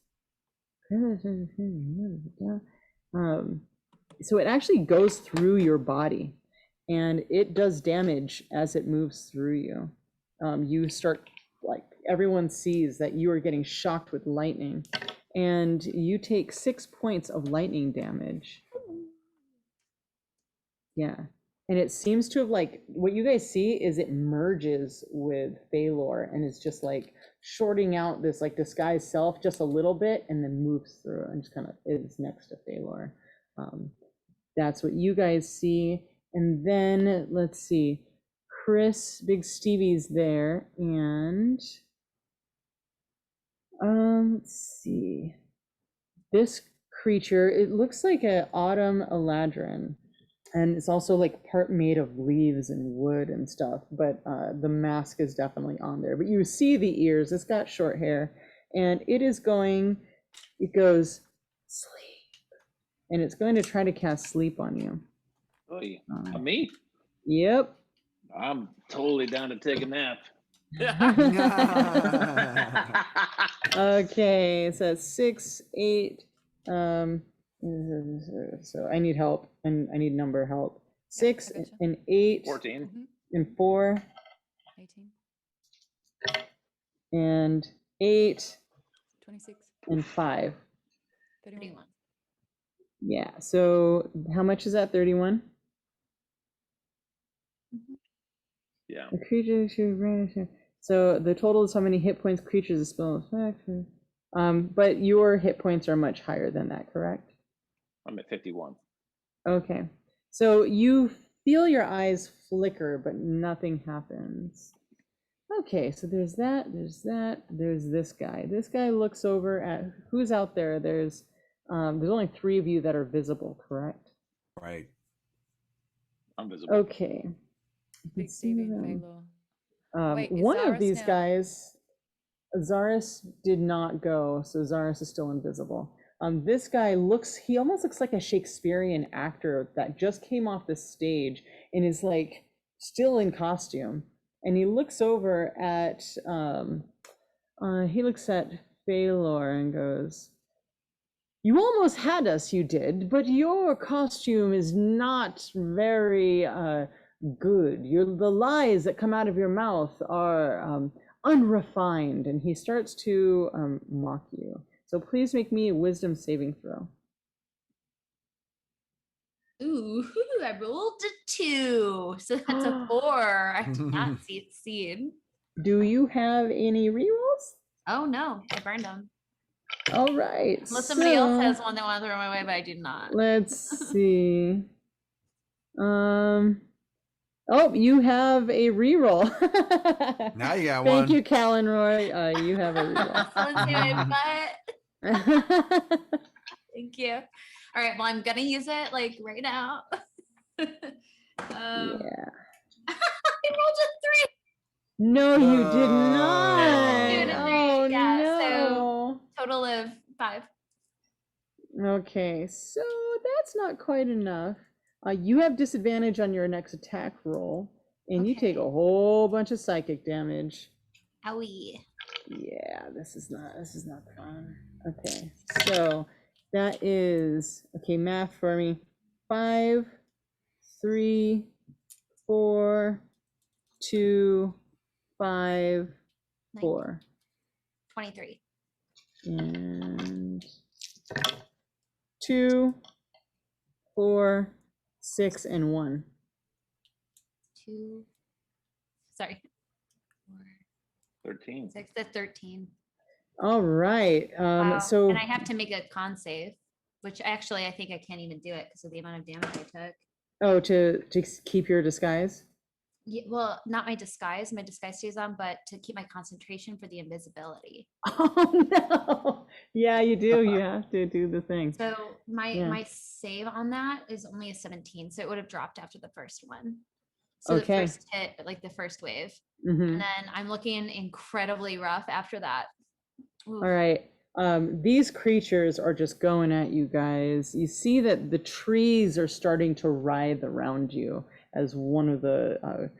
so it actually goes through your body and it does damage as it moves through you. You start, like, everyone sees that you are getting shocked with lightning and you take 6 points of lightning damage. Yeah. And it seems to have, like, what you guys see is it merges with Phalor and is just like shorting out this like disguised self just a little bit and then moves through and just kind of is next to Phalor. That's what you guys see. And then let's see, Chris, Big Stevie's there, and let's see, this creature, it looks like an autumn eladrin. And it's also like part made of leaves and wood and stuff, but the mask is definitely on there. But you see the ears, it's got short hair, and it goes, sleep. And it's going to try to cast sleep on you. Oy, me? Yep. I'm totally down to take a nap. Okay, so that's 6, 8, so I need help, and I need number help. 6 and 8, 14. and 4, 18, and 8, 26, and 5. 31. Yeah, so how much is that? 31? Yeah. The creature should so the total is how many hit points creatures a spell effect. But your hit points are much higher than that, correct? I'm at 51. Okay, so you feel your eyes flicker, but nothing happens. Okay, so there's this guy. This guy looks over at who's out there. There's only 3 of you that are visible, correct? Right. I'm visible. Okay. Big Stevie and Phalor. Wait, one of Zaris these now? guys, Zaris did not go, so Zaris is still invisible. This guy he almost looks like a Shakespearean actor that just came off the stage and is like still in costume. And he looks over at, Phalor and goes, "You almost had us, you did, but your costume is not very good. The lies that come out of your mouth are unrefined." And he starts to mock you. So please make me a wisdom saving throw. Ooh, I rolled a 2, so that's a 4. I did not see it seen. Do you have any rerolls? Oh no, I burned them. All right. Unless somebody else has one they want to throw my way, but I do not. Let's see. Oh, you have a reroll. Now you got one. Thank you, Cal and Roy. You have a reroll. Someone see my butt. Thank you. All right, well, I'm gonna use it like right now. Yeah. I rolled a 3. No, you did not. Two and a 3. Oh, Yeah, no. so total of 5. Okay, so that's not quite enough. You have disadvantage on your next attack roll, and you take a whole bunch of psychic damage. Owie. Yeah, this is not fun. Okay, so that is okay. Math for me: 5, 3, 4, 2, 5, 4, 23. and 2, 4, 6, and 1. 2. Sorry. 4, 13. 6. That's 13. All right. Wow. So And I have to make a con save, which actually I think I can't even do it because of the amount of damage I took. oh, to keep your disguise. Yeah, well, not my disguise. My disguise stays on, but to keep my concentration for the invisibility. Oh no! Yeah, you do. You have to do the thing. So my Yeah. my save on that is only a 17, so it would have dropped after the first one. So Okay. the first hit, like the first wave, Mhm. and then I'm looking incredibly rough after that. Oof. All right. These creatures are just going at you guys. You see that the trees are starting to writhe around you as one of the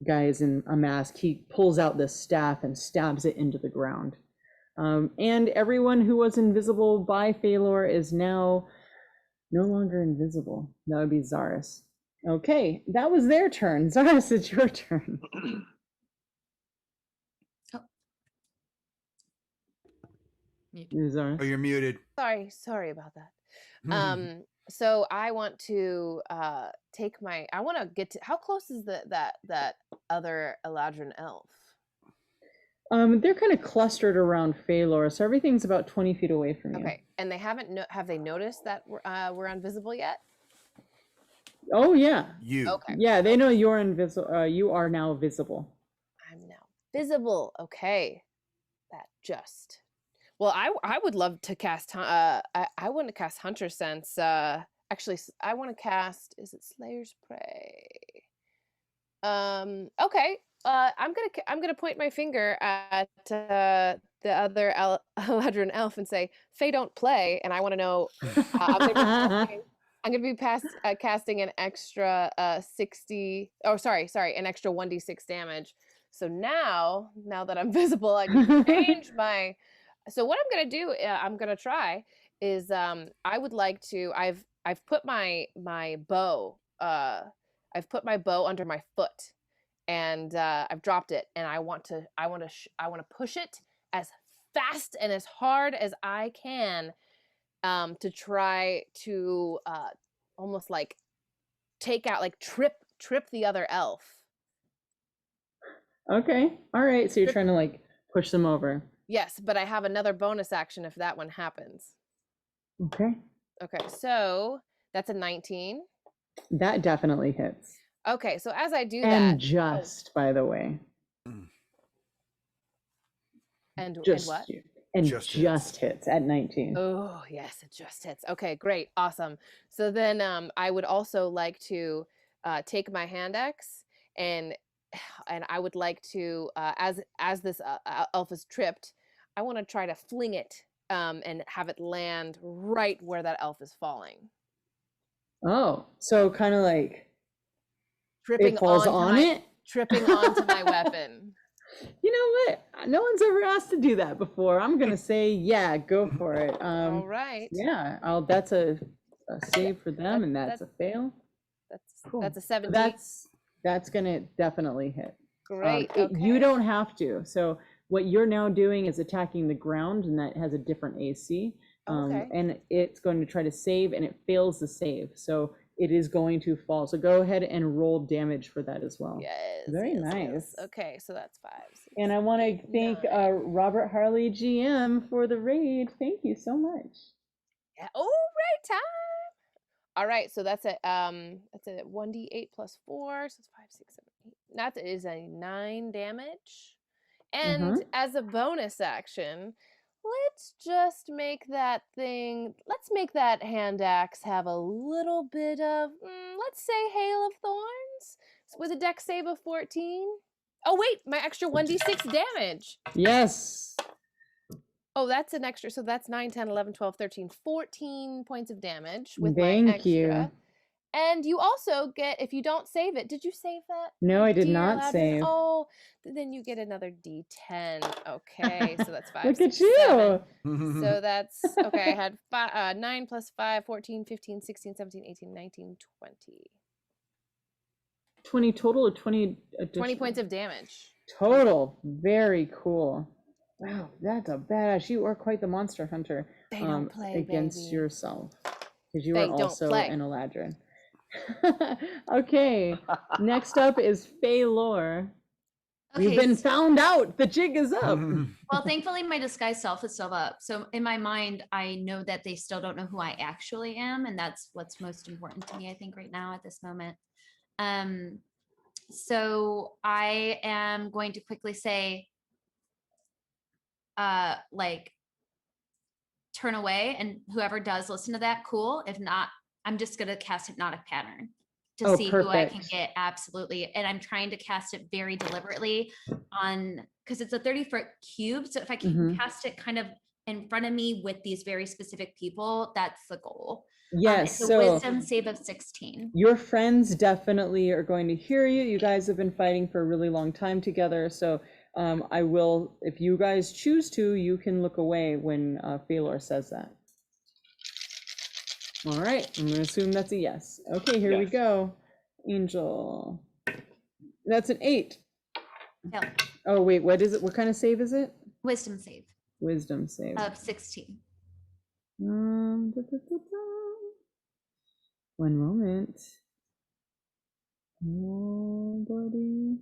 guys in a mask, he pulls out this staff and stabs it into the ground. And everyone who was invisible by Phalor is now no longer invisible. That would be Zaris. Okay, that was their turn. Zaris, it's your turn. Zaris. Oh, you're muted. Sorry about that. So I want to take my. I want to get to. How close is that other Eladrin elf? They're kind of clustered around Phalor, so everything's about 20 feet away from you. Okay, and they haven't. Have they noticed that we're invisible yet? Oh yeah. You. Okay. Yeah, they know you're invisible. You are now visible. I'm now visible. Okay, that just. Well, I would love to cast. I want to cast Hunter Sense. Actually, I want to cast. Is it Slayer's Prey? Okay. I'm gonna point my finger at the other Eladrin elf and say, "Faye, don't play." And I want to know. I'm gonna be casting an extra 60. Oh, sorry, an extra 1d6 damage. So now that I'm visible, I need to change my. So what I'm gonna do, I'm gonna try is I would like to. I've put my bow. I've put my bow under my foot, and I've dropped it, and I want to push it as fast and as hard as I can, to try to almost like take out, like trip the other elf. Okay. All right. So you're trying to like push them over. Yes, but I have another bonus action if that one happens. Okay. Okay, so that's a 19. That definitely hits. Okay, so as I do And that, just, by the way. and Just what? And Just hits at 19. Oh yes, it just hits. Okay, great, awesome. So then I would also like to take my hand axe and I would like to as this elf is tripped, I want to try to fling it and have it land right where that elf is falling. Oh, so kind of like Tripping it falls onto on my, it? Tripping onto my weapon. You know what? No one's ever asked to do that before. I'm gonna say, yeah, go for it. All right. Yeah, that's a save for them, and that's a fail. Cool. That's a 17. That's gonna definitely hit. Great. Okay. You don't have to. So what you're now doing is attacking the ground, and that has a different AC. Okay. And it's going to try to save, and it fails the save. So it is going to fall. So go ahead and roll damage for that as well. Yes. Very yes, nice. yes. Okay, so that's 5. 6, And I want to 8, thank 9. Robert Harley, GM, for the raid. Thank you so much. Yeah. Oh, right time. All right, so that's a 1d8 plus 4, so it's 5, 6, 7, 8. That is a 9 damage. And as a bonus action, let's just make that hand axe have a little bit of, let's say, Hail of Thorns with a dex save of 14. Oh, wait, my extra 1d6 damage. Yes. Oh, that's an extra. So that's 9, 10, 11, 12, 13, 14 points of damage with Thank my extra. you. And you also get, if you don't save it, did you save that? No, I did D, you're not allowed to- save. Oh, then you get another D10. Okay, so that's 5, Look 6, at you. 7. So that's, okay, I had 9 plus 5, 14, 15, 16, 17, 18, 19, 20. 20 total or 20 additional? 20 points of damage. Total. Very cool. Wow, that's a badass. You are quite the monster hunter. They don't play, against baby. yourself, because you They are don't also play. an Eladrin. Okay, next up is Phaelor. You've been found out. The jig is up. Well, thankfully, my disguised self is still up. So in my mind, I know that they still don't know who I actually am, and that's what's most important to me, I think, right now at this moment. So I am going to quickly say, like, turn away, and whoever does listen to that, cool. If not, I'm just gonna cast Hypnotic Pattern to see who I can perfect. get. Absolutely. And I'm trying to cast it very deliberately on, because it's a 30-foot cube. So if I can cast it kind of in front of me with these very specific people, that's the goal. Yes, it's a wisdom save of 16. Your friends definitely are going to hear you. You guys have been fighting for a really long time together. So I will, if you guys choose to, you can look away when Phaelor says that. All right, I'm going to assume that's a yes. Okay, here we go. Angel. That's an 8. No. Oh, wait, what is it? What kind of save is it? Wisdom save. Wisdom save. Of 16. One moment. Oh, buddy.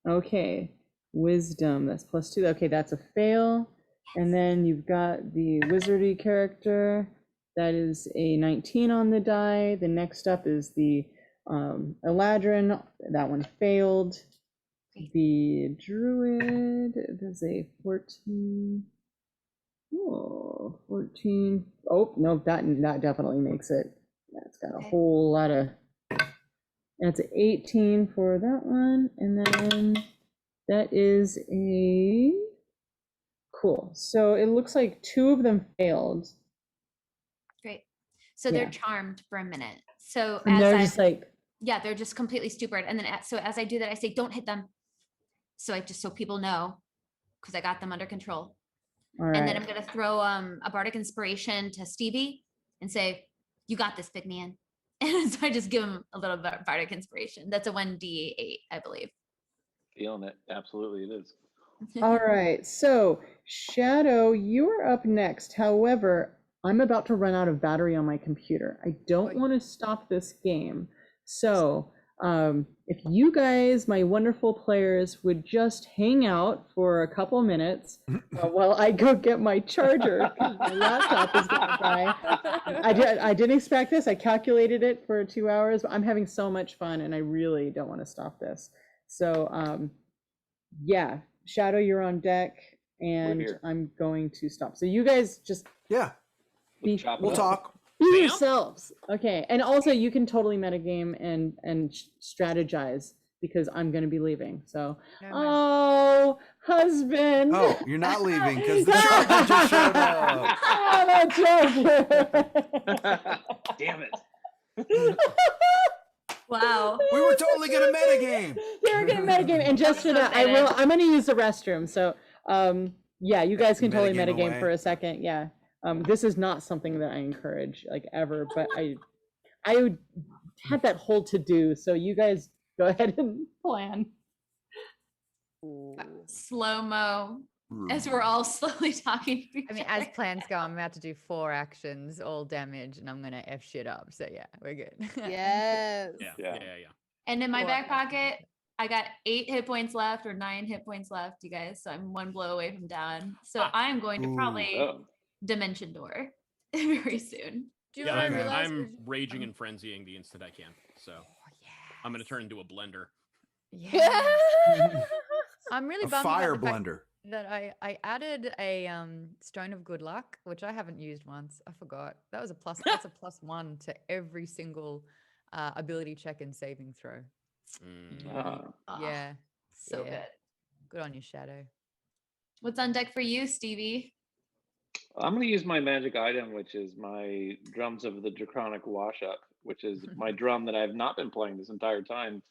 Okay, wisdom, that's +2. Okay, that's a fail. And then you've got the wizardy character. That is a 19 on the die. The next up is the Eladrin. That one failed. The druid is a 14. Oh, 14. Oh, no, that definitely makes it. That's got a whole lot of. That's an 18 for that one. And then that is a. Cool. So it looks like 2 of them failed. Great. So they're charmed for a minute. So and as they're I, just like, yeah, they're just completely stupid. And then so as I do that, I say, don't hit them. So so people know, because I got them under control. all right. And then I'm going to throw a bardic inspiration to Stevie and say, you got this, big man. And so I just give him a little bardic inspiration. That's a 1d8, I believe. Feeling it. Absolutely, it is. All right, so Shadow, you are up next. However, I'm about to run out of battery on my computer. I don't want to stop this game. So if you guys, my wonderful players, would just hang out for a couple minutes while I go get my charger, because my laptop is going to die. I didn't expect this. I calculated it for 2 hours, but I'm having so much fun, and I really don't want to stop this. So yeah. Shadow, you're on deck, and I'm going to stop. So you guys just we'll talk. Be yourselves. Okay, and also you can totally metagame and strategize, because I'm going to be leaving. So, oh, husband. Oh, you're not leaving because the charger just showed up. Oh, that charger. Damn it. Wow. We were totally gonna metagame. They were gonna metagame, and just for that, I'm gonna use the restroom. So yeah, you guys can totally metagame for a second. Yeah. This is not something that I encourage, like, ever, but I had that whole to do, so you guys go ahead and plan. Slow-mo. As we're all slowly talking. I mean, as plans go, I'm about to do 4 actions, all damage, and I'm gonna F shit up. So yeah, we're good. Yes. Yeah. And in my back pocket, I got 8 hit points left, or 9 hit points left, you guys. So I'm 1 blow away from down. So I'm going to probably Dimension Door very soon. Yeah, I'm raging and frenzying the instant I can. So I'm going to turn into a blender. Yeah. I'm really bummed fire about the fact blender. that I added a Stone of Good Luck, which I haven't used once. I forgot. That was a plus. That's a +1 to every single ability check and saving throw. Yeah. So good. Good on you, Shadow. What's on deck for you, Stevie? I'm going to use my magic item, which is my Drums of the Draconic Wash Up, which is my drum that I've not been playing this entire time.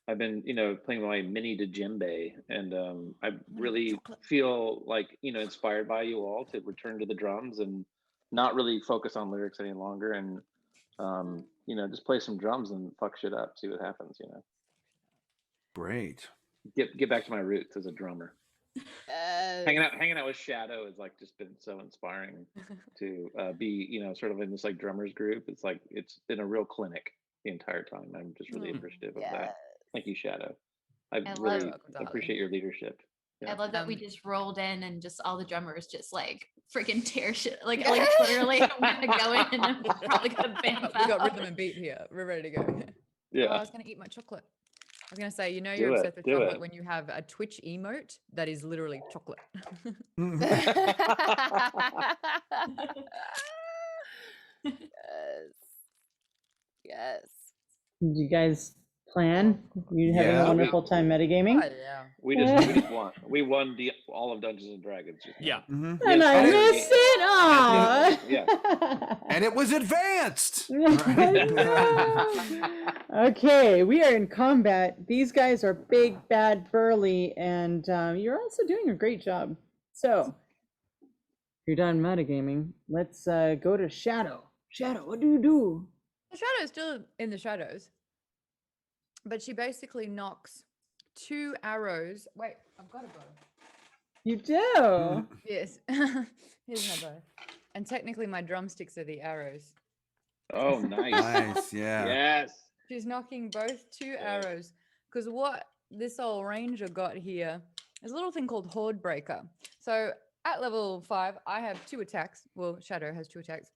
I've been, playing my mini djembe, and I really feel like, inspired by you all to return to the drums and not really focus on lyrics any longer, and just play some drums and fuck shit up, see what happens. Great. Get back to my roots as a drummer. Hanging out with Shadow has like just been so inspiring to be sort of in this like drummers group. It's like it's been a real clinic the entire time. I'm just really appreciative of that. Thank you, Shadow. I really appreciate your leadership. I love that we just rolled in and just all the drummers just like freaking tear shit. Like literally, I'm gonna go in and I'm probably gonna bamf out. We got rhythm and beat here. We're ready to go. Yeah. Oh, I was gonna eat my chocolate. I was gonna say, Do you're it, obsessed with do chocolate it. when you have a Twitch emote that is literally chocolate. Yes. Did you guys plan? You having Yeah. a wonderful time metagaming? Oh, yeah. We just won. We won all of Dungeons and Dragons. Yeah. Mhm. And I missed it. Aw. Yeah. And it was advanced. Okay, we are in combat. These guys are big, bad, burly, and you're also doing a great job. So, if you're done metagaming, let's go to Shadow. Shadow, what do you do? The Shadow's still in the shadows, but she basically knocks 2 arrows. Wait, I've got a bow. You do? Yes. Here's my bow. And technically my drumsticks are the arrows. Oh, nice. Nice, yeah. Yes. She's knocking both 2 arrows. Because what this old ranger got here is a little thing called Horde Breaker. So at level 5, I have 2 attacks. Well, Shadow has 2 attacks.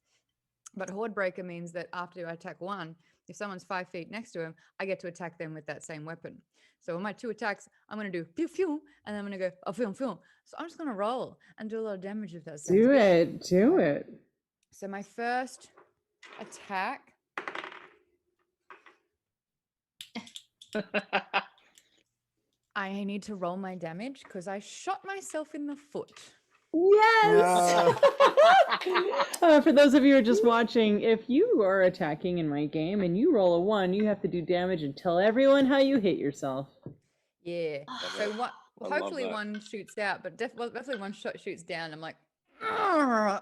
But Horde Breaker means that after I attack one, if someone's 5 feet next to him, I get to attack them with that same weapon. So on my 2 attacks, I'm going to do pew pew, and then I'm going to go oh pew pew. So I'm just going to roll and do a lot of damage if that sounds Do good. it. Do it. So my first attack. I need to roll my damage because I shot myself in the foot. Yes! For those of you who are just watching, if you are attacking in my game and you roll a 1, you have to do damage and tell everyone how you hit yourself. Yeah. So what? I love Hopefully that. one shoots out, but definitely one shot shoots down. I'm like, ow!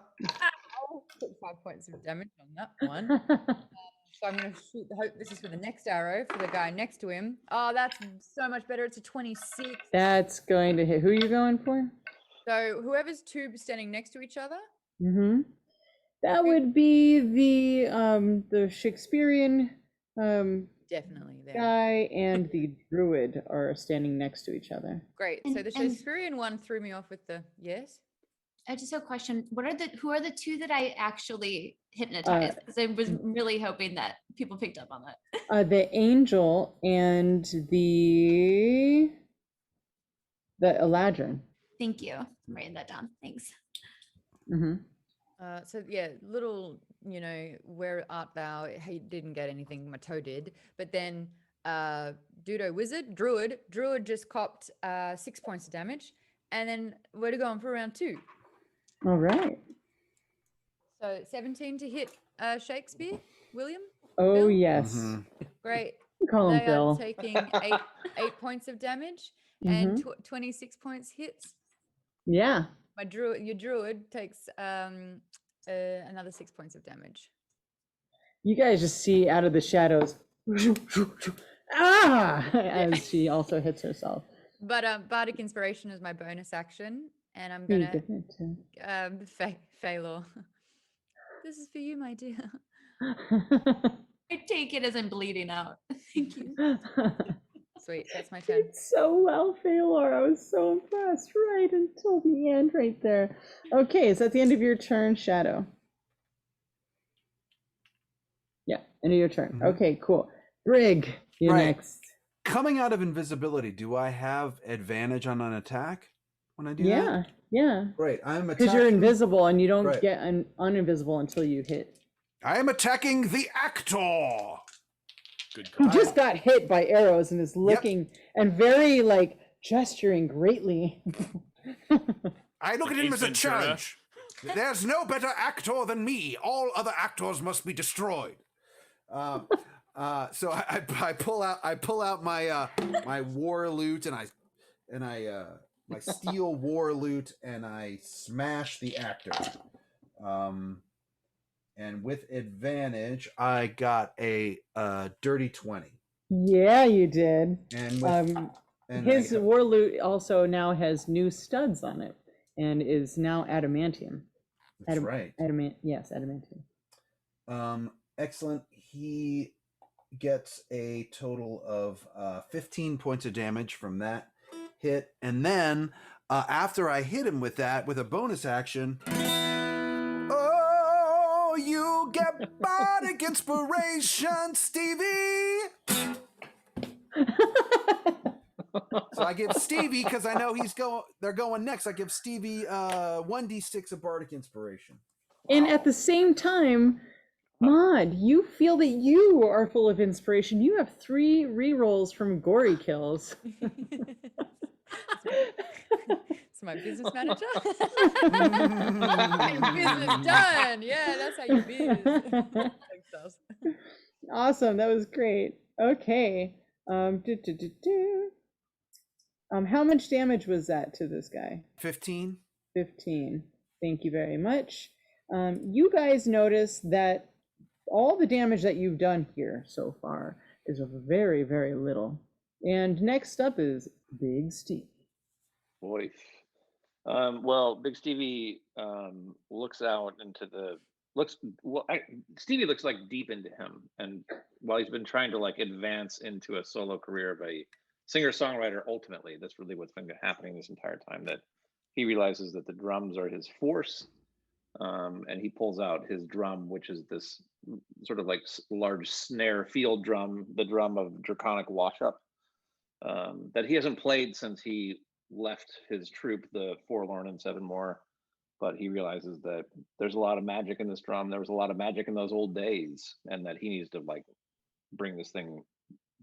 Put 5 points of damage on that one. So I'm going to shoot. Hope this is for the next arrow for the guy next to him. Oh, that's so much better. It's a 26. That's going to hit. Who are you going for? So whoever's 2 standing next to each other. Mm-hmm. That would be the Shakespearean Definitely there. guy and the druid are standing next to each other. Great. So the And- Shakespearean one threw me off with the yes. I just have a question. Who are the 2 that I actually hypnotized? Because I was really hoping that people picked up on that. The angel and the Eladrin. Thank you. I'm writing that down. Thanks. Mm-hmm. So yeah, little, where art thou? He didn't get anything. My toe did, but then Dudo Wizard, Druid just copped 6 points of damage, and then we're to go on for round 2. All right. So 17 to hit Shakespeare, William. Oh Bill? yes. Mhm. Great. Call him They Bill. are taking 8 points of damage, and 26 points hits. Yeah. Your druid takes another 6 points of damage. You guys just see out of the shadows, as she also hits herself. But Bardic Inspiration is my bonus action, and I'm You gonna did it too. Phalor. This is for you, my dear. I take it as I'm bleeding out. Thank you. Sweet, that's my turn. Did so well, Phalor. I was so impressed right until the end right there. Okay, is that the end of your turn, Shadow? Yeah, end of your turn. Mhm. Okay, cool. Brig, you're Right. next. Coming out of invisibility, do I have advantage on an attack when I do that? Yeah, yeah. Great. I'm Because you're attacking. invisible and you don't Right. get uninvisible until you hit. I am attacking the actor. Good Who call. just got hit by arrows and is looking and very like gesturing greatly. I look at him Ace as a Ventura. challenge. There's no better actor than me. All other actors must be destroyed. So I pull out my my war loot and I my steel war loot and I smash the actor. And with advantage, I got a dirty 20. Yeah, you did. And with and His I, war loot also now has new studs on it and is now adamantium. that's right. Yes, adamantium. Excellent. He gets a total of 15 points of damage from that hit, and then after I hit him with that, with a bonus action, oh, you get bardic inspiration, Stevie. So I give Stevie, because I know they're going next. I give Stevie 1d6 of bardic inspiration. And at the same time, Maude, you feel that you are full of inspiration. You have 3 rerolls from gory kills. It's my business manager. Business done. Yeah, that's how you biz. Thanks, Daz. Awesome, that was great. Okay. How much damage was that to this guy? 15. 15. Thank you very much. You guys notice that all the damage that you've done here so far is very, very little. And next up is Big Steve. Boy. Well, Big Stevie looks out into Stevie looks like deep into him, and while he's been trying to like advance into a solo career of a singer-songwriter, ultimately that's really what's been happening this entire time, that he realizes that the drums are his force, and he pulls out his drum, which is this sort of like large snare field drum, the drum of Draconic Washup, that he hasn't played since he left his troupe, the Forlorn and Seven More. But he realizes that there's a lot of magic in this drum. There was a lot of magic in those old days, and that he needs to like bring this thing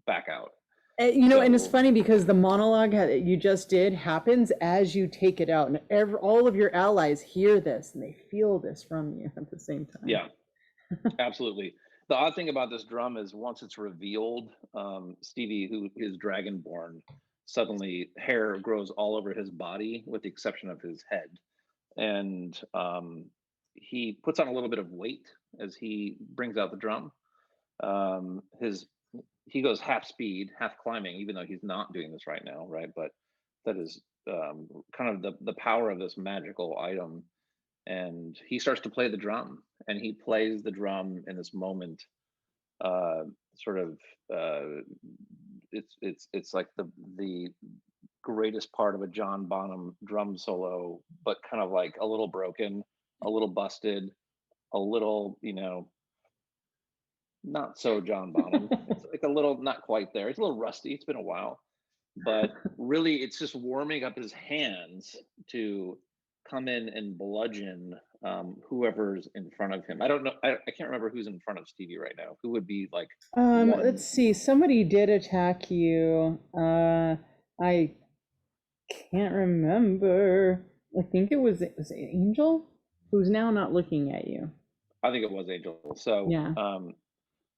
back out. And it's funny because the monologue you just did happens as you take it out, and all of your allies hear this and they feel this from you at the same time. Yeah, absolutely. The odd thing about this drum is once it's revealed, Stevie, who is dragonborn, suddenly hair grows all over his body with the exception of his head. And he puts on a little bit of weight as he brings out the drum. He goes half speed, half climbing, even though he's not doing this right now, right? But that is kind of the power of this magical item. And he starts to play the drum, and he plays the drum in this moment. It's like the greatest part of a John Bonham drum solo, but kind of like a little broken, a little busted, a little, not so John Bonham. It's like a little, not quite there. It's a little rusty. It's been a while, but really it's just warming up his hands to come in and bludgeon whoever's in front of him. I don't know. I can't remember who's in front of Stevie right now. Who would be like let's see. Somebody did attack you. I can't remember. I think it was Angel, who's now not looking at you. I think it was Angel. So yeah.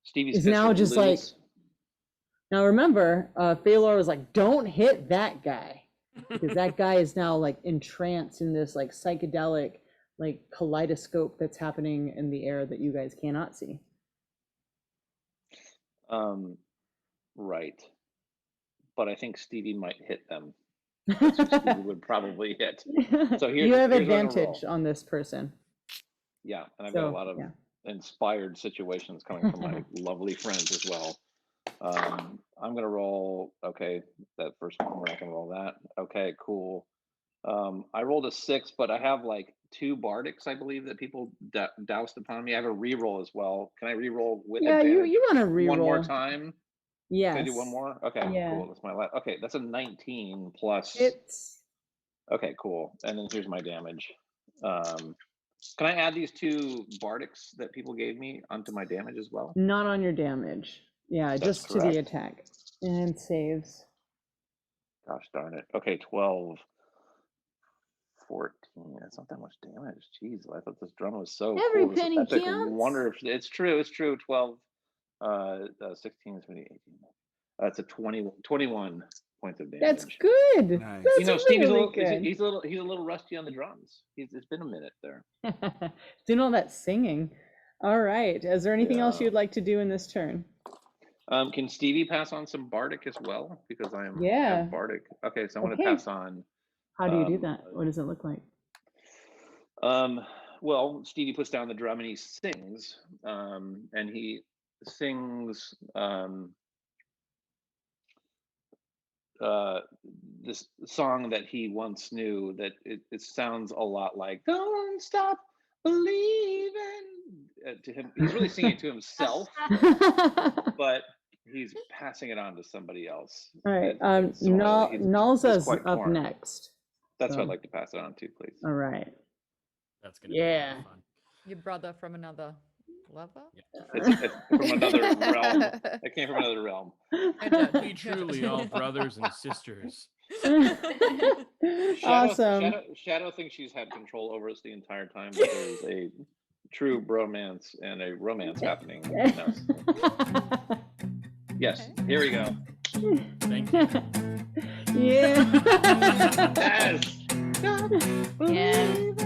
Stevie's is now just loose. Now remember, Phalor was like, don't hit that guy. Because that guy is now like entranced in this like psychedelic like kaleidoscope that's happening in the air that you guys cannot see. Right. But I think Stevie might hit them. That's who Stevie would probably hit. So you have advantage on this person. Yeah, and I've got a lot of inspired situations coming from my lovely friends as well. I'm gonna roll. Okay, that first one, we're not gonna roll that. Okay, cool. I rolled a 6, but I have like 2 bardics, I believe, that people doused upon me. I have a reroll as well. Can I reroll with advantage? you want to reroll one more time? Yes. Can I do one more? Okay, cool. That's my last. Okay, that's a 19 plus. Okay, cool. And then here's my damage. Can I add these 2 bardics that people gave me onto my damage as well? Not on your damage. Yeah, that's just correct. To the attack. And saves. Gosh darn it. Okay, 12. 14. That's not that much damage. Jeez, I thought this drum was so every cool. penny counts. I wonder if it's true. It's true. 12. 16, 17, 18. That's a 21 points of damage. That's good. Nice. That's Stevie's really a little, good. he's a little rusty on the drums. It's been a minute there. Doing all that singing. All right. Is there anything else Yeah. you'd like to do in this turn? Can Stevie pass on some bardic as well? Because I Yeah. have bardic. Okay, so I want to Okay. pass on. How do you do that? What does it look like? Well, Stevie puts down the drum and he sings. And he sings this song that he once knew that it sounds a lot like "Don't Stop Believing." To him, he's really singing to himself, but he's passing it on to somebody else. All right. He's Nalza's quite up torn. next. That's So- what I'd like to pass it on to, please. All right. That's gonna be a lot Yeah. of fun. Your brother from another lover? It's from another realm. It came from another realm. We truly all brothers and sisters. Awesome. Shadow thinks she's had control over us the entire time, but there's a true bromance and a romance happening between us. Yes, here we go. Thank you. Yeah. Yes.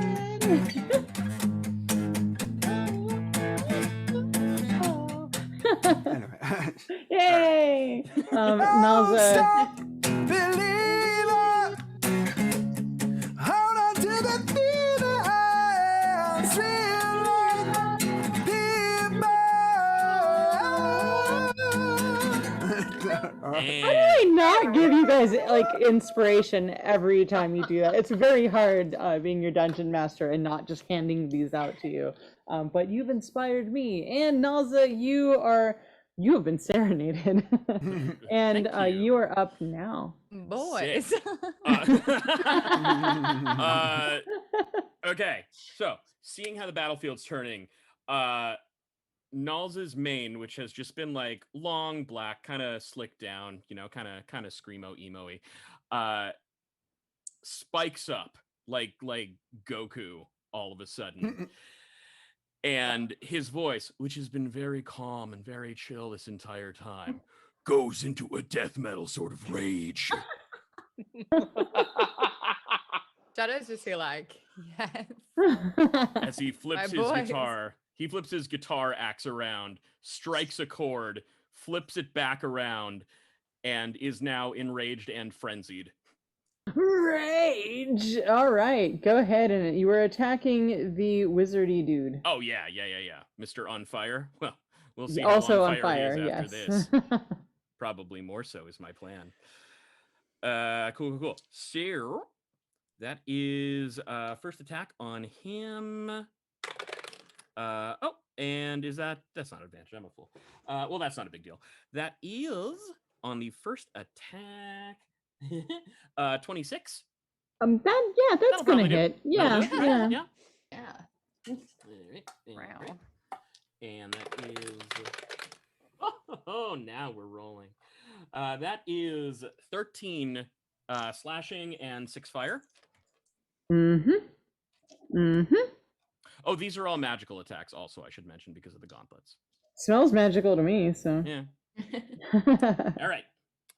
Anyway. Yay. Nalza. Hold on to the feeling I How do I not give you guys like inspiration every time you do that? It's very hard being your dungeon master and not just handing these out to you. But you've inspired me, and Nalza, you have been serenaded, and Thank you. you are up now. Boys. Sick. Okay, so seeing how the battlefield's turning, Nalza's mane, which has just been like long black, kind of slicked down, kind of screamo emo-y, spikes up like Goku all of a sudden. And his voice, which has been very calm and very chill this entire time, goes into a death metal sort of rage. Shadow's just here like, yes. As he flips My his boys. guitar, he flips his guitar axe around, strikes a chord, flips it back around, and is now enraged and frenzied. Rage. All right, go ahead, and you were attacking the wizardy dude. Oh yeah. Mr. On Fire. Well, we'll see. Also how on fire. he is after Yes. this. Probably more so is my plan. Cool. So that is first attack on him. And is that's not advantage? I'm a fool. Well, that's not a big deal. That is on the first attack. 26. That's That'll gonna probably do. hit. That'll Yeah, do it, right? yeah. Yeah. All right. Wow. And that is. Oh, now we're rolling. That is 13 slashing and 6 fire. Oh, these are all magical attacks, also, I should mention, because of the gauntlets. Smells magical to me. So. Yeah. All right.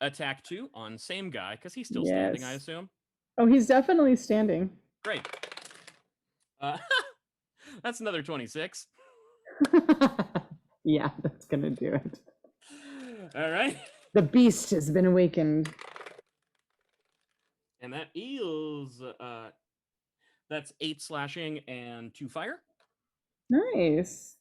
Attack 2 on same guy, because he's still standing, I Yes. assume. Oh, he's definitely standing. Great. That's another 26. Yeah, that's gonna do it. All right. The beast has been awakened. And that is that's 8 slashing and 2 fire. Nice.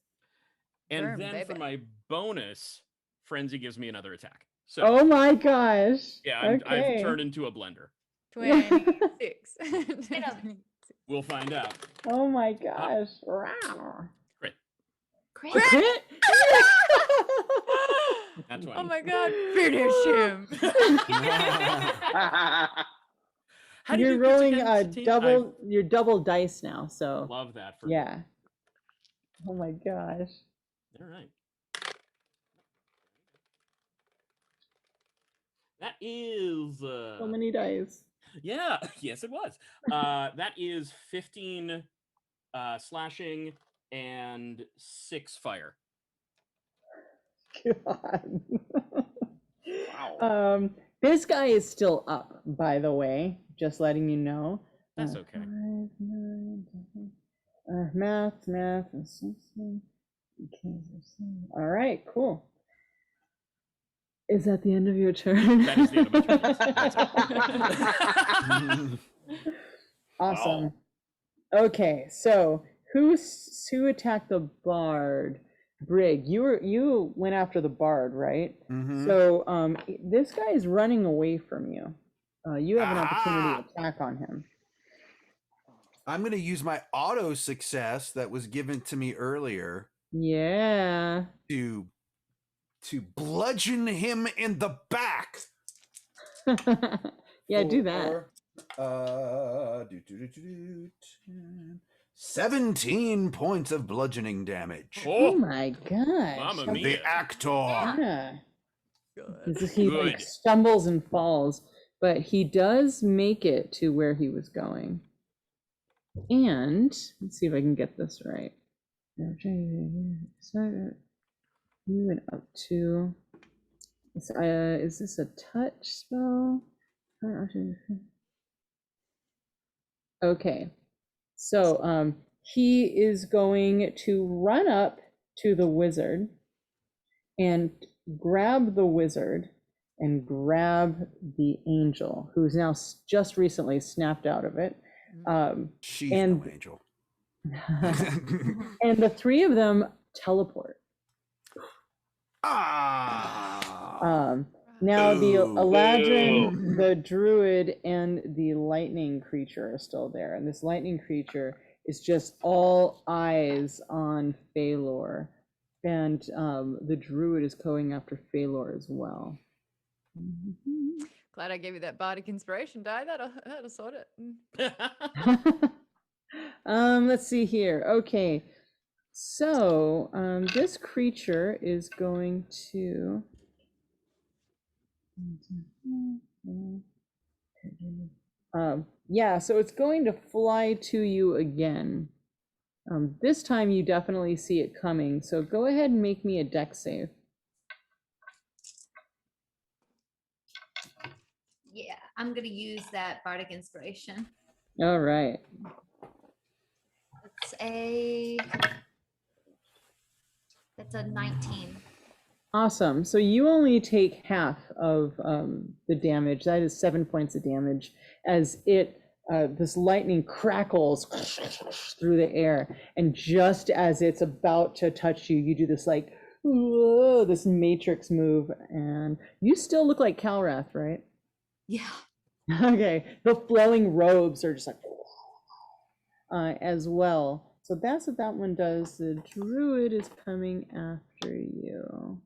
And Burn, then for baby. my bonus, Frenzy gives me another attack. So Oh my gosh. yeah, Okay. I've turned into a blender. 26. We'll find out. Oh my gosh. Wow. Great. Crit. Crit? That's Oh my god, finish him. How do you You're do crits rolling again, a Satine? double. You're double dice now. I So love that for me. yeah. Oh my gosh. All right. That is So many dice. yeah, yes it was. That is 15 slashing and 6 fire. God. Wow. This guy is still up, by the way, just letting you know. That's okay. 5, 9, 10, math, and something. Okay, all right, cool. Is that the end of your turn? That is the end of my turn. Yes. That's it. Awesome. Wow. Okay, so who attacked the bard? Brig, you went after the bard, right? Mhm. So this guy is running away from you. You have an opportunity Ah! to attack on him. I'm going to use my auto success that was given to me earlier Yeah. to bludgeon him in the back. Yeah, do that. 17 points of bludgeoning damage. Oh Oh, my gosh. Mamma How- mia. The actor. Yeah. Good. He like Good. stumbles and falls, but he does make it to where he was going. And let's see if I can get this right. You went up to. Is this a touch spell? Okay, so he is going to run up to the wizard and grab the wizard and grab the angel, who's now just recently snapped out of it. She's and no angel. and the three of them teleport. Now the Boo. Eladrin, the druid, and the lightning creature are still there, and this lightning creature is just all eyes on Phalor, and the druid is going after Phalor as well. Glad I gave you that bardic inspiration die. That'll sort it. Let's see here. Okay, so this creature is going to. Yeah, so it's going to fly to you again. This time you definitely see it coming, so go ahead and make me a dex save. Yeah, I'm gonna use that bardic inspiration. All right. That's a 19. Awesome. So you only take half of the damage. That is 7 points of damage as this lightning crackles through the air. And just as it's about to touch you, you do this like, whoa, this matrix move. And you still look like Calrath, right? Yeah. Okay. The flowing robes are just like, as well. So that's what that one does. The druid is coming after you.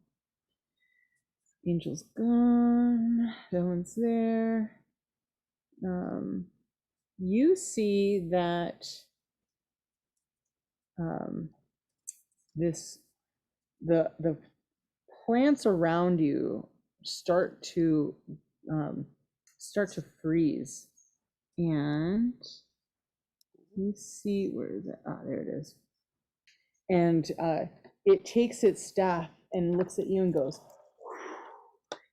Angel's gone. No one's there. You see that the plants around you start to freeze, and you see, where is it? Ah, there it is. And it takes its staff and looks at you and goes.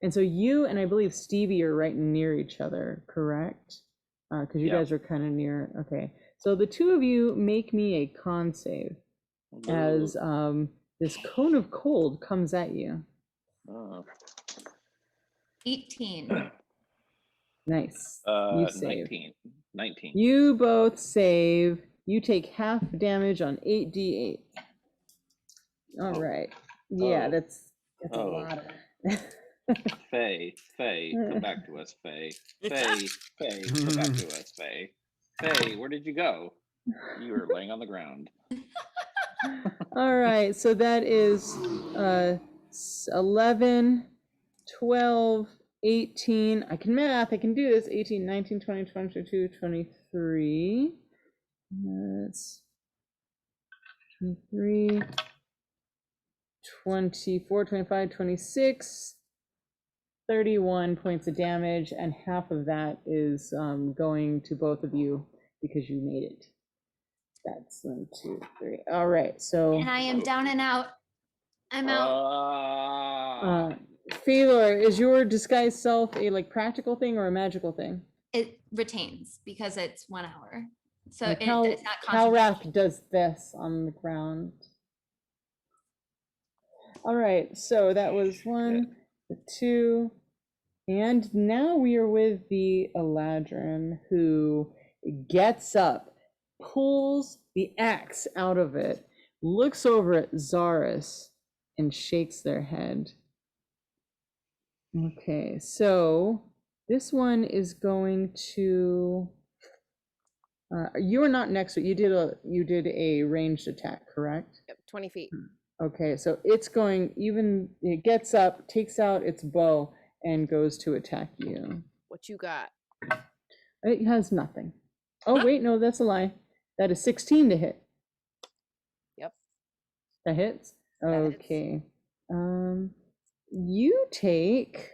And so you and I believe Stevie are right near each other, correct? Because you guys are kind of near. Okay, so the two of you make me a con save as this cone of cold comes at you. 18. Nice. You save. 19. You both save. You take half damage on 8d8. All right. Yeah, that's a lot. Faye, come back to us, Faye. Faye, come back to us, Faye. Faye, where did you go? You were laying on the ground. All right, so that is 11, 12, 18. I can math, I can do this. 18, 19, 20, 22, 23. That's 23, 24, 25, 26. 31 points of damage, and half of that is going to both of you because you made it. That's 1, 2, 3. All right, so. And I am down and out. I'm out. Phalor, is your disguised self a like practical thing or a magical thing? It retains because it's 1 hour. So Like it's not concentration. Calrath does this on the ground. All right, so that was 1, 2, and now we are with the Eladrin, who gets up, pulls the axe out of it, looks over at Zaris, and shakes their head. Okay, so this one is going to. You are not next to it. You did a ranged attack, correct? Yep, 20 feet. Okay, so it's going it gets up, takes out its bow, and goes to attack you. What you got? It has nothing. Oh, wait, no, that's a lie. That is 16 to hit. Yep. That hits? That hits. Okay. You take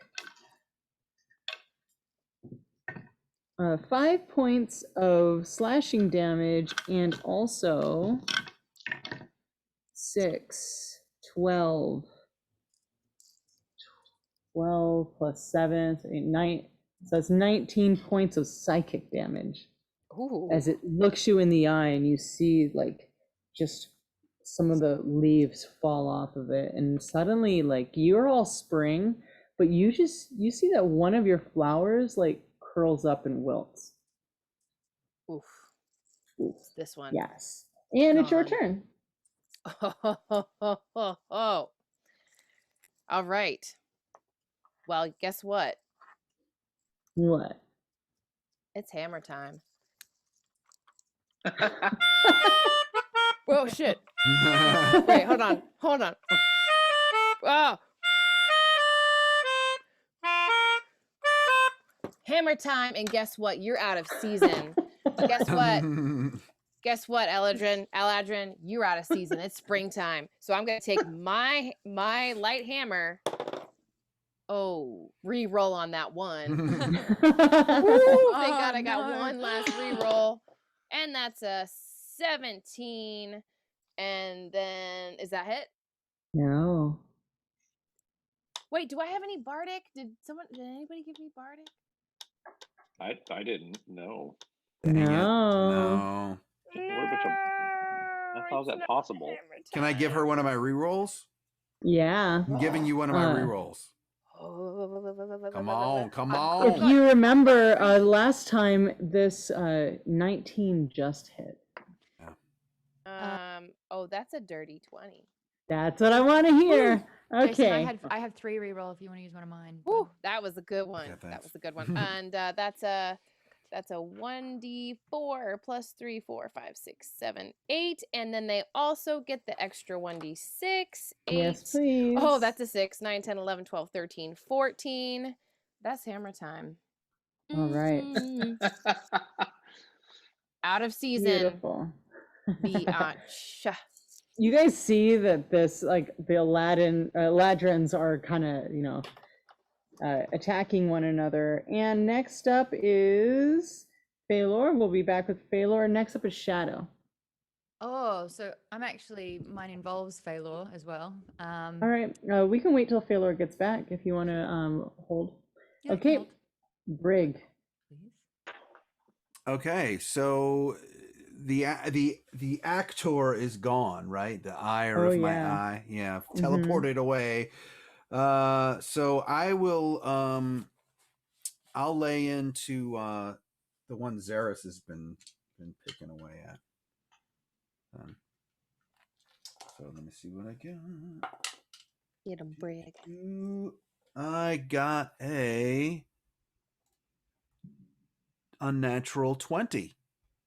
5 points of slashing damage and also 6, 12 plus 7, so 9, so that's 19 points of psychic damage. Ooh. As it looks you in the eye and you see like just some of the leaves fall off of it, and suddenly like you're all spring, but you see that one of your flowers like curls up and wilts. Oof. Oof. This one. Yes. And it's your Gone. turn. Oh. All right. Well, guess what? What? It's hammer time. Whoa, shit. Wait, hold on. Oh. Hammer time, and guess what? You're out of season. Guess what? Guess what, Eladrin? You're out of season. It's springtime. So I'm gonna take my light hammer. Oh, re-roll on that one. Woo, thank God I got one last re-roll. And that's a 17. And then, is that hit? No. Wait, do I have any bardic? Did anybody give me bardic? I didn't know. Dang it. No. No. What a bunch of. How is that possible? Can I give her one of my rerolls? Yeah. I'm giving you one of my rerolls. Come on. If you remember, last time this 19 just hit. Oh, that's a dirty 20. That's what I want to hear. Jason, Okay. I have 3 reroll if you want to use one of mine. Woo, that was a good one. Yeah, That was a good one. And that's a 1d4 plus 3, 4, 5, 6, 7, 8. And then they also get the extra 1d6. 8. Yes, please. Oh, that's a 6, 9, 10, 11, 12, 13, 14. That's hammer time. All right. Out of season. Beautiful. Biatch. You guys see that this, like, the Eladrins are kind of, attacking one another. And next up is Phalor. We'll be back with Phalor. Next up is Shadow. Oh, so mine involves Phalor as well. All right. We can wait till Phalor gets back if you want to hold. Yeah, I can Okay. hold, Brig. please. Okay, so the actor is gone, right? The ire of my eye, teleported away. So I will I'll lay into the one Zaris has been picking away at. So let me see what I got. Get him, Brig. I got a unnatural 20.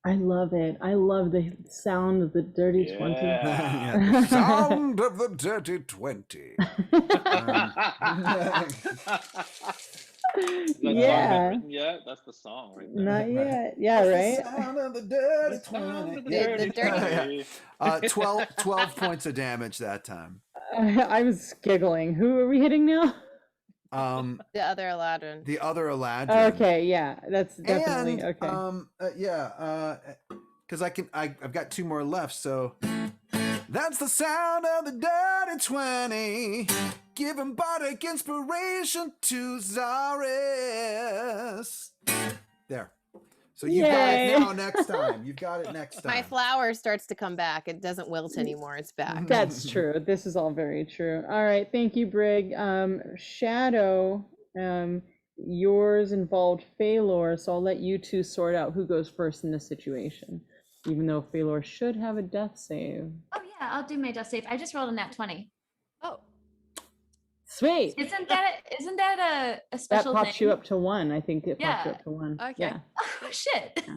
I love it. I love the sound of the dirty 20. Yeah, the sound of the dirty 20. Is that Yeah. song been written yet? That's the song right there. Not yet. Yeah, right? The sound of the dirty 20. The dirty 12 points of damage that time. I was giggling. Who are we hitting now? The other Eladrin. The other Eladrin. Okay, yeah, that's definitely And, okay. because I've got 2 more left, so That's the sound of the dirty 20. Giving bardic inspiration to Zaris. There. So you got Yay. it now next time. You've got it next time. My flower starts to come back. It doesn't wilt anymore. It's back. That's true. This is all very true. All right, thank you, Brig. Shadow, yours involved Phalor, so I'll let you two sort out who goes first in this situation, even though Phalor should have a death save. Oh yeah, I'll do my death save. I just rolled a nat 20. Oh, Sweet. Isn't that a That special pops thing? you up to 1. I think it pops you Yeah. up to 1. Okay. Yeah. Oh shit. Yeah.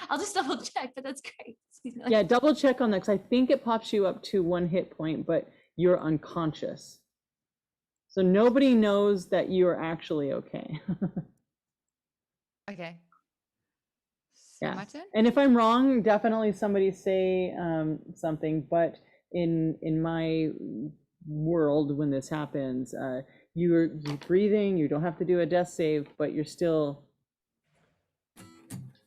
I'll just double check, but that's great. Excuse me. Yeah, double check on that, because I think it pops you up to 1 hit point, but you're unconscious. So nobody knows that you're actually okay. okay. So Yeah. my turn? And if I'm wrong, definitely somebody say something, but in my world, when this happens, you're breathing, you don't have to do a death save, but you're still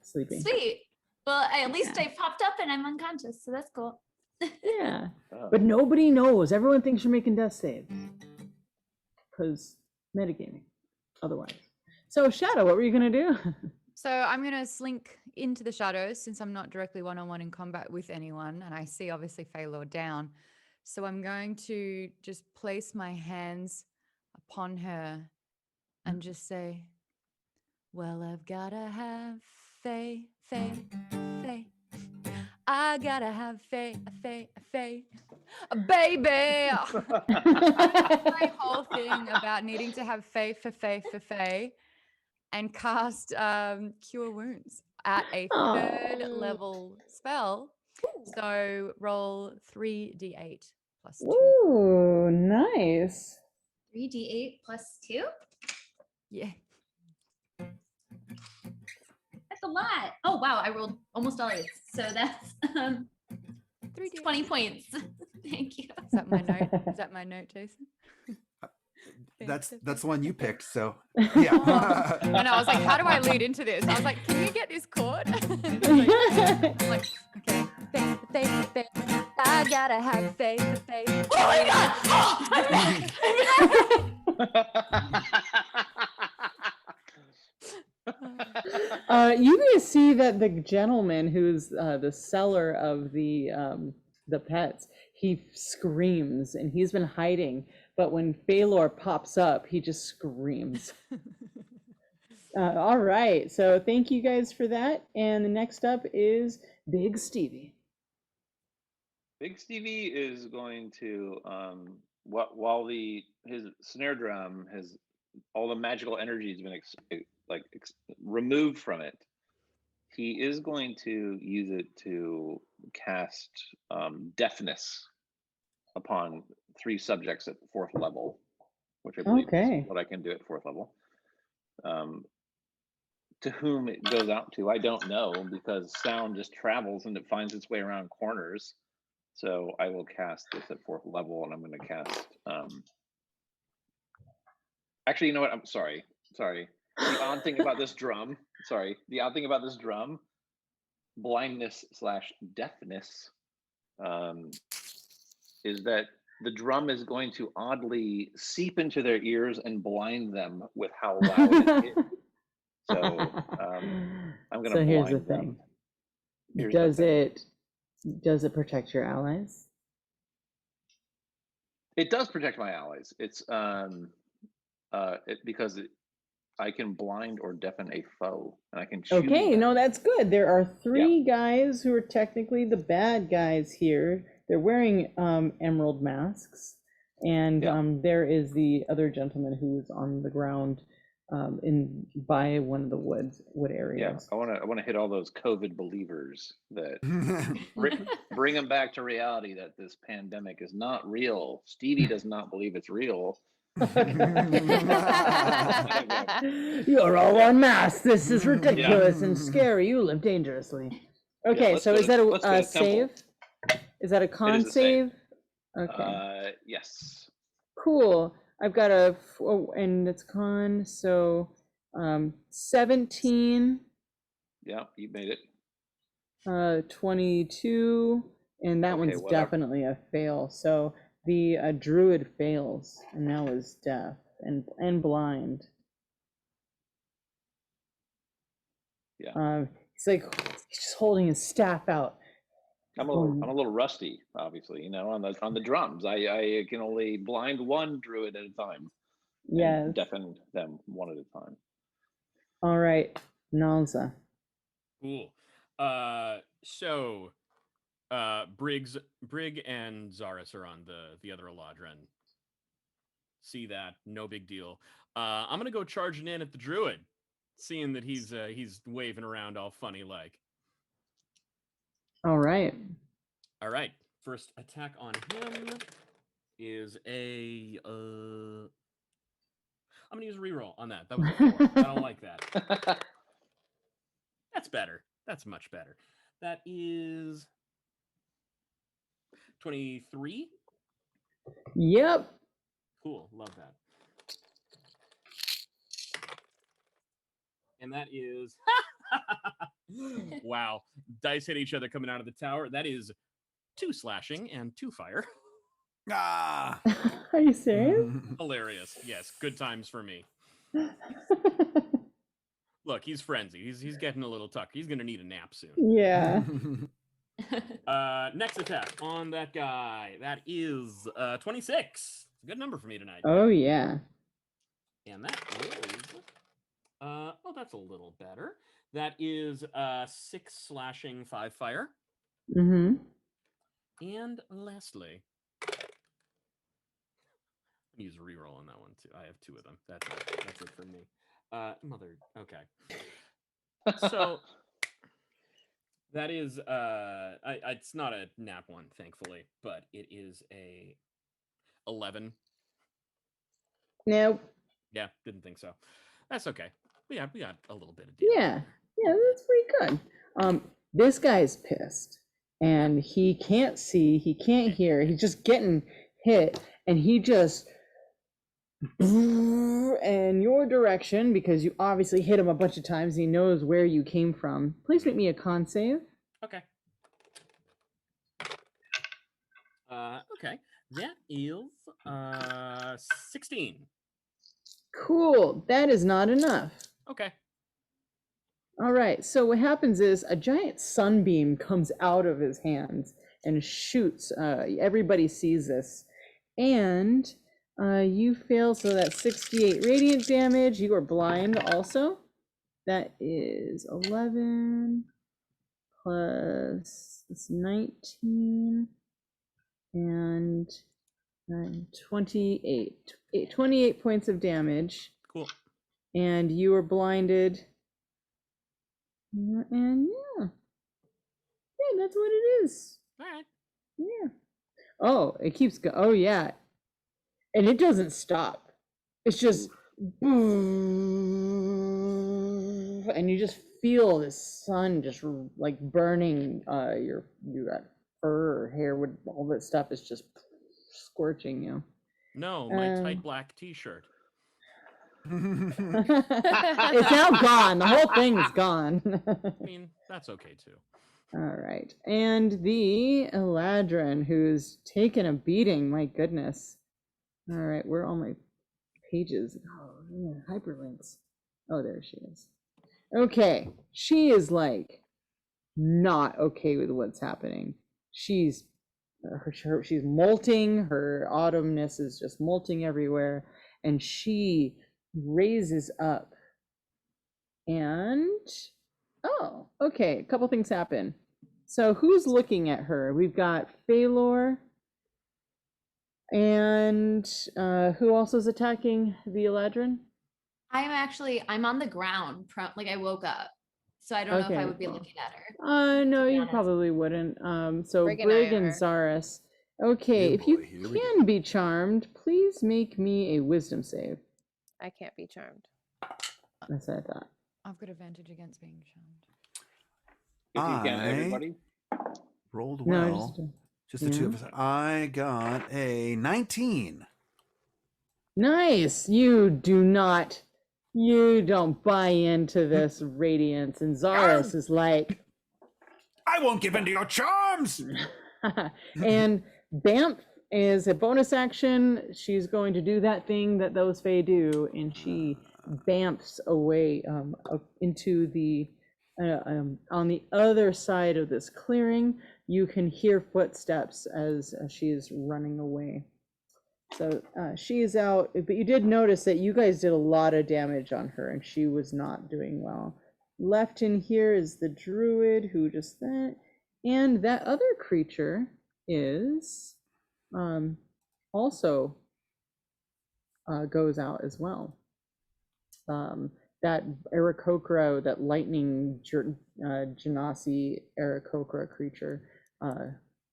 sleeping. Sweet. Well, at least I popped up and I'm unconscious, so that's cool. Yeah. Oh. But nobody knows. Everyone thinks you're making death saves. Because metagaming, otherwise. So Shadow, what were you gonna do? So I'm going to slink into the shadows since I'm not directly one-on-one in combat with anyone. And I see obviously Phalor down. So I'm going to just place my hands upon her and just say, well, I've got to have faith. I got to have faith, baby. My whole thing about needing to have faith for Faye and cast Cure Wounds at a third level spell. So roll 3d8 plus 2. Ooh, nice. 3d8 plus 2? Yeah. That's a lot. Oh wow, I rolled almost all 8s. So that's 3d8. 20 points. Thank you. Is that my note? Is that my note, Jason? That's the one you picked. So Oh. yeah. I know. I was like, how do I lead into this? I was like, can you get this chord? like, okay. Faith. I gotta have faith. Oh my God! You guys see that the gentleman who's the seller of the pets, he screams and he's been hiding. But when Phalor pops up, he just screams. All right, so thank you guys for that. And the next up is Big Stevie. Big Stevie is going to while his snare drum has all the magical energy has been removed from it. He is going to use it to cast deafness upon 3 subjects at 4th level, which I believe is what I can do at 4th level. To whom it goes out to, I don't know, because sound just travels and it finds its way around corners. So I will cast this at 4th level, and I'm going to cast. Actually, you know what? I'm sorry. The odd thing about this drum. The odd thing about this drum, blindness/deafness, is that the drum is going to oddly seep into their ears and blind them with how loud it is. So I'm going to blind here's the them. thing. Does it protect your allies? It does protect my allies. It's because I can blind or deafen a foe, and I can choose Okay, them. no, that's good. There are 3 guys who are technically the bad guys here. They're wearing emerald masks, and there is the other gentleman who's on the ground by one of the wood areas. I want to hit all those COVID believers that bring them back to reality that this pandemic is not real. Stevie does not believe it's real. You're all on mask. This is ridiculous and scary. You live dangerously. Okay, so is that a save? Is that a con save? Okay. Yes. Cool. I've got and it's con, so 17. Yeah, you made it. 22, And that Okay, one's whatever. definitely a fail. So the druid fails and now is deaf and blind. Yeah. He's like, he's just holding his staff out. I'm a little rusty, obviously, you know, on the drums. I can only blind one druid at a time. Yes. And deafen them one at a time. All right, Nalza. Cool. So Brig and Zaris are on the other Eladrin. See that? No big deal. I'm gonna go charging in at the druid, seeing that he's waving around all funny like. All right. All right. First attack on him is a I'm gonna use a reroll on that. That was a 4. I don't like that. That's better. That's much better. That is 23. Yep. Cool. Love that. And that is wow. Dice hit each other coming out of the tower. That is 2 slashing and 2 fire. Ah. Are you serious? Hilarious. Yes, good times for me. Look, he's frenzied. He's getting a little tuck. He's gonna need a nap soon. Yeah. Next attack on that guy. That is 26. It's a good number for me tonight. Oh yeah. And that is that's a little better. That is 6 slashing, 5 fire. Mm-hmm. And lastly, I'm gonna use a reroll on that one too. I have 2 of them. That's it for me. Okay. So that is it's not a nap one, thankfully, but it is a 11. Nope. Yeah, didn't think so. That's okay. We got a little bit of Yeah. Yeah, that's pretty good. This guy's pissed. And he can't see, he can't hear, he's just getting hit, and he just in your direction, because you obviously hit him a bunch of times, he knows where you came from. Please make me a con save. Okay. Okay. That is 16. Cool. That is not enough. Okay. All right. So what happens is a giant sunbeam comes out of his hands and shoots. Everybody sees this. And you fail, so that's 68 radiant damage. You are blind also. That is 11 plus 19 and 28. 28 points of damage. Cool. And you are blinded. And yeah, that's what it is. All right. Yeah. Oh, it keeps going. Oh yeah, and it doesn't stop. It's just, and you just feel the sun just like burning your fur or hair. With all that stuff is just scorching you. No, my tight black T-shirt. It's now gone. The whole thing is gone. I mean, that's okay too. All right. And the Eladrin, who's taken a beating. My goodness. All right. Where are all my pages? Oh, yeah, hyperlinks. Oh, there she is. Okay. She is like not okay with what's happening. She's molting. Her autumnness is just molting everywhere. And she raises up and oh, okay, a couple things happen. So who's looking at her? We've got Phalor, and who else is attacking the Eladrin? I'm on the ground, like I woke up, so I don't know if I would be looking at her. No, you probably wouldn't. So Brig Brig and I and are. Zaris. Okay, Oh if you boy, here we can be charmed, please make me a wisdom save. I can't be charmed. That's what I thought. I've got advantage against being charmed. If you can, I everybody. rolled No, well. Just the two of us. I got a 19. Nice. You don't buy into this radiance. And Zaris is like, I won't give in to your charms. And Bamf is a bonus action. She's going to do that thing that those Fae do, and she bamfs away into the on the other side of this clearing. You can hear footsteps as she is running away. So she is out, but you did notice that you guys did a lot of damage on her, and she was not doing well. Left in here is the druid who just that, and that other creature is also goes out as well. That Aarakocra, that lightning Genasi Aarakocra creature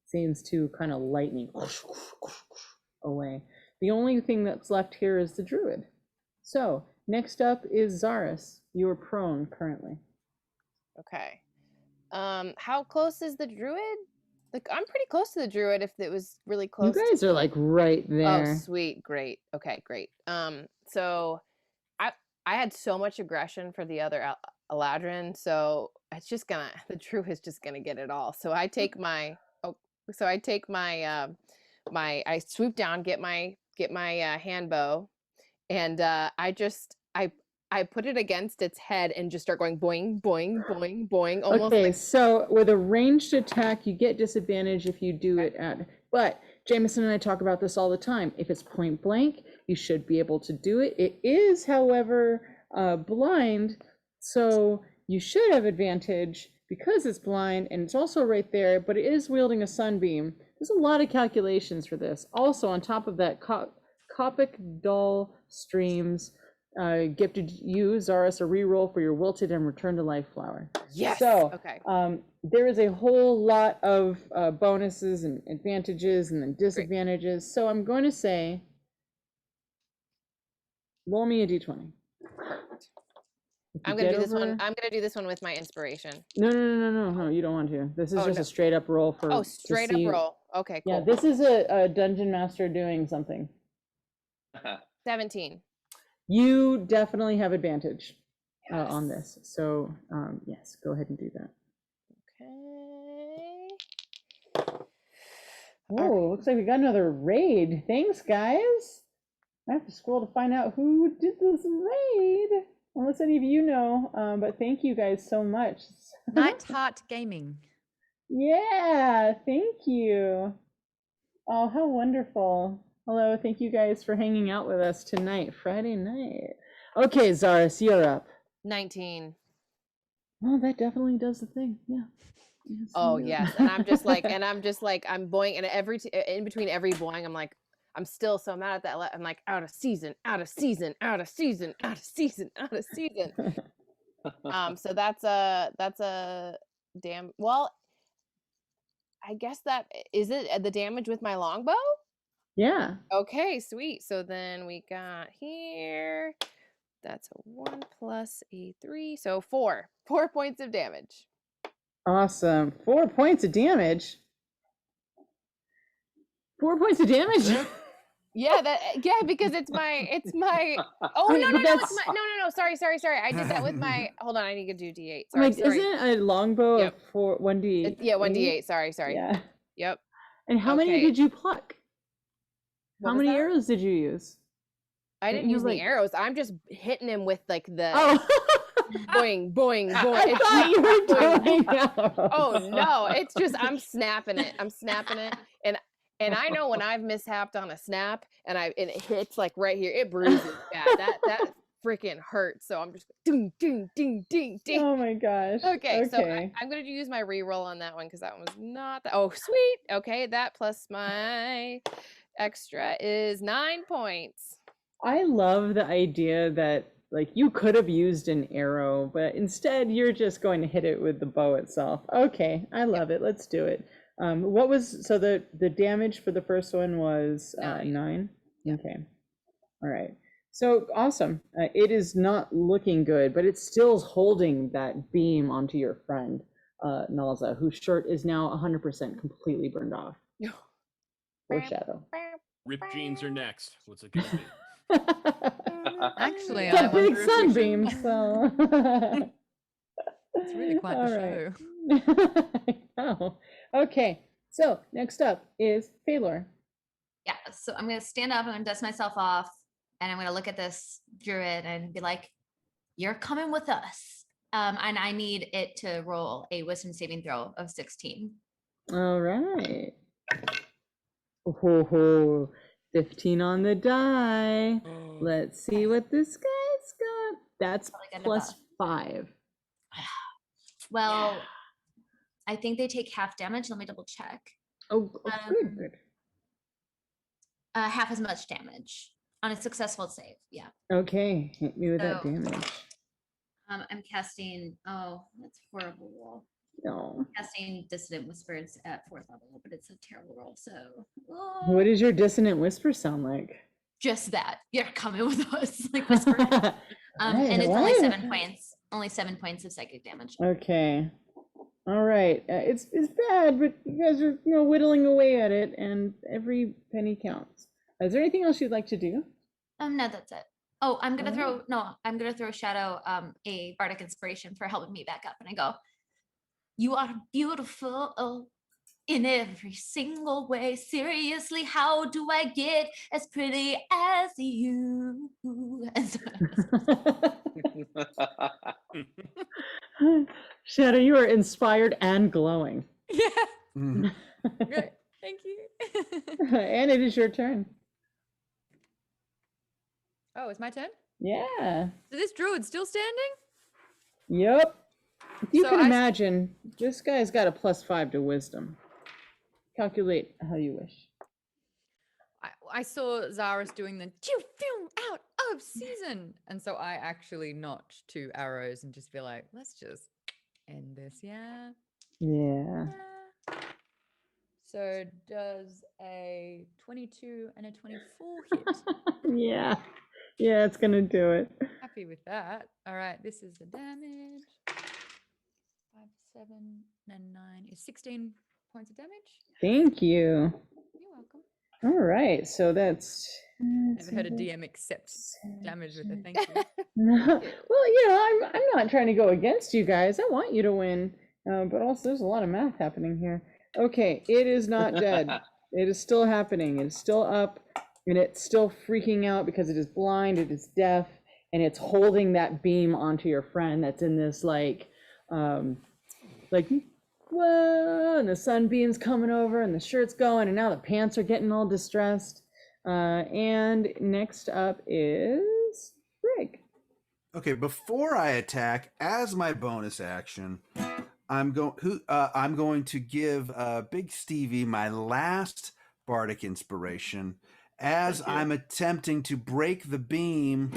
seems to kind of lightning away. The only thing that's left here is the druid. So next up is Zaris. You are prone currently. Okay. How close is the druid? Like, I'm pretty close to the druid if it was really close. You guys are like right there. Oh, sweet. Great. Okay, great. So I had so much aggression for the other Eladrin, so it's just gonna, the druid's just gonna get it all. So I take my, I swoop down, get my hand bow, and I put it against its head and just start going boing, boing, boing, boing. Almost okay, like, so with a ranged attack, you get disadvantage if you do it at, but Jameson and I talk about this all the time. If it's point blank, you should be able to do it. It is, however, blind, so you should have advantage because it's blind, and it's also right there, but it is wielding a sunbeam. There's a lot of calculations for this. Also, on top of that, Copic Dull Streams gifted you, Zaris, a reroll for your wilted and return to life flower. yes. So, Okay. there is a whole lot of bonuses and advantages and then disadvantages. So I'm going to say, roll me a d20. I'm gonna do this one. I'm gonna do this one with my inspiration. No, you don't want to. This is just a straight up roll for. Oh, straight up roll. Okay, cool. Yeah, this is a dungeon master doing something. 17. You definitely have advantage on this. So yes, go ahead and do that. Okay. Oh, looks like we got another raid. Thanks, guys. I have to scroll to find out who did this raid. Unless any of you know, but thank you guys so much. Night Heart Gaming. Yeah, thank you. Oh, how wonderful. Hello, thank you guys for hanging out with us tonight, Friday night. Okay, Zaris, you're up. 19. Well, that definitely does the thing, yeah. Yes, Oh yeah. yes, and I'm just like, I'm boing, and in between every boing, I'm like, I'm still so mad at that. I'm like, out of season, out of season, out of season, out of season, out of season. So that's a damn. Well, I guess that is it. The damage with my longbow. Yeah. Okay, sweet. So then we got here. That's a 1 plus a 3, so 4 points of damage. Awesome. 4 points of damage. 4 points of damage. Yeah, because it's my oh Wait, no, but it's my no, sorry. I did that with my hold on, I need to do D8. Sorry, Like, sorry. isn't a longbow Yep. of 1d8? Yeah, 1d8. Sorry. Yeah. Yep. And how many Okay. did you pluck? What How was many that? arrows did you use? I didn't you use like- any arrows. I'm just hitting him with like the Oh, boing, boing, boing. I It's thought you were boing, doing boing. Oh no, it's just I'm snapping it, and I know when I've mishapped on a snap and it hits like right here, it bruises bad. That freaking hurts. So I'm just ding, ding, ding, ding, ding. Oh my gosh. Okay, so I'm going to use my reroll on that one because that one was not that. Oh, sweet. Okay, that plus my extra is 9 points. I love the idea that like you could have used an arrow, but instead you're just going to hit it with the bow itself. Okay, I love it. Let's do it. What was so the damage for the first one was 9? Okay. All right. So awesome. It is not looking good, but it's still holding that beam onto your friend, Nalza, whose shirt is now 100% completely burned off. Foreshadow. Ripped jeans are next. What's it gonna be? Actually, It's I a big wonder if we should- sunbeam, so. It's really quite the All show. right. I know. Okay, So next up is Phalor. Yeah, so I'm gonna stand up, I'm gonna dust myself off, and I'm gonna look at this druid and be like, "You're coming with us." And I need it to roll a wisdom saving throw of 16. All right. Oh, 15 on the die. Let's see what this guy's got. That's Probably got a plus buff. 5. Well, I think they take half damage. Let me double check. Oh, good. Half as much damage on a successful save. Yeah. Okay, hit me with that So- damage. I'm casting. Oh, that's a horrible roll. No. Casting Dissonant Whispers at 4th level, but it's a terrible roll. So. What does your dissonant whisper sound like? Just that. You're coming with us, like whisper. And it's only Right. 7 points. Only 7 points of psychic damage. Okay. All right. It's bad, but you guys are whittling away at it, and every penny counts. Is there anything else you'd like to do? No, that's it. Oh, I'm gonna throw Shadow a bardic inspiration for helping me back up, and I go, "You are beautiful in every single way. Seriously, how do I get as pretty as you?" And so- Shadow, you are inspired and glowing. Yeah. Mhm. Great. Thank you. And it is your turn. Oh, it's my turn? Yeah. So this druid's still standing? Yep. If you So can I s- imagine, this guy's got a plus 5 to wisdom. Calculate how you wish. I saw Zaris doing the "You film out of season," and so I actually notch 2 arrows and just be like, let's just end this, yeah. Yeah. So does a 22 and a 24 hit? Yeah. Yeah, it's gonna do it. Happy with that. All right, this is the damage. 5, 7, and 9 is 16 points of damage. Thank you. You're welcome. All right, so that's. Never heard a DM accept damage with a thank you. Well, I'm not trying to go against you guys. I want you to win, but also there's a lot of math happening here. Okay, it is not dead. It is still happening. It is still up, and it's still freaking out because it is blind, it is deaf, and it's holding that beam onto your friend that's in this like whoa, and the sunbeam's coming over, and the shirt's going, and now the pants are getting all distressed. And next up is Greg. Okay, before I attack, as my bonus action, I'm going to give Big Stevie my last bardic inspiration as I'm attempting to break the beam.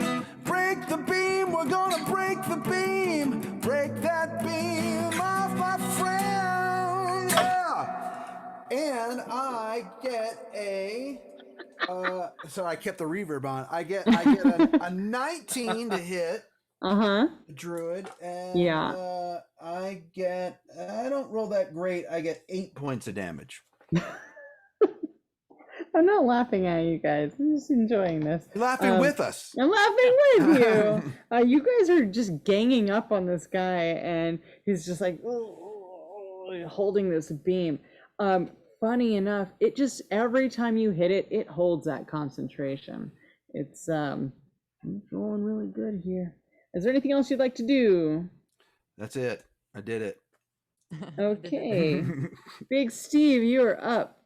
Break the beam, we're gonna break the beam. Break that beam off, my friend. Yeah. And I get a so I kept the reverb on. I get a 19 to hit Uh-huh. druid, and Yeah. I don't roll that great. I get 8 points of damage. I'm not laughing at you guys. I'm just enjoying this. You're laughing with us. I'm laughing with you. You guys are just ganging up on this guy, and he's just like holding this beam. Funny enough, it just every time you hit it, it holds that concentration. It's rolling really good here. Is there anything else you'd like to do? That's it. I did it. Okay. Big Steve, you are up.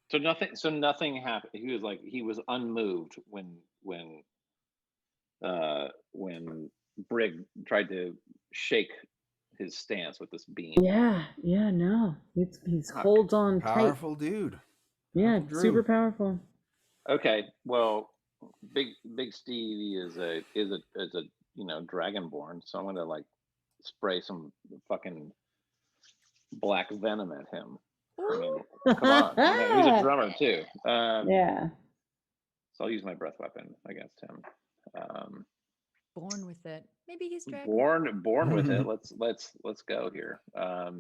So nothing happened. He was unmoved when Brig tried to shake his stance with this beam. Yeah, no. He's holds on tight. Powerful dude. Yeah, Drew. super powerful. Okay, well, Big Stevie is a dragonborn, so I'm gonna like spray some fucking black venom at him. I mean, come on, he's a drummer too. Yeah. So I'll use my breath weapon against him. Born with it. Maybe he's dragon. Born with it. Let's go here. I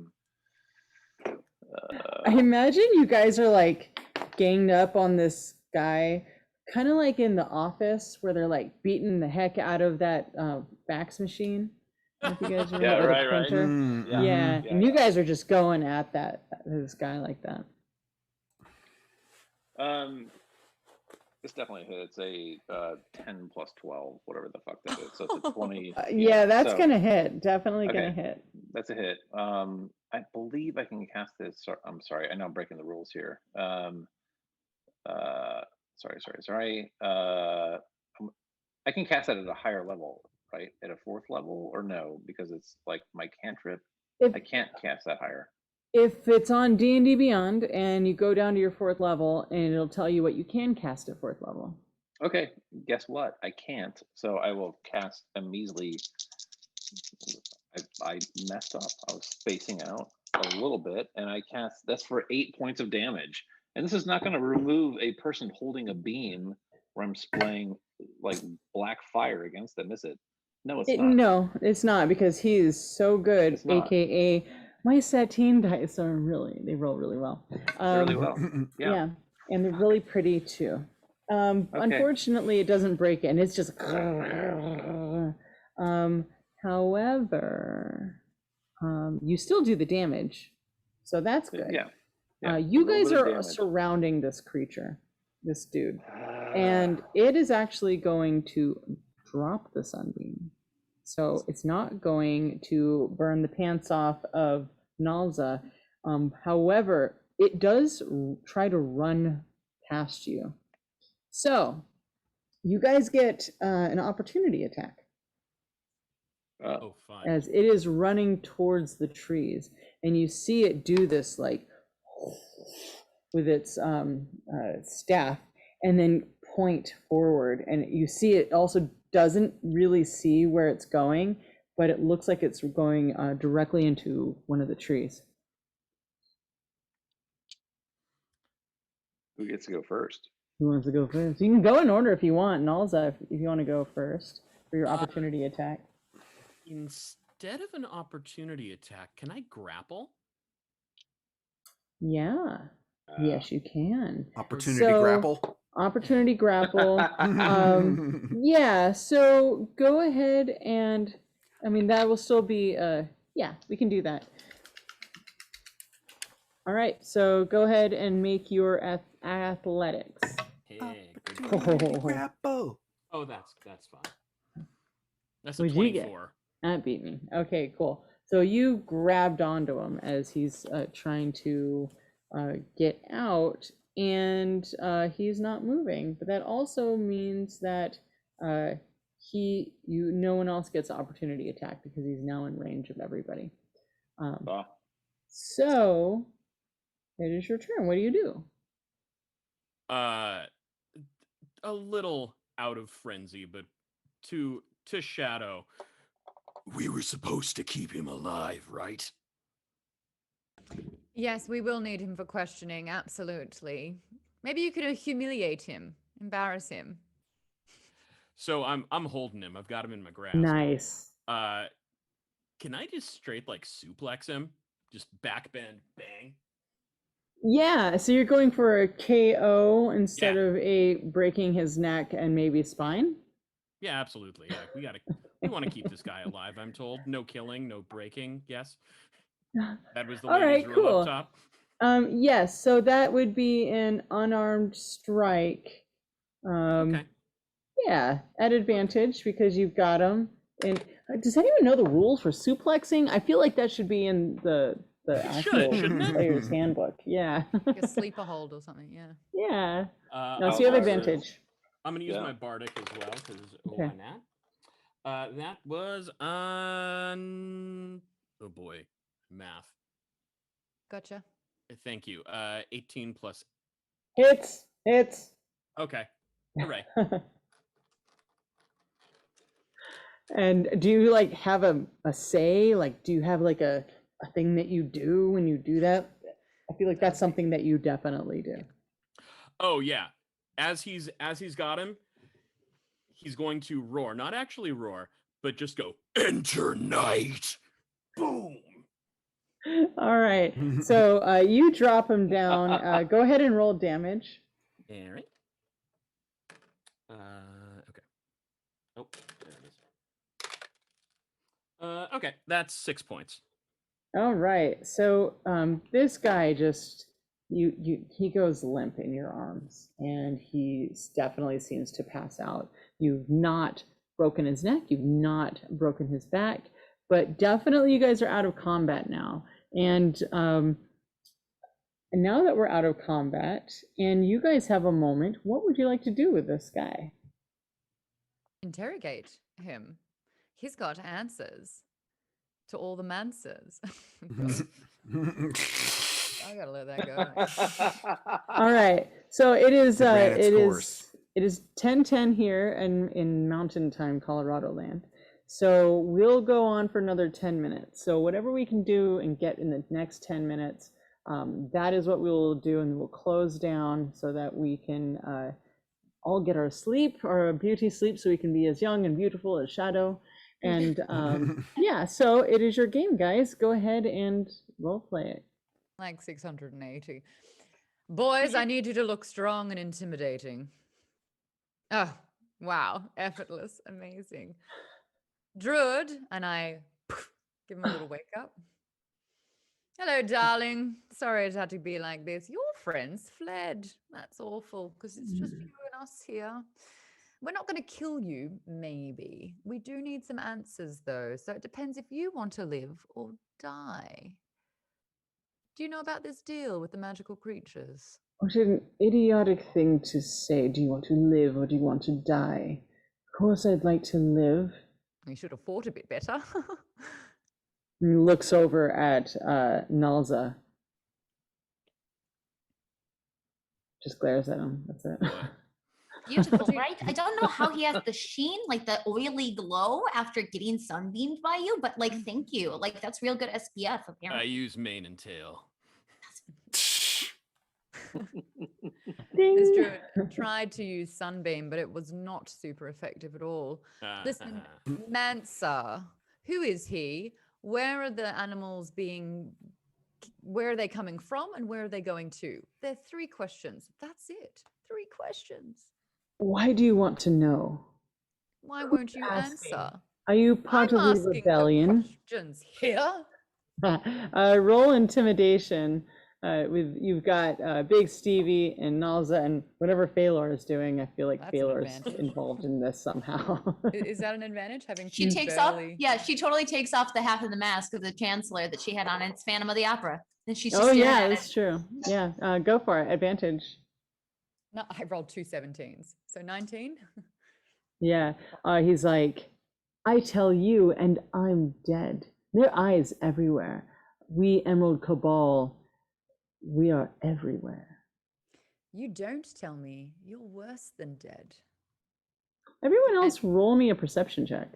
imagine you guys are like ganged up on this guy, kind of like in The Office where they're like beating the heck out of that fax machine. If you guys remember, Yeah, or the right. printer. Mm, Yeah, and you guys are just going at this guy like that. This definitely hits. It's a 10 plus 12, whatever the fuck that is. So it's a 20. Yeah, that's so, gonna hit. Definitely gonna okay. hit. That's a hit. I believe I can cast this. I'm sorry. I know I'm breaking the rules here. Sorry. I can cast that at a higher level, right? At a 4th level, or no? Because it's like my cantrip. If I can't cast that higher. if it's on D&D Beyond and you go down to your 4th level, and it'll tell you what you can cast at 4th level. Okay, guess what? I can't. So I will cast a measly. I messed up. I was spacing out a little bit, and I cast. That's for 8 points of damage. And this is not going to remove a person holding a beam where I'm spraying like black fire against them, is it? No, it's not. No, it's not, because he is so good. It's not. AKA, my Satine dice they roll really well. Really well. Yeah, and they're really pretty too. Unfortunately, it doesn't break it, and it's just. However, you still do the damage, so that's good. Yeah. You guys are surrounding this creature, this dude, and it is actually going to drop the sunbeam. So it's not going to burn the pants off of Nalza. However, it does try to run past you. So you guys get an opportunity attack. Oh, fine. As it is running towards the trees, and you see it do this like with its staff, and then point forward, and you see it also doesn't really see where it's going, but it looks like it's going directly into one of the trees. Who gets to go first? Who wants to go first? You can go in order if you want. Nalza, if you want to go first for your opportunity attack. Instead of an opportunity attack, can I grapple? Yeah. Yes, you can. Opportunity grapple. Opportunity grapple. Yeah, so go ahead and, I mean, that will still be, yeah, we can do that. All right, so go ahead and make your athletics. Hey, Grapple. Oh, that's fine. That's a What'd you get? 24. That beat me. Okay, cool. So you grabbed onto him as he's trying to get out, and he's not moving. But that also means that no one else gets an opportunity attack because he's now in range of everybody. So it is your turn. What do you do? A little out of frenzy, but to Shadow. We were supposed to keep him alive, right? Yes, we will need him for questioning, absolutely. Maybe you could humiliate him, embarrass him. So I'm holding him. I've got him in my grasp. Nice. Can I just straight like suplex him? Just backbend, bang. Yeah, so you're going for a KO instead of a breaking his neck and maybe spine? Yeah, absolutely. Yeah, we want to keep this guy alive, I'm told. No killing, no breaking. Yes. That was the ladies' rule up top. Yes, so that would be an unarmed strike. Okay. Yeah, at advantage because you've got him. And does anyone know the rules for suplexing? I feel like that should be in the actual player's handbook. Yeah. Like a sleeper hold or something, yeah. Yeah. No, so you have advantage. I'm going to use my bardic as well, because why not? That was on... Oh boy, math. Gotcha. Thank you. 18 plus... Hits. Okay. Hooray. And do you like have a say? Like, do you have like a thing that you do when you do that? I feel like that's something that you definitely do. Oh yeah. As he's got him, he's going to roar. Not actually roar, but just go, enter night. Boom. All right. So you drop him down. Go ahead and roll damage. All right. Okay. Oh, there it is. Okay, that's 6 points. All right. So this guy just he goes limp in your arms, and he definitely seems to pass out. You've not broken his neck, you've not broken his back, but definitely you guys are out of combat now. And now that we're out of combat and you guys have a moment, what would you like to do with this guy? Interrogate him. He's got answers to all the mansers. I gotta let that go. All right, so it is ran its course. it is 10:10 here in Mountain Time, Colorado land. So we'll go on for another 10 minutes. So whatever we can do and get in the next 10 minutes, that is what we will do, and we'll close down so that we can all get our sleep, our beauty sleep, so we can be as young and beautiful as Shadow. And yeah, so it is your game, guys. Go ahead and role play it. Like 680. Boys, I need you to look strong and intimidating. Oh, wow. Effortless. Amazing. Druid, and I give him a little wake up. Hello, darling. Sorry it had to be like this. Your friends fled. That's awful, because it's just you and us here. We're not going to kill you, maybe. We do need some answers, though. So it depends if you want to live or die. Do you know about this deal with the magical creatures? What an idiotic thing to say. Do you want to live or do you want to die? Of course I'd like to live. You should have fought a bit better. He looks over at Nalza. Just glares at him. That's it. Beautiful, right? I don't know how he has the sheen, like the oily glow after getting sunbeamed by you, but like, thank you. Like, that's real good SPF, I apparently. use mane and tail. This druid tried to use sunbeam, but it was not super effective at all. Listen, Mansa, who is he? Where are the animals being, where are they coming from, and where are they going to? They're 3 questions. That's it. 3 questions. Why do you want to know? Why won't you asking? answer? Are you part I'm of the asking rebellion? the questions here. Roll intimidation. You've got Big Stevie and Nalza and whatever Phalor is doing. I feel like That's an Phalor is advantage. involved in this somehow. Is that an advantage? Having She two takes off, burly- yeah, she totally takes off the half of the mask of the Chancellor that she had on. It's Phantom of the Opera. And she's just Oh staring yeah, at that's it. true. Yeah, go for it. Advantage. No, I rolled 2 17s. So 19? Yeah, he's like, I tell you, and I'm dead. There are eyes everywhere. We Emerald Cabal, we are everywhere. You don't tell me. You're worse than dead. Everyone else, roll me a perception check.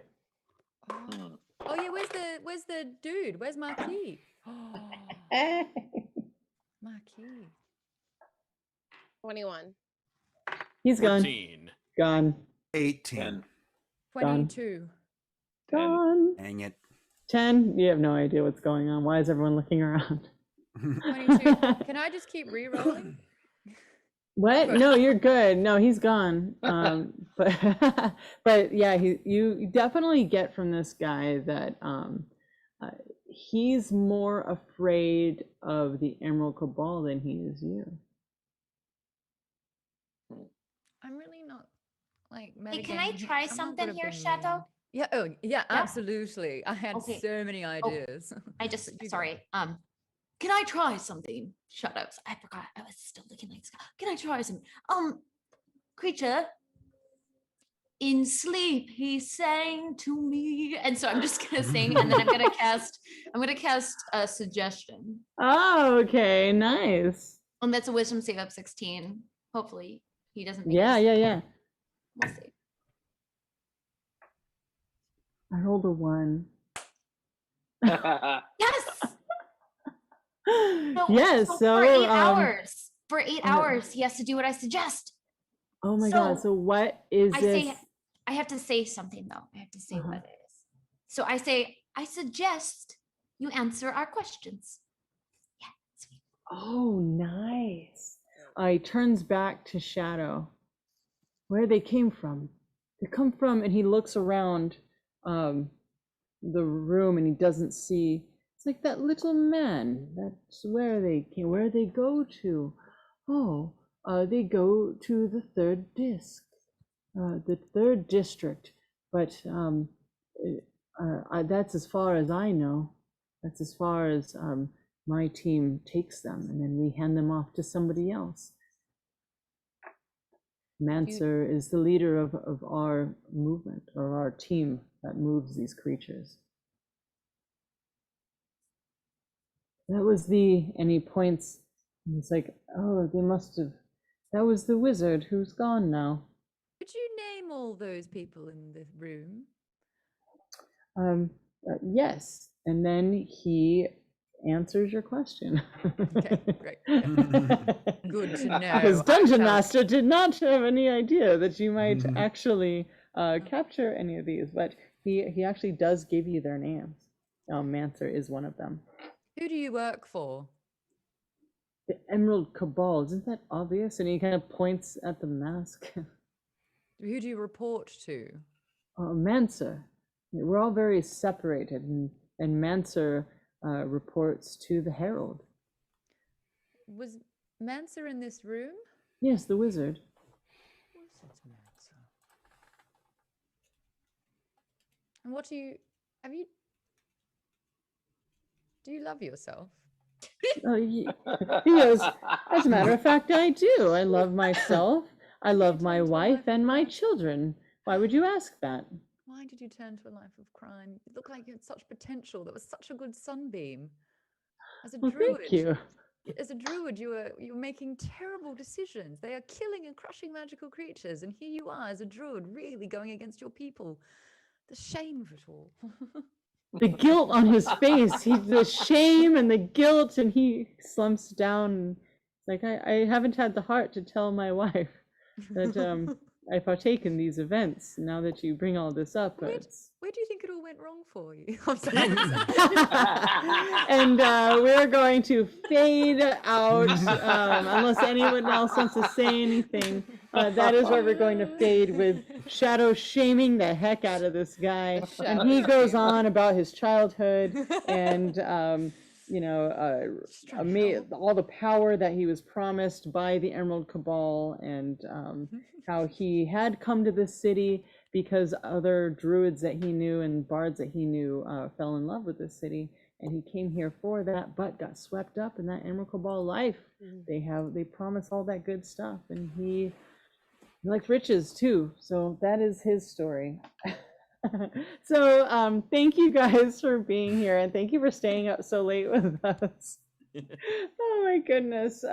Oh yeah, where's the dude? Where's Marquis? Marquis. 21. He's gone. 14. Gone. 18. 22. Gone. Dang it. 10. You have no idea what's going on. Why is everyone looking around? 22. Can I just keep re-rolling? What? No, you're good. No, he's gone. But yeah, you definitely get from this guy that he's more afraid of the Emerald Cabal than he is you. I'm really not like Hey, can I metagaming. try I'm not something good at here, being Shadow? mean. Yeah. Oh, yeah. Absolutely. I had Okay. so many ideas. I just, But you go. sorry. Can I try something? Shut up. I forgot. I was still looking like, can I try something? Creature, in sleep, he sang to me. And so I'm just gonna sing, and then I'm gonna cast a suggestion. Oh, okay, nice. And that's a wisdom save up 16. Hopefully he doesn't make Yeah, this. yeah. We'll see. I rolled a 1. Yes. Yes, so for 8 hours. For 8 hours, he has to do what I suggest. Oh my So, god, so what is this? I have to say something though. I have to say what it is. So I say, I suggest you answer our questions. Yeah, sweet. Oh, nice. He turns back to Shadow. Where they came from? They come from, and he looks around the room, and he doesn't see It's like that little man. That's where they came. Where they go to? Oh, they go to the third district. But that's as far as I know. That's as far as my team takes them, and then we hand them off to somebody else. Manser is the leader of our movement, or our team that moves these creatures. That was and he points, and it's like, oh, they must have, that was the wizard who's gone now. Could you name all those people in the room? Yes, and then he answers your question. Okay, great. Good to know. Because Dungeon Master did not have any idea that you might actually capture any of these, but he actually does give you their names. Manser is one of them. Who do you work for? The Emerald Cabal, isn't that obvious? And he kind of points at the mask. Who do you report to? Manser. We're all very separated, and Manser reports to the Herald. Was Manser in this room? Yes, the wizard. Was it Manser? And what do you love yourself? He goes, as a matter of fact, I do. I love myself. I love my wife and my children. Why would you ask that? Why did you turn to a life of crime? You look like you had such potential. That was such a good sunbeam. As a druid, thank you. As a druid, you were making terrible decisions. They are killing and crushing magical creatures, and here you are as a druid, really going against your people. The shame of it all. The guilt on his face, the shame and the guilt, and he slumps down. Like, I haven't had the heart to tell my wife that I partake in these events. Now that you bring all this up, Where do you think it all went wrong for you? And we're going to fade out unless anyone else wants to say anything. That is where we're going to fade, with Shadow shaming the heck out of this guy. And he goes on about his childhood and all the power that he was promised by the Emerald Cabal, and how he had come to this city because other druids that he knew and bards that he knew fell in love with this city, and he came here for that, but got swept up in that Emerald Cabal life. They promise all that good stuff, and he likes riches too. So that is his story. So thank you guys for being here, and thank you for staying up so late with us. Oh my goodness.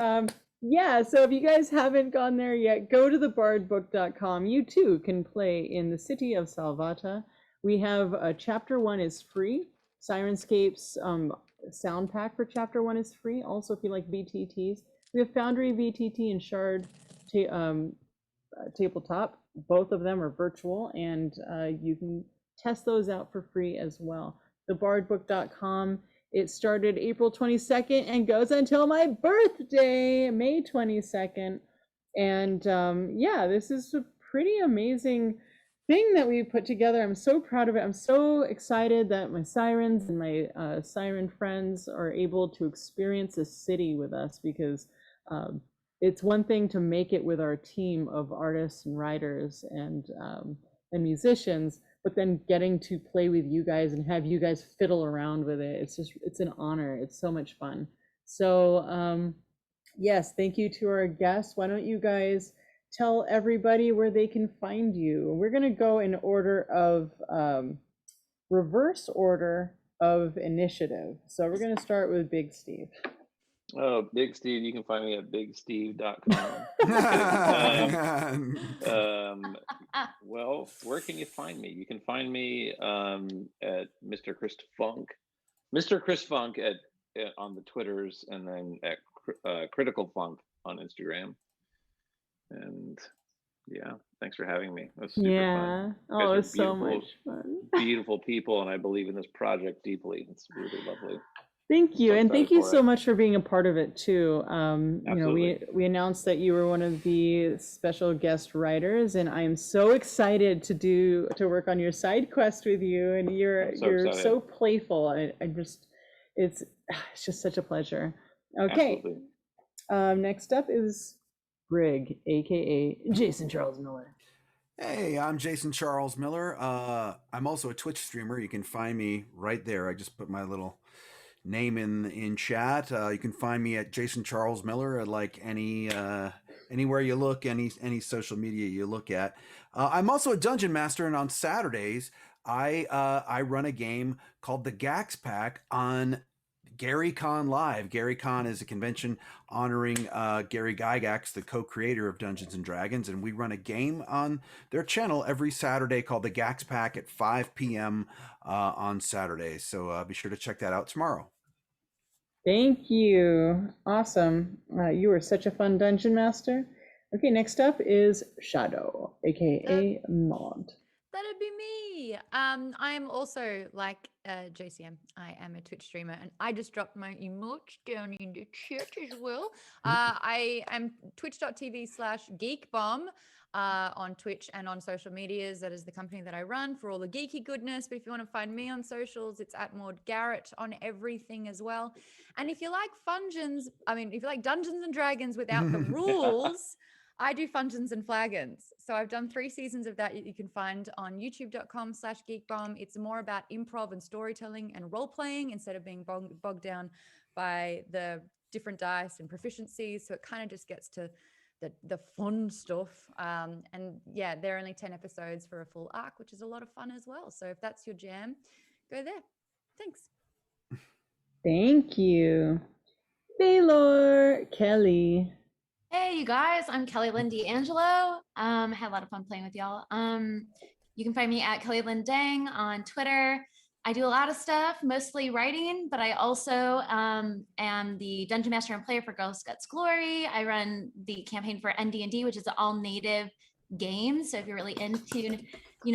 Yeah, so if you guys haven't gone there yet, go to thebardbook.com. You too can play in the city of Salvata. We have chapter 1 is free. Sirenscape's sound pack for chapter 1 is free. Also, if you like VTTs, we have Foundry VTT and Shard tabletop. Both of them are virtual, and you can test those out for free as well. Thebardbook.com. It started April 22nd and goes until my birthday, May 22nd. And yeah, this is a pretty amazing thing that we put together. I'm so proud of it. I'm so excited that my sirens and my siren friends are able to experience this city with us, because it's one thing to make it with our team of artists and writers and musicians, but then getting to play with you guys and have you guys fiddle around with it, it's an honor. It's so much fun. So yes, thank you to our guests. Why don't you guys tell everybody where they can find you? We're going to go in order of reverse order of initiative. So we're going to start with Big Steve. Oh, Big Steve, you can find me at bigsteve.com. Well, where can you find me? You can find me at Mr. Chris Funk. Mr. Chris Funk on the Twitters, and then at Critical Funk on Instagram. And yeah, thanks for having me. It was super fun. Oh, it's so much fun. Beautiful people, and I believe in this project deeply. It's really lovely. Thank you, So and thank you excited for so it. much for being a part of it too. Absolutely. We announced that you were one of the special guest writers, and I am so excited to work on your side quest with you. And you're excited. so playful. It's it's just such a pleasure. Okay. Absolutely. Next up is Brig, aka Jason Charles Miller. Hey, I'm Jason Charles Miller. I'm also a Twitch streamer. You can find me right there. I just put my little name in chat. You can find me at Jason Charles Miller at like anywhere you look, any social media you look at. I'm also a dungeon master, and on Saturdays I run a game called the Gax Pack on GaryCon Live. GaryCon is a convention honoring Gary Gygax, the co-creator of Dungeons and Dragons, and we run a game on their channel every Saturday called the Gax Pack at 5 p.m. On Saturdays. So be sure to check that out tomorrow. Thank you. Awesome. You are such a fun dungeon master. Okay, next up is Shadow, aka Maude. That'd be me. I'm also like JCM. I am a Twitch streamer, and I just dropped my emotes down in the chat as well. I am twitch.tv/geekbomb on Twitch and on social medias. That is the company that I run for all the geeky goodness. But if you want to find me on socials, it's at Maude Garrett on everything as well. And if you like if you like Dungeons and Dragons without the rules, I do Fungeons and Flagons. So I've done 3 seasons of that you can find on youtube.com/geekbomb. It's more about improv and storytelling and role playing instead of being bogged down by the different dice and proficiencies. So it kind of just gets to the fun stuff. And yeah, there are only 10 episodes for a full arc, which is a lot of fun as well. So if that's your jam, go there. Thanks. Thank you. Baylor, Kelly. Hey, you guys, I'm Kelly Lynn D'Angelo. Had a lot of fun playing with y'all. You can find me at Kelly Lynn Dang on Twitter. I do a lot of stuff, mostly writing, but I also am the Dungeon Master and Player for Girl Scouts Glory. I run the campaign for ND&D, which is an all-native game. So if you're really into,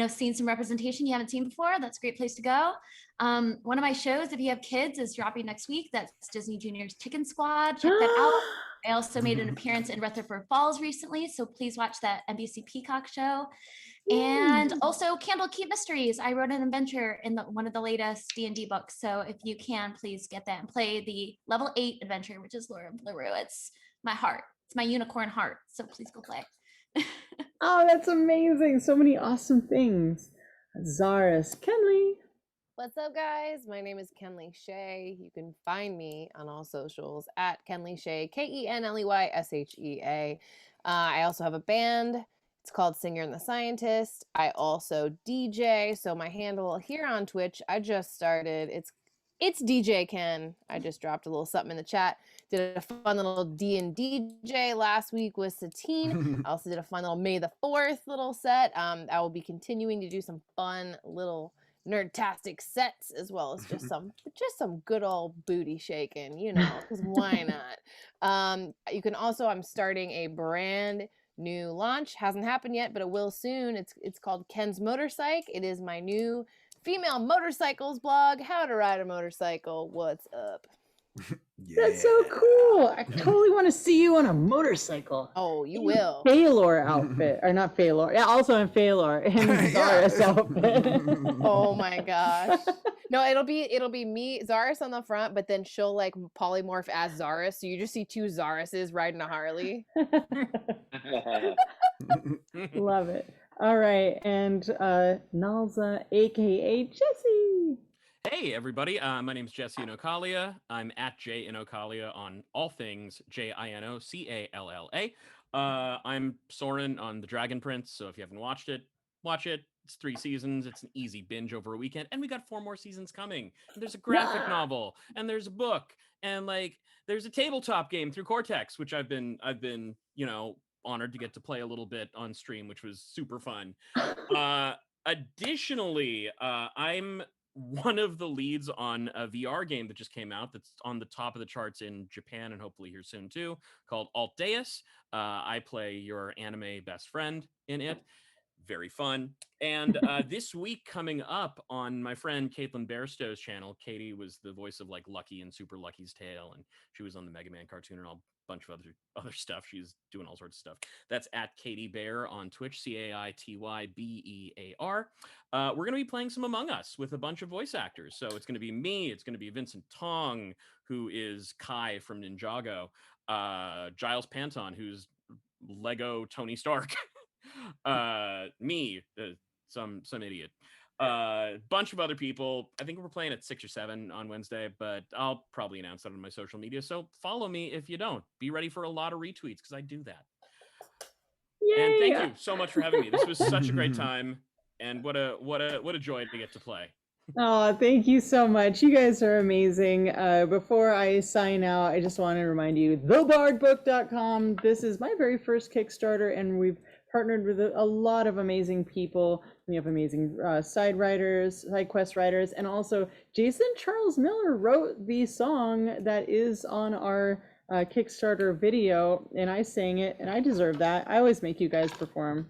seeing some representation you haven't seen before, that's a great place to go. One of my shows, if you have kids, is dropping next week. That's Disney Junior's Chicken Squad. Check that out. I also made an appearance in Rutherford Falls recently, so please watch that NBC Peacock show. And also Candlekeep Mysteries. I wrote an adventure in one of the latest D&D books, so if you can, please get that and play the level 8 adventure, which is Laura Blue. It's my heart. It's my unicorn heart, so please go play. Oh, that's amazing. So many awesome things. Zaris, Kenley. What's up, guys? My name is Kenley Shae. You can find me on all socials at Kenley Shae, KenleyShea. I also have a band. It's called Singer and the Scientist. I also DJ. So my handle here on Twitch, I just started. It's DJ Ken. I just dropped a little something in the chat. Did a fun little D&D DJ last week with Satine. I also did a fun little May the 4th little set. I will be continuing to do some fun little nerdtastic sets, as well as just some good old booty shaking, because why not? You can also, I'm starting a brand new launch. Hasn't happened yet, but it will soon. It's called Ken's Motorcycle. It is my new female motorcycles blog. How to ride a motorcycle. What's up? Yeah. That's so cool. I totally want to see you on a motorcycle. Oh, you will. Phalor outfit, or not Phalor. Yeah, also in Phalor in Zaris outfit. Oh my gosh. No, it'll be me, Zaris on the front, but then she'll like polymorph as Zaris. So you just see 2 Zarises riding a Harley. Love it. All right, and Nalza, aka Jesse. Hey, everybody. My name is Jesse Inocalla. I'm at J Inocalla on all things JINOCALLA. I'm Soren on The Dragon Prince, so if you haven't watched it, watch it. It's 3 seasons. It's an easy binge over a weekend, and we got 4 more seasons coming. And there's a graphic novel, and there's a book, and there's a tabletop game through Cortex, which I've been honored to get to play a little bit on stream, which was super fun. Additionally, I'm one of the leads on a VR game that just came out that's on the top of the charts in Japan and hopefully here soon too, called Alt Deus. I play your anime best friend in it. Very fun. And this week coming up on my friend Caitlin Bairstow's channel, Katie was the voice of Lucky and Super Lucky's Tale, and she was on the Mega Man cartoon and all bunch of other stuff. She's doing all sorts of stuff. That's at Katie Bear on Twitch, CAITYBEAR. We're going to be playing some Among Us with a bunch of voice actors. So it's going to be me. It's going to be Vincent Tong, who is Kai from Ninjago. Giles Panton, who's Lego Tony Stark. Me, some idiot. Bunch of other people. I think we're playing at 6 or 7 on Wednesday, but I'll probably announce that on my social media. So follow me if you don't. Be ready for a lot of retweets because I do that. Yay! And thank you so much for having me. This was such a great time, and what a joy to get to play. Oh, thank you so much. You guys are amazing. Before I sign out, I just want to remind you, thebardbook.com. This is my very first Kickstarter, and we've partnered with a lot of amazing people. We have amazing side quest writers, and also Jason Charles Miller wrote the song that is on our Kickstarter video, and I sang it, and I deserve that. I always make you guys perform.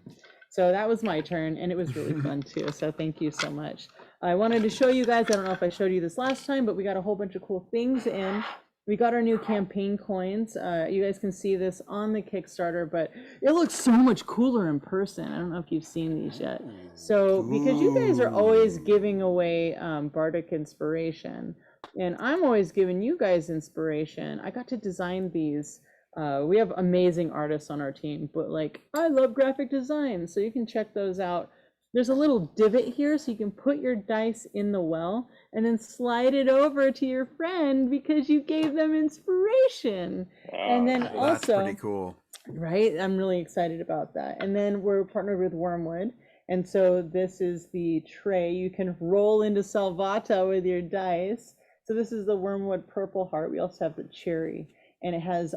So that was my turn, and it was really fun too. So thank you so much. I wanted to show you guys, I don't know if I showed you this last time, but we got a whole bunch of cool things in. We got our new campaign coins. You guys can see this on the Kickstarter, but it looks so much cooler in person. I don't know if you've seen these yet. So because you guys are always giving away Bardic inspiration, and I'm always giving you guys inspiration, I got to design these. We have amazing artists on our team, but like, I love graphic design, so you can check those out. There's a little divot here so you can put your dice in the well and then slide it over to your friend because you gave them inspiration. And then That's also, pretty cool. Right? I'm really excited about that. And then we're partnered with Wormwood. And so this is the tray. You can roll into Salvata with your dice. So this is the Wormwood Purple Heart. We also have the cherry. And it has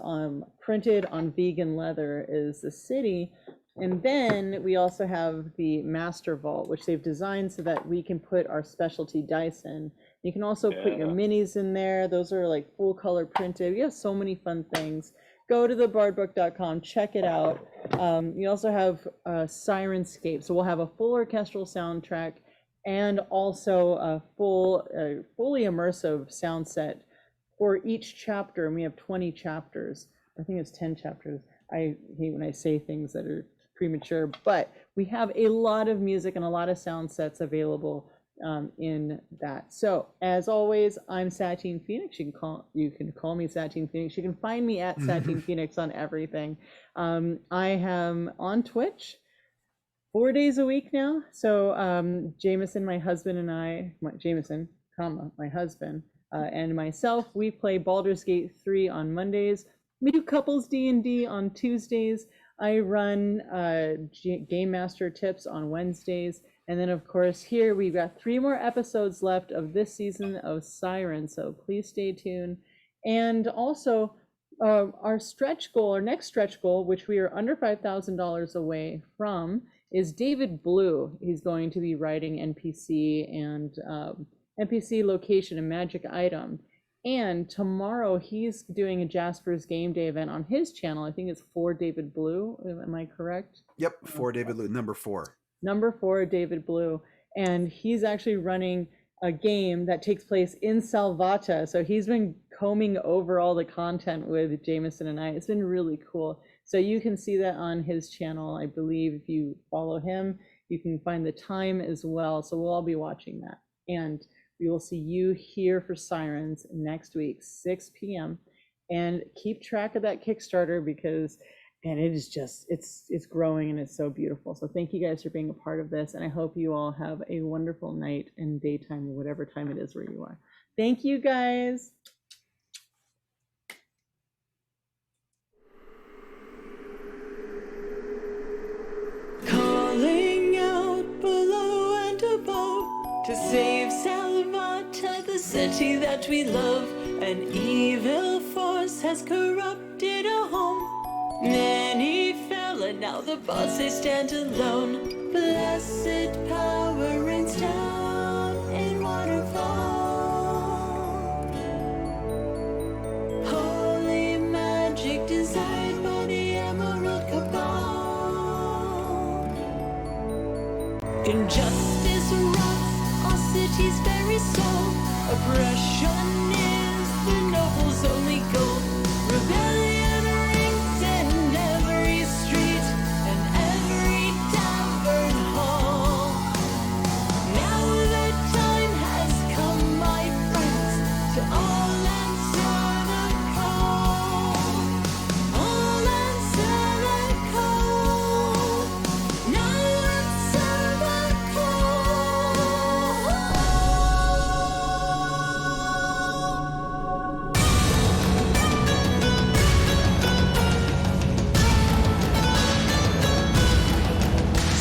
printed on vegan leather is the city. And then we also have the Master Vault, which they've designed so that we can put our specialty dice in. You can also put your minis in there. Those are like full color printed. We have so many fun things. Go to thebardbook.com, check it out. You also have Sirenscape. So we'll have a full orchestral soundtrack and also a fully immersive sound set for each chapter. And we have 20 chapters. I think it's 10 chapters. I hate when I say things that are premature, but we have a lot of music and a lot of sound sets available in that. So as always, I'm Satine Phoenix. You can call me Satine Phoenix. You can find me at Satine Phoenix on everything. I am on Twitch 4 days a week now. So Jameson, my husband, and I, my husband, and myself, we play Baldur's Gate 3 on Mondays. We do couples D&D on Tuesdays. I run Game Master tips on Wednesdays. And then, of course, here we've got 3 more episodes left of this season of Sirens. So please stay tuned. And also, our stretch goal, our next stretch goal, which we are under $5,000 away from, is David Blue. He's going to be writing NPC and NPC location and magic item. And tomorrow he's doing a Jasper's Game Day event on his channel. I think it's for David Blue. Am I correct? Yep, for David Blue, number 4. Number 4, David Blue. And he's actually running a game that takes place in Salvata. So he's been combing over all the content with Jameson and I. It's been really cool. So you can see that on his channel. I believe if you follow him, you can find the time as well. So we'll all be watching that. And we will see you here for Sirens next week, 6 p.m. And keep track of that Kickstarter because, man, it is just, it's growing and it's so beautiful. So thank you guys for being a part of this. And I hope you all have a wonderful night and daytime, or whatever time it is where you are. Thank you guys. Calling out below and above to save Salvata, the city that we love. An evil force has corrupted our home. Many fell and now the boss they stand alone. Blessed power rains down in waterfall. Holy magic designed by the Emerald Cabal. Injustice rots our city's very soul. Oppression is the noble's only goal. Rebellion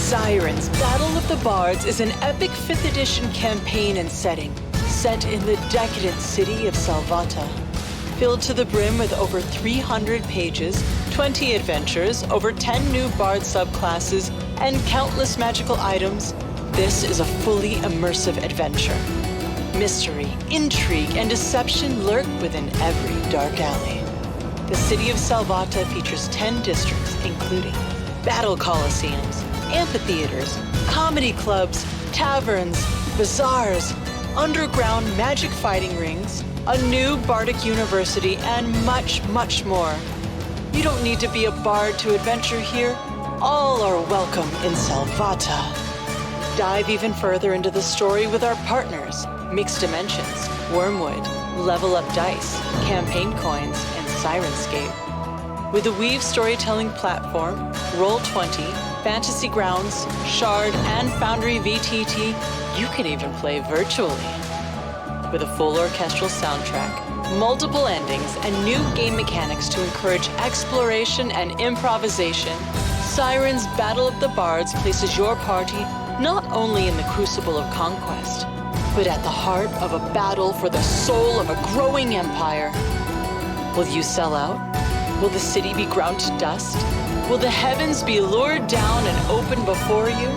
Sirens, Battle of the Bards is an epic 5th edition campaign and setting set in the decadent city of Salvata. Filled to the brim with over 300 pages, 20 adventures, over 10 new bard subclasses, and countless magical items, this is a fully immersive adventure. Mystery, intrigue, and deception lurk within every dark alley. The city of Salvata features 10 districts, including battle coliseums, amphitheaters, comedy clubs, taverns, bazaars, underground magic fighting rings, a new bardic university, and much, much more. You don't need to be a bard to adventure here. All are welcome in Salvata. Dive even further into the story with our partners, Mixed Dimensions, Wormwood, Level Up Dice, Campaign Coins, and Sirenscape. With the Weave storytelling platform, Roll20, Fantasy Grounds, Shard, and Foundry VTT, you can even play virtually. With a full orchestral soundtrack, multiple endings, and new game mechanics to encourage exploration and improvisation, Sirens Battle of the Bards places your party not only in the crucible of conquest, but at the heart of a battle for the soul of a growing empire. Will you sell out? Will the city be ground to dust? Will the heavens be lured down and open before you?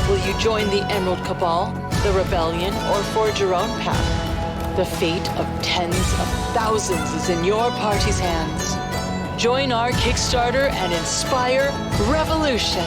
Will you join the Emerald Cabal, the Rebellion, or forge your own path? The fate of tens of thousands is in your party's hands. Join our Kickstarter and inspire revolution.